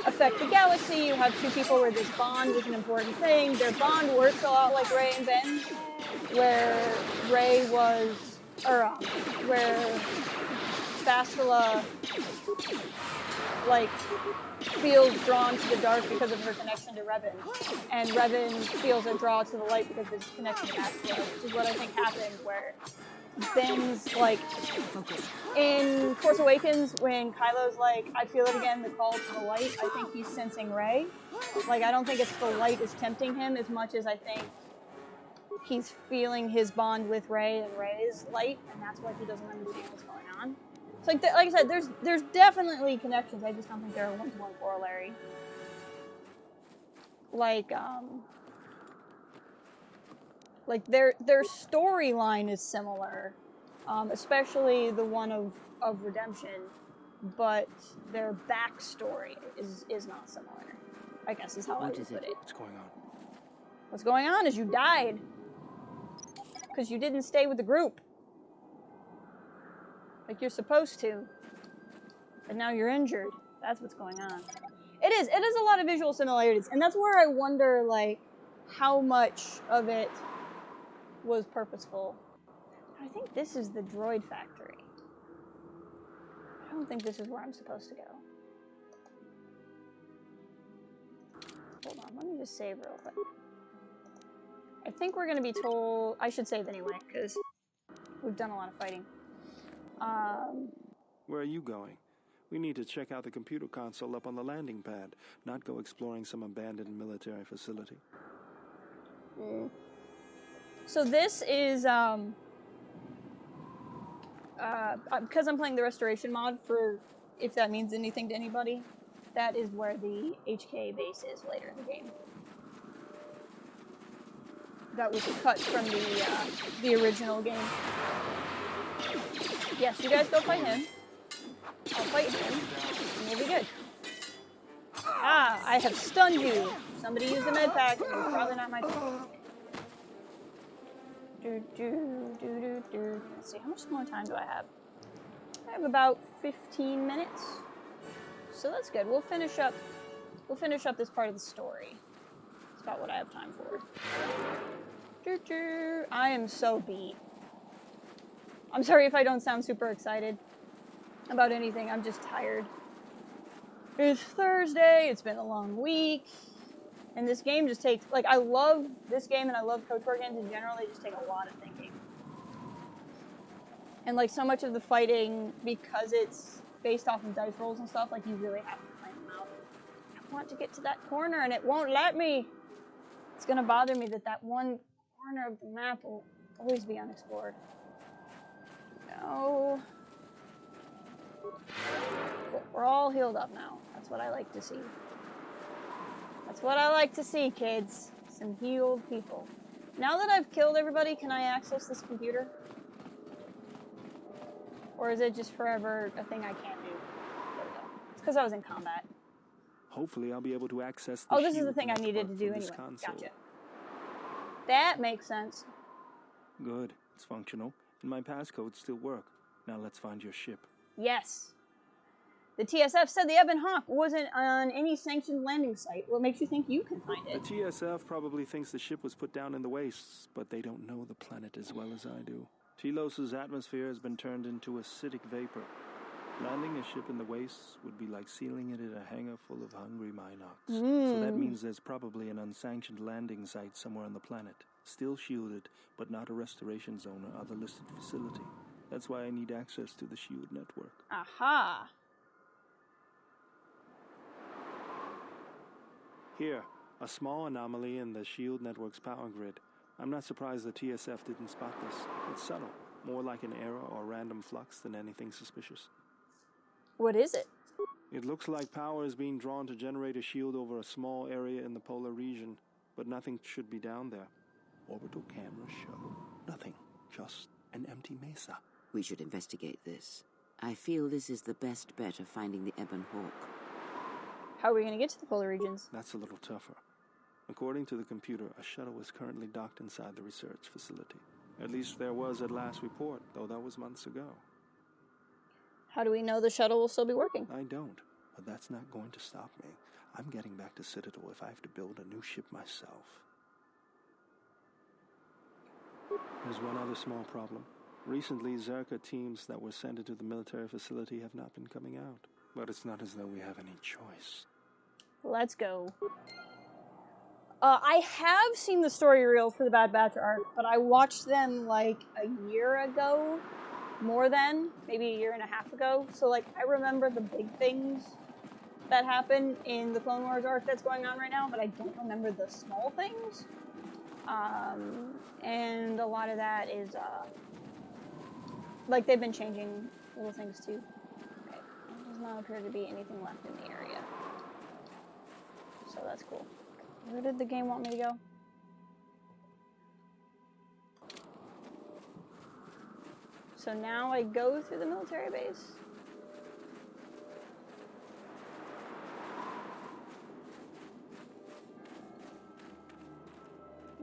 affect the galaxy. You have two people where this bond was an important thing. Their bond works a lot like Rey and Ben, where Rey was, where Bastila, like, feels drawn to the dark because of her connection to Revan, and Revan feels a draw to the light because of his connection to Bastila, which is what I think happened where Ben's, like, in Force Awakens, when Kylo's like, I feel it again, the call to the light, I think he's sensing Rey. Like, I don't think it's the light is tempting him as much as I think he's feeling his bond with Rey and Rey's light, and that's why he doesn't understand what's going on. So, like I said, there's definitely connections, I just don't think they're a one-to-one corollary. Like their storyline is similar, especially the one of redemption, but their backstory is not similar, I guess is how I would put it. What's going on? What's going on is you died because you didn't stay with the group like you're supposed to, and now you're injured. That's what's going on. It is a lot of visual similarities, and that's where I wonder, like, how much of it was purposeful. I think this is the droid factory. I don't think this is where I'm supposed to go. Hold on, let me just save real quick. I think we're gonna be told. I should save anyway, because we've done a lot of fighting. Where are you going? We need to check out the computer console up on the landing pad, not go exploring some abandoned military facility. So this is, because I'm playing the restoration mod, for if that means anything to anybody, that is where the HK base is later in the game. That was cut from the original game. Yes, you guys go fight him. I'll fight him, and we'll be good. Ah, I have stunned you. Somebody used a med pack, and it's probably not my turn. Let's see, how much more time do I have? I have about 15 minutes. So that's good. We'll finish up this part of the story. That's about what I have time for. I am so beat. I'm sorry if I don't sound super excited about anything. I'm just tired. It's Thursday. It's been a long week. And this game just takes, like, I love this game and I love KotOR games in general. They just take a lot of thinking. And, like, so much of the fighting, because it's based off of dice rolls and stuff, like, you really have to plan them out. I want to get to that corner and it won't let me. It's going to bother me that that one corner of the map will always be unexplored. No. Cool. We're all healed up now. That's what I like to see. That's what I like to see, kids. Some healed people. Now that I've killed everybody, can I access this computer? Or is it just forever a thing I can't do? There we go. It's because I was in combat. Hopefully I'll be able to access the Oh, this is the shield thing I needed to do from this anyway. console. Gotcha. That makes sense. Good. It's functional. And my passcodes still work. Now let's find your ship. Yes. The TSF said the Ebon Hawk wasn't on any sanctioned landing site. What makes you think you can find it? The TSF probably thinks the ship was put down in the wastes, but they don't know the planet as well as I do. Telos' atmosphere has been turned into acidic vapor. Landing a ship in the wastes would be like sealing it in a hangar full of hungry Minocs. So that means there's probably an unsanctioned landing site somewhere on the planet, still shielded, but not a restoration zone or other listed facility. That's why I need access to the shield network. Aha. Here, a small anomaly in the shield network's power grid. I'm not surprised the TSF didn't spot this. It's subtle, more like an error or random flux than anything suspicious. What is it? It looks like power is being drawn to generate a shield over a small area in the polar region, but nothing should be down there. Orbital cameras show nothing, just an empty mesa. We should investigate this. I feel this is the best bet of finding the Ebon Hawk. How are we going to get to the polar regions? That's a little tougher. According to the computer, a shuttle is currently docked inside the research facility. At least there was at last report, though that was months ago. How do we know the shuttle will still be working? I don't, but that's not going to stop me. I'm getting back to Citadel if I have to build a new ship myself. There's one other small problem. Recently, Zerka teams that were sent into the military facility have not been coming out. But it's not as though we have any choice. Let's go. I have seen the story reel for the Bad Batch arc, but I watched them like a year ago. More than, maybe a year and a half ago. So like, I remember the big things that happen in the Clone Wars arc that's going on right now, but I don't remember the small things. And a lot of that is, like they've been changing little things too. Okay, there does not appear to be anything left in the area. So that's cool. Where did the game want me to go? So now I go through the military base.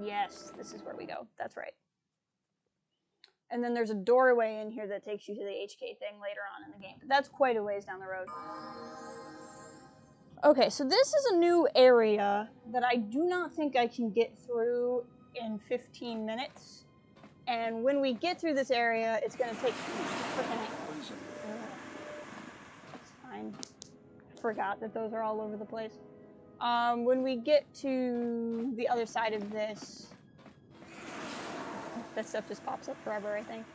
Yes, this is where we go. That's right. And then there's a doorway in here that takes you to the HK thing later on in the game. But that's quite a ways down the road. Okay, so this is a new area that I do not think I can get through in 15 minutes. And when we get through this area, it's going to take freaking... It's fine. I forgot that those are all over the place. When we get to the other side of this... That stuff just pops up forever, I think.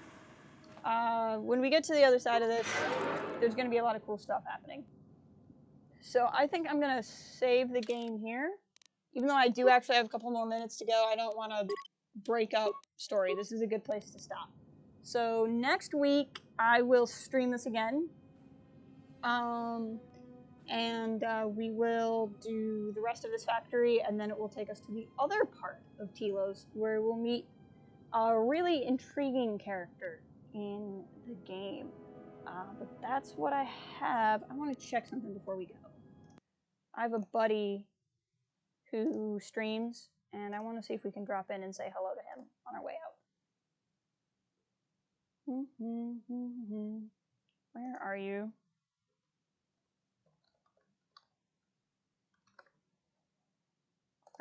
When we get to the other side of this, there's going to be a lot of cool stuff happening. So I think I'm going to save the game here. Even though I do actually have a couple more minutes to go, I don't want to break up story. This is a good place to stop. So next week, I will stream this again. And we will do the rest of this factory, and then it will take us to the other part of Telos, where we'll meet a really intriguing character in the game. But that's what I have. I want to check something before we go. I have a buddy who streams, and I want to see if we can drop in and say hello to him on our way out. Where are you?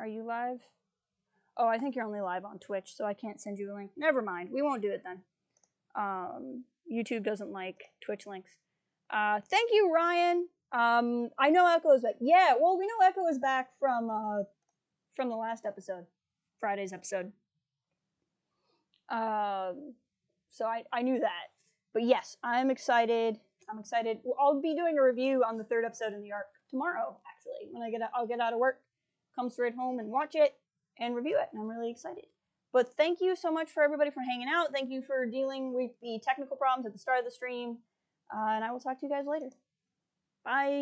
Are you live? Oh, I think you're only live on Twitch, so I can't send you a link. Never mind. We won't do it then. YouTube doesn't like Twitch links. Thank you, Ryan. I know Echo is back. Yeah, well, we know Echo is back from from the last episode, Friday's episode. So I knew that. But yes, I'm excited. I'll be doing a review on the 3rd episode in the arc tomorrow, actually. When I'll get out of work, come straight home and watch it and review it, and I'm really excited. But thank you so much for everybody for hanging out. Thank you for dealing with the technical problems at the start of the stream. And I will talk to you guys later. Bye.